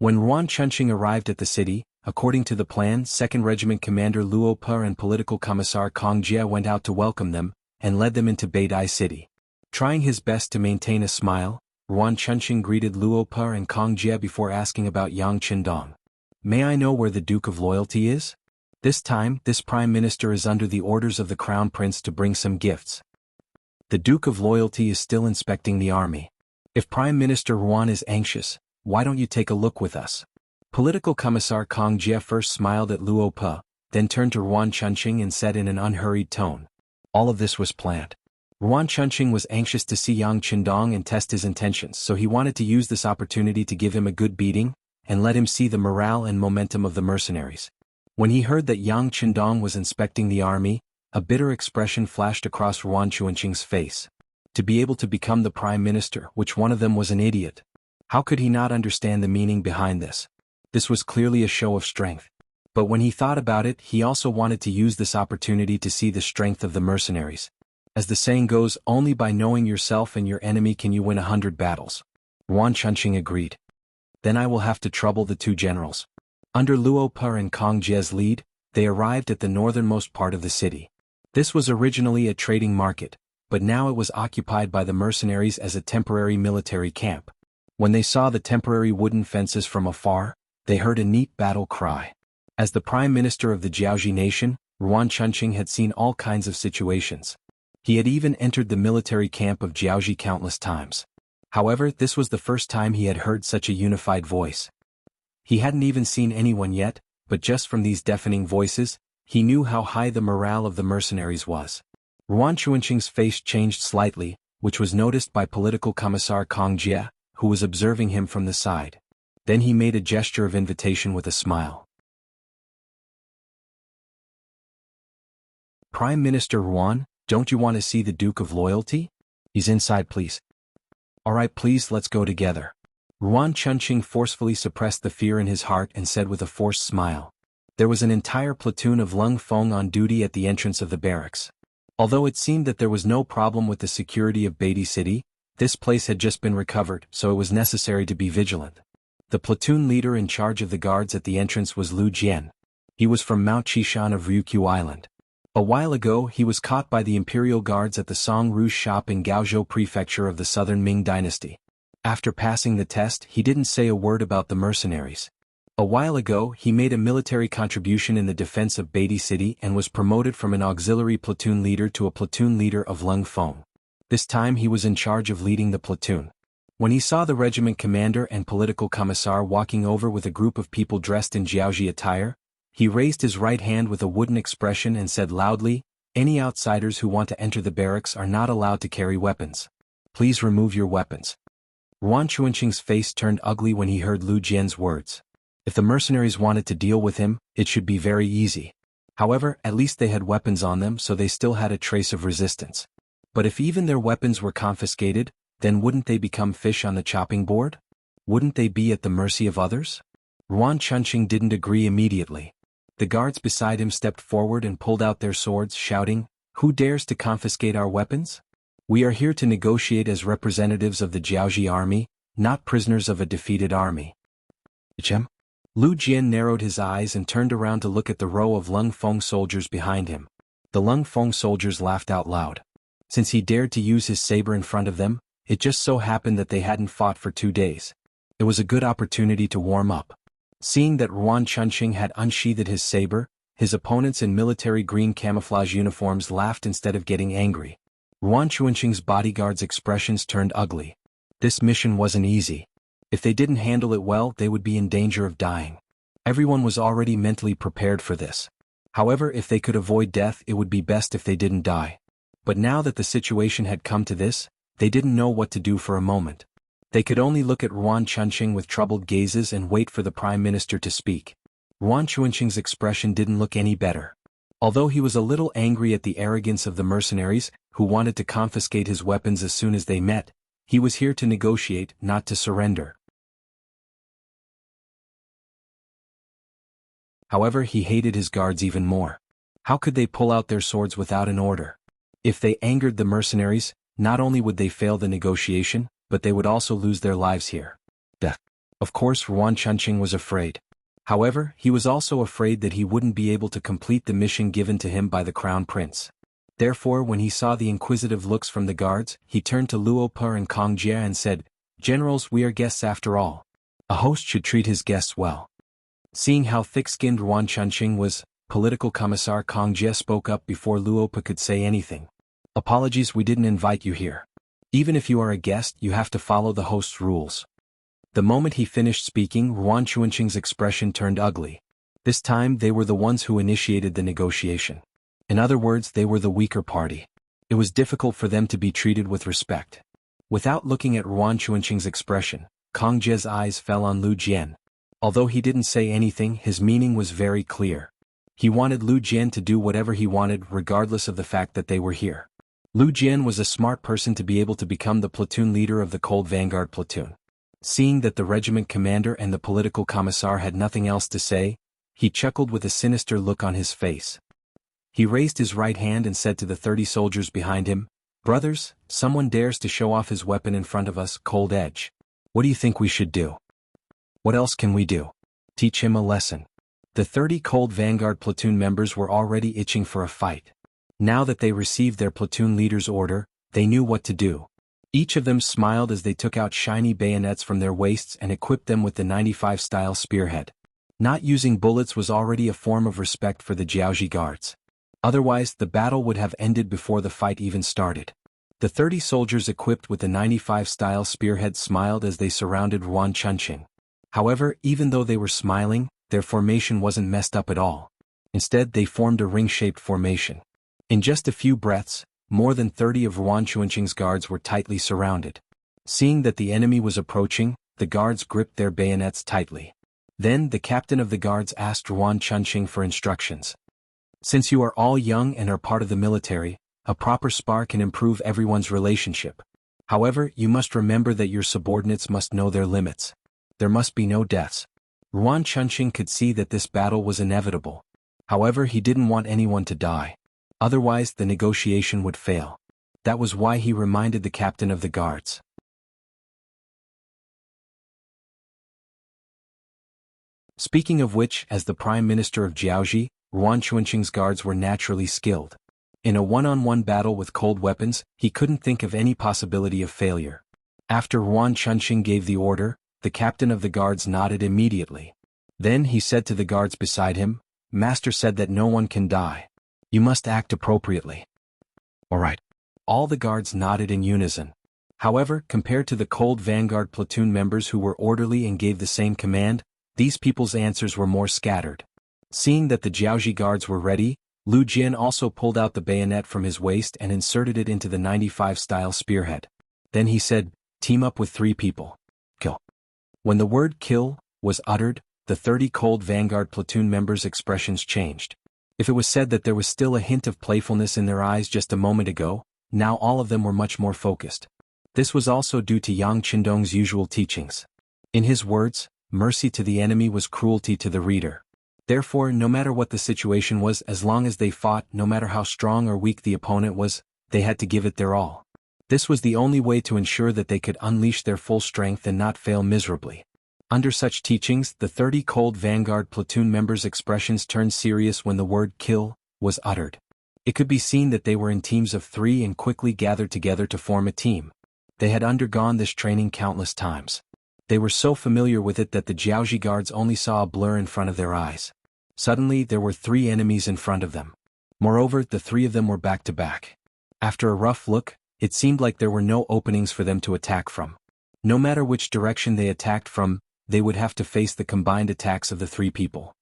When Ruan Chunqing arrived at the city, according to the plan, 2nd Regiment Commander Luo Per and Political Commissar Kong Jie went out to welcome them, and led them into Beidai City. Trying his best to maintain a smile, Ruan Chunqing greeted Luo Per and Kong Jie before asking about Yang Qindong. May I know where the Duke of Loyalty is? This time, this Prime Minister is under the orders of the Crown Prince to bring some gifts. The Duke of Loyalty is still inspecting the army. If Prime Minister Ruan is anxious, why don't you take a look with us? Political Commissar Kong Jie first smiled at Luo Per, then turned to Ruan Chunqing and said in an unhurried tone. All of this was planned. Ruan Chunqing was anxious to see Yang Qindong and test his intentions, so he wanted to use this opportunity to give him a good beating, and let him see the morale and momentum of the mercenaries. When he heard that Yang Qindong was inspecting the army, a bitter expression flashed across Ruan Chunqing's face. To be able to become the Prime Minister, which one of them was an idiot? How could he not understand the meaning behind this? This was clearly a show of strength. But when he thought about it, he also wanted to use this opportunity to see the strength of the mercenaries. As the saying goes, only by knowing yourself and your enemy can you win 100 battles. Ruan Chunqing agreed. Then I will have to trouble the two generals. Under Luo Per and Kong Jie's lead, they arrived at the northernmost part of the city. This was originally a trading market, but now it was occupied by the mercenaries as a temporary military camp. When they saw the temporary wooden fences from afar, they heard a neat battle cry. As the Prime Minister of the Jiaoji nation, Ruan Chunqing had seen all kinds of situations. He had even entered the military camp of Jiaoji countless times. However, this was the first time he had heard such a unified voice. He hadn't even seen anyone yet, but just from these deafening voices, he knew how high the morale of the mercenaries was. Ruan Chunqing's face changed slightly, which was noticed by Political Commissar Kong Jie, who was observing him from the side. Then he made a gesture of invitation with a smile. Prime Minister Ruan, don't you want to see the Duke of Loyalty? He's inside, please. Alright, please, let's go together. Ruan Chunqing forcefully suppressed the fear in his heart and said with a forced smile. There was an entire platoon of Lung Feng on duty at the entrance of the barracks. Although it seemed that there was no problem with the security of Beidai City, this place had just been recovered, so it was necessary to be vigilant. The platoon leader in charge of the guards at the entrance was Lu Jian. He was from Mount Qishan of Ryukyu Island. A while ago, he was caught by the imperial guards at the Song Rouge shop in Gaozhou Prefecture of the Southern Ming Dynasty. After passing the test, he didn't say a word about the mercenaries. A while ago, he made a military contribution in the defense of Beidai City and was promoted from an auxiliary platoon leader to a platoon leader of Lung Feng. This time he was in charge of leading the platoon. When he saw the regiment commander and political commissar walking over with a group of people dressed in Jiaoji attire, he raised his right hand with a wooden expression and said loudly, "Any outsiders who want to enter the barracks are not allowed to carry weapons. Please remove your weapons." Ruan Chunqing's face turned ugly when he heard Lu Jian's words. If the mercenaries wanted to deal with him, it should be very easy. However, at least they had weapons on them, so they still had a trace of resistance. But if even their weapons were confiscated, then wouldn't they become fish on the chopping board? Wouldn't they be at the mercy of others? Ruan Chunqing didn't agree immediately. The guards beside him stepped forward and pulled out their swords, shouting, "Who dares to confiscate our weapons? We are here to negotiate as representatives of the Jiaoji army, not prisoners of a defeated army." Lu Jian narrowed his eyes and turned around to look at the row of Lung Feng soldiers behind him. The Lung Feng soldiers laughed out loud. Since he dared to use his saber in front of them, it just so happened that they hadn't fought for 2 days. It was a good opportunity to warm up. Seeing that Ruan Chunqing had unsheathed his saber, his opponents in military green camouflage uniforms laughed instead of getting angry. Ruan Chunqing's bodyguards' expressions turned ugly. This mission wasn't easy. If they didn't handle it well, they would be in danger of dying. Everyone was already mentally prepared for this. However, if they could avoid death, it would be best if they didn't die. But now that the situation had come to this, they didn't know what to do for a moment. They could only look at Ruan Chunqing with troubled gazes and wait for the Prime Minister to speak. Ruan Chunqing's expression didn't look any better. Although he was a little angry at the arrogance of the mercenaries, who wanted to confiscate his weapons as soon as they met, he was here to negotiate, not to surrender. However, he hated his guards even more. How could they pull out their swords without an order? If they angered the mercenaries, not only would they fail the negotiation, but they would also lose their lives here. Of course Ruan Chunqing was afraid. However, he was also afraid that he wouldn't be able to complete the mission given to him by the crown prince. Therefore when he saw the inquisitive looks from the guards, he turned to Luo Per and Kong Jie and said, "Generals, we are guests after all. A host should treat his guests well." Seeing how thick-skinned Ruan Chunqing was, Political Commissar Kong Jie spoke up before Luo Per could say anything. "Apologies, we didn't invite you here. Even if you are a guest, you have to follow the host's rules." The moment he finished speaking, Ruan Chunqing's expression turned ugly. This time they were the ones who initiated the negotiation. In other words, they were the weaker party. It was difficult for them to be treated with respect. Without looking at Ruan Chunqing's expression, Kong Jie's eyes fell on Lu Jian. Although he didn't say anything, his meaning was very clear. He wanted Lu Jian to do whatever he wanted regardless of the fact that they were here. Lu Jian was a smart person to be able to become the platoon leader of the Cold Vanguard platoon. Seeing that the regiment commander and the political commissar had nothing else to say, he chuckled with a sinister look on his face. He raised his right hand and said to the 30 soldiers behind him, "Brothers, someone dares to show off his weapon in front of us, Cold Edge. What do you think we should do? What else can we do? Teach him a lesson." The 30 Cold Vanguard platoon members were already itching for a fight. Now that they received their platoon leader's order, they knew what to do. Each of them smiled as they took out shiny bayonets from their waists and equipped them with the 95-style spearhead. Not using bullets was already a form of respect for the Jiaoji guards. Otherwise, the battle would have ended before the fight even started. The 30 soldiers equipped with the 95-style spearhead smiled as they surrounded Ruan Chunqing. However, even though they were smiling, their formation wasn't messed up at all. Instead, they formed a ring-shaped formation. In just a few breaths, more than 30 of Ruan Chunqing's guards were tightly surrounded. Seeing that the enemy was approaching, the guards gripped their bayonets tightly. Then the captain of the guards asked Ruan Chunqing for instructions. "Since you are all young and are part of the military, a proper spar can improve everyone's relationship. However, you must remember that your subordinates must know their limits. There must be no deaths." Ruan Chunqing could see that this battle was inevitable. However, he didn't want anyone to die. Otherwise, the negotiation would fail. That was why he reminded the captain of the guards. Speaking of which, as the Prime Minister of Jiaoji, Ruan Chunqing's guards were naturally skilled. In a one-on-one battle with cold weapons, he couldn't think of any possibility of failure. After Ruan Chunqing gave the order, the captain of the guards nodded immediately. Then he said to the guards beside him, "Master said that no one can die. You must act appropriately." "All right." All the guards nodded in unison. However, compared to the Cold Vanguard platoon members who were orderly and gave the same command, these people's answers were more scattered. Seeing that the Jiaoji guards were ready, Lu Jian also pulled out the bayonet from his waist and inserted it into the 95-style spearhead. Then he said, "Team up with 3 people. Kill." When the word "kill" was uttered, the 30 Cold Vanguard platoon members' expressions changed. If it was said that there was still a hint of playfulness in their eyes just a moment ago, now all of them were much more focused. This was also due to Yang Qindong's usual teachings. In his words, mercy to the enemy was cruelty to the reader. Therefore, no matter what the situation was, as long as they fought, no matter how strong or weak the opponent was, they had to give it their all. This was the only way to ensure that they could unleash their full strength and not fail miserably. Under such teachings, the 30 Cold Vanguard platoon members' expressions turned serious when the word "kill" was uttered. It could be seen that they were in teams of 3 and quickly gathered together to form a team. They had undergone this training countless times. They were so familiar with it that the Jiaoji guards only saw a blur in front of their eyes. Suddenly, there were 3 enemies in front of them. Moreover, the 3 of them were back to back. After a rough look, it seemed like there were no openings for them to attack from. No matter which direction they attacked from, they would have to face the combined attacks of the 3 people.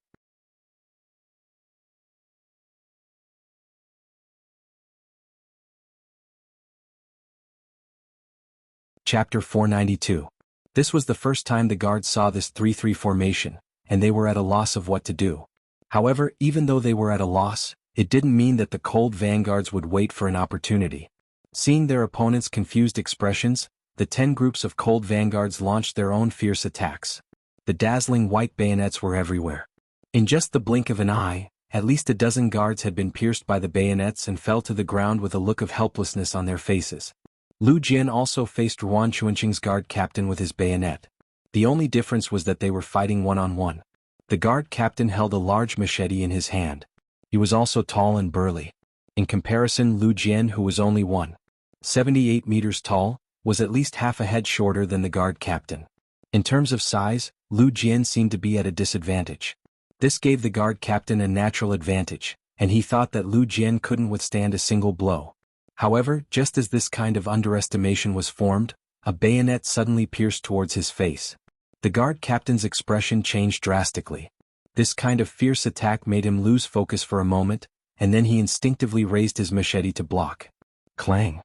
Chapter 492. This was the first time the guards saw this 3-3 formation, and they were at a loss of what to do. However, even though they were at a loss, it didn't mean that the Cold Vanguards would wait for an opportunity. Seeing their opponents' confused expressions, the 10 groups of Cold Vanguards launched their own fierce attacks. The dazzling white bayonets were everywhere. In just the blink of an eye, at least a dozen guards had been pierced by the bayonets and fell to the ground with a look of helplessness on their faces. Lu Jian also faced Ruan Chunqing's guard captain with his bayonet. The only difference was that they were fighting one-on-one. The guard captain held a large machete in his hand. He was also tall and burly. In comparison, Lu Jian, who was only 1.78 meters tall, was at least half a head shorter than the guard captain. In terms of size, Lu Jian seemed to be at a disadvantage. This gave the guard captain a natural advantage, and he thought that Lu Jian couldn't withstand a single blow. However, just as this kind of underestimation was formed, a bayonet suddenly pierced towards his face. The guard captain's expression changed drastically. This kind of fierce attack made him lose focus for a moment, and then he instinctively raised his machete to block. Clang!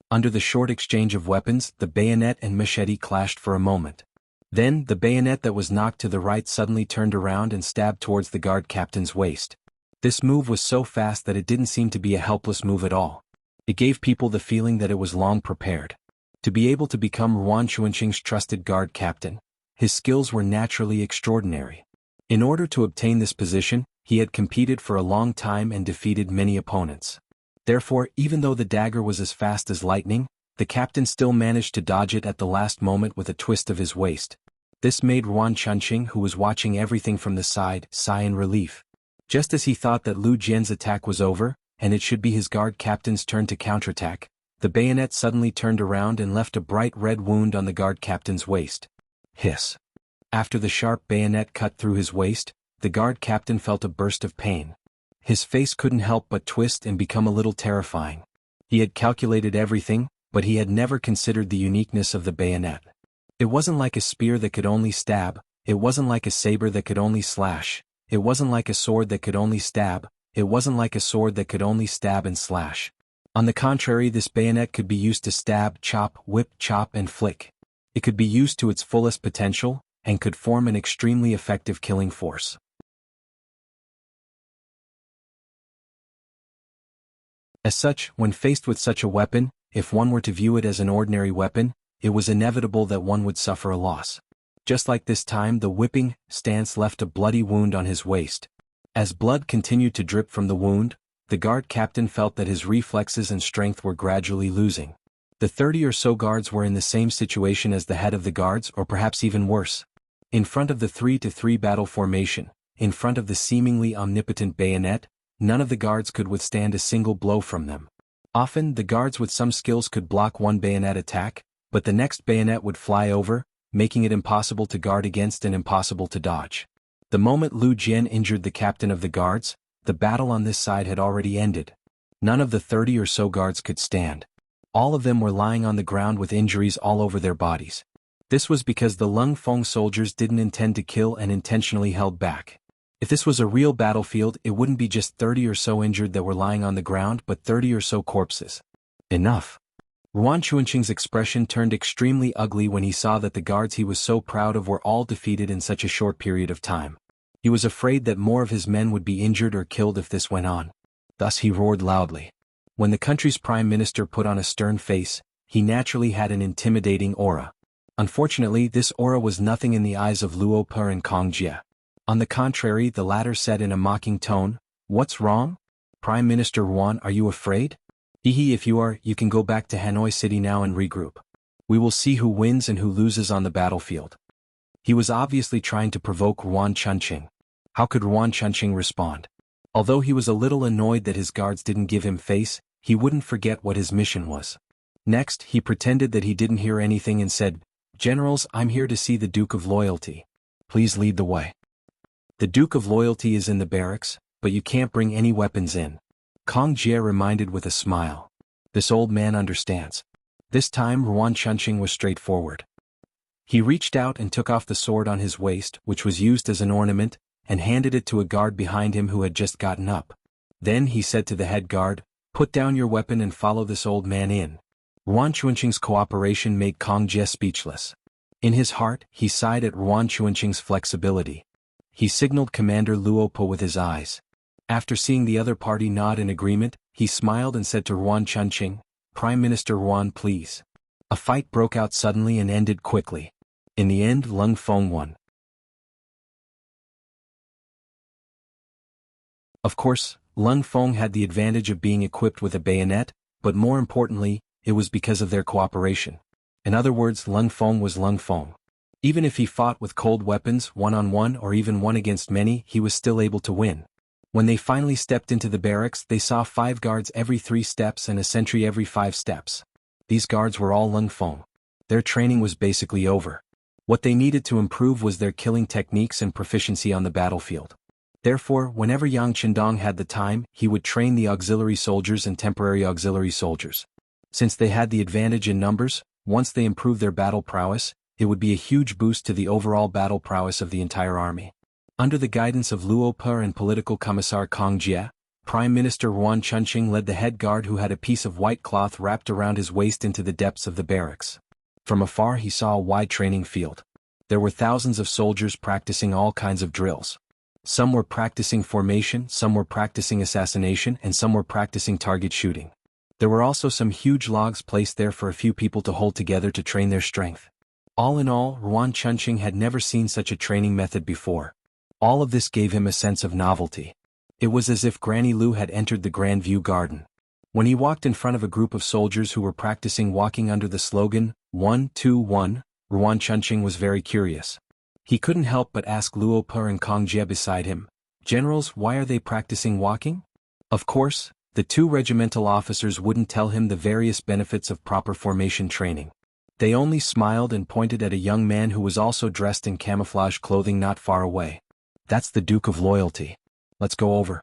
Under the short exchange of weapons, the bayonet and machete clashed for a moment. Then, the bayonet that was knocked to the right suddenly turned around and stabbed towards the guard captain's waist. This move was so fast that it didn't seem to be a helpless move at all. It gave people the feeling that it was long prepared. To be able to become Ruan Chuanqing's trusted guard captain, his skills were naturally extraordinary. In order to obtain this position, he had competed for a long time and defeated many opponents. Therefore, even though the dagger was as fast as lightning, the captain still managed to dodge it at the last moment with a twist of his waist. This made Ruan Chuanqing, who was watching everything from the side, sigh in relief. Just as he thought that Lu Jian's attack was over, and it should be his guard captain's turn to counterattack, the bayonet suddenly turned around and left a bright red wound on the guard captain's waist. Hiss. After the sharp bayonet cut through his waist, the guard captain felt a burst of pain. His face couldn't help but twist and become a little terrifying. He had calculated everything, but he had never considered the uniqueness of the bayonet. It wasn't like a spear that could only stab, it wasn't like a saber that could only slash, it wasn't like a sword that could only stab, it wasn't like a sword that could only stab and slash. On the contrary, this bayonet could be used to stab, chop, whip, chop and flick. It could be used to its fullest potential, and could form an extremely effective killing force. As such, when faced with such a weapon, if one were to view it as an ordinary weapon, it was inevitable that one would suffer a loss. Just like this time, the whipping stance left a bloody wound on his waist. As blood continued to drip from the wound, the guard captain felt that his reflexes and strength were gradually losing. The 30 or so guards were in the same situation as the head of the guards, or perhaps even worse. In front of the 3-to-3 battle formation, in front of the seemingly omnipotent bayonet, none of the guards could withstand a single blow from them. Often, the guards with some skills could block one bayonet attack, but the next bayonet would fly over, making it impossible to guard against and impossible to dodge. The moment Lu Jian injured the captain of the guards, the battle on this side had already ended. None of the 30 or so guards could stand. All of them were lying on the ground with injuries all over their bodies. This was because the Lung Feng soldiers didn't intend to kill and intentionally held back. If this was a real battlefield, it wouldn't be just 30 or so injured that were lying on the ground, but 30 or so corpses. Enough. Ruan Chuanqing's expression turned extremely ugly when he saw that the guards he was so proud of were all defeated in such a short period of time. He was afraid that more of his men would be injured or killed if this went on. Thus he roared loudly. When the country's prime minister put on a stern face, he naturally had an intimidating aura. Unfortunately, this aura was nothing in the eyes of Luo Per and Kong Jie. On the contrary, the latter said in a mocking tone, "What's wrong? Prime Minister Ruan, are you afraid? Hehe, if you are, you can go back to Hanoi City now and regroup. We will see who wins and who loses on the battlefield." He was obviously trying to provoke Ruan Chuanqing. How could Ruan Chuanqing respond? Although he was a little annoyed that his guards didn't give him face, he wouldn't forget what his mission was. Next, he pretended that he didn't hear anything and said, "Generals, I'm here to see the Duke of Loyalty. Please lead the way." The Duke of Loyalty is in the barracks, but you can't bring any weapons in. Kong Jie reminded with a smile. This old man understands. This time Ruan Chuanqing was straightforward. He reached out and took off the sword on his waist, which was used as an ornament, and handed it to a guard behind him who had just gotten up. Then he said to the head guard, "Put down your weapon and follow this old man in." Ruan Chuanqing's cooperation made Kong Jie speechless. In his heart, he sighed at Ruan Chuanqing's flexibility. He signaled Commander Luopo with his eyes. After seeing the other party nod in agreement, he smiled and said to Ruan Chuanqing, "Prime Minister Ruan, please." A fight broke out suddenly and ended quickly. In the end, Lung Feng won. Of course, Lung Feng had the advantage of being equipped with a bayonet, but more importantly, it was because of their cooperation. In other words, Lung Feng was Lung Feng. Even if he fought with cold weapons, one-on-one or even one against many, he was still able to win. When they finally stepped into the barracks, they saw 5 guards every 3 steps and a sentry every 5 steps. These guards were all Lung Feng. Their training was basically over. What they needed to improve was their killing techniques and proficiency on the battlefield. Therefore, whenever Yang Qindong had the time, he would train the auxiliary soldiers and temporary auxiliary soldiers. Since they had the advantage in numbers, once they improved their battle prowess, it would be a huge boost to the overall battle prowess of the entire army. Under the guidance of Luo Per and political commissar Kong Jie, Prime Minister Yuan Chunqing led the head guard who had a piece of white cloth wrapped around his waist into the depths of the barracks. From afar he saw a wide training field. There were thousands of soldiers practicing all kinds of drills. Some were practicing formation, some were practicing assassination, and some were practicing target shooting. There were also some huge logs placed there for a few people to hold together to train their strength. All in all, Yuan Chunqing had never seen such a training method before. All of this gave him a sense of novelty. It was as if Granny Lu had entered the Grand View Garden. When he walked in front of a group of soldiers who were practicing walking under the slogan, 1, 2, 1, Yuan Chunqing was very curious. He couldn't help but ask Luo Per and Kong Jie beside him, "Generals, why are they practicing walking?" Of course, the 2 regimental officers wouldn't tell him the various benefits of proper formation training. They only smiled and pointed at a young man who was also dressed in camouflage clothing not far away. "That's the Duke of Loyalty. Let's go over."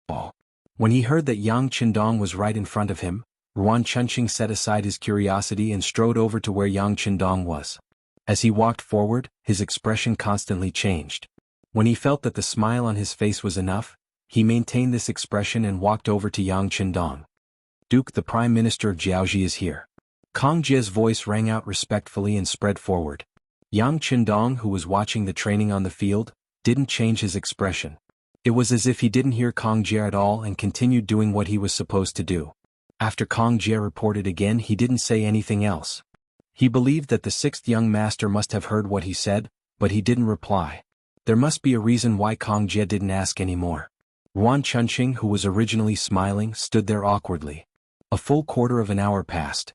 Oh. When he heard that Yang Qindong was right in front of him, Yuan Chunqing set aside his curiosity and strode over to where Yang Qindong was. As he walked forward, his expression constantly changed. When he felt that the smile on his face was enough, he maintained this expression and walked over to Yang Qindong. "Duke, the Prime Minister of Jiaoji is here." Kong Jie's voice rang out respectfully and spread forward. Yang Qindong, who was watching the training on the field, didn't change his expression. It was as if he didn't hear Kong Jie at all and continued doing what he was supposed to do. After Kong Jie reported again, he didn't say anything else. He believed that the 6th young master must have heard what he said, but he didn't reply. There must be a reason why Kong Jie didn't ask anymore. Yuan Chunqing, who was originally smiling, stood there awkwardly. A full quarter of an hour passed.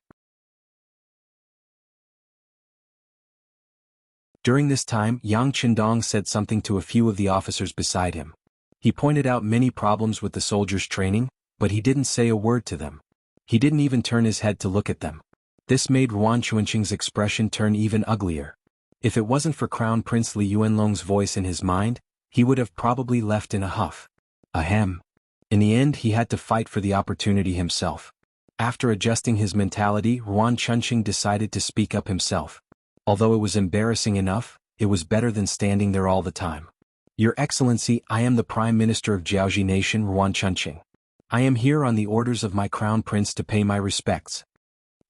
During this time, Yang Qindong said something to a few of the officers beside him. He pointed out many problems with the soldiers' training, but he didn't say a word to them. He didn't even turn his head to look at them. This made Yuan Chunqing's expression turn even uglier. If it wasn't for Crown Prince Li Yuanlong's voice in his mind, he would have probably left in a huff. Ahem. In the end, he had to fight for the opportunity himself. After adjusting his mentality, Yuan Chunqing decided to speak up himself. Although it was embarrassing enough, it was better than standing there all the time. "Your Excellency, I am the Prime Minister of Jiaoji Nation, Yuan Chunqing. I am here on the orders of my Crown Prince to pay my respects."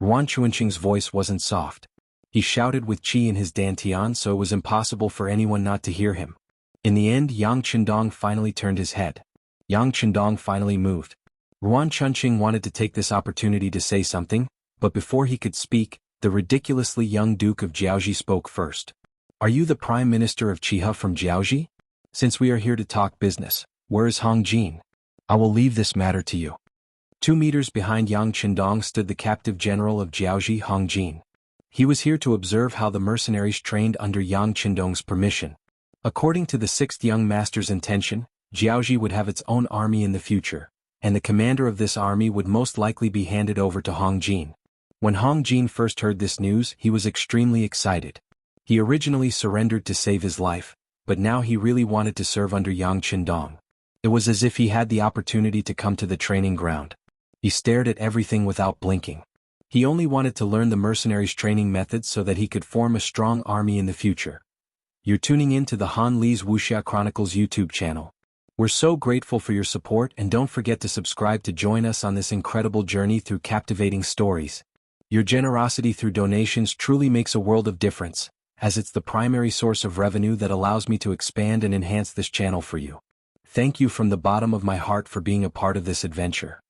Yuan Chunqing's voice wasn't soft. He shouted with qi in his dantian, so it was impossible for anyone not to hear him. In the end, Yang Qindong finally turned his head. Yang Qindong finally moved. Yuan Chunqing wanted to take this opportunity to say something, but before he could speak, the ridiculously young Duke of Jiaoji spoke first. "Are you the Prime Minister of Chiha from Jiaoji? Since we are here to talk business, where is Hong Jin? I will leave this matter to you." 2 meters behind Yang Qindong stood the captive general of Jiaoji, Hong Jin. He was here to observe how the mercenaries trained under Yang Qindong's permission. According to the 6th young master's intention, Jiaoji would have its own army in the future, and the commander of this army would most likely be handed over to Hong Jin. When Hong Jin first heard this news, he was extremely excited. He originally surrendered to save his life, but now he really wanted to serve under Yang Qindong. It was as if he had the opportunity to come to the training ground. He stared at everything without blinking. He only wanted to learn the mercenaries' training methods so that he could form a strong army in the future. You're tuning in to the Han Li's Wuxia Chronicles YouTube channel. We're so grateful for your support, and don't forget to subscribe to join us on this incredible journey through captivating stories. Your generosity through donations truly makes a world of difference, as it's the primary source of revenue that allows me to expand and enhance this channel for you. Thank you from the bottom of my heart for being a part of this adventure.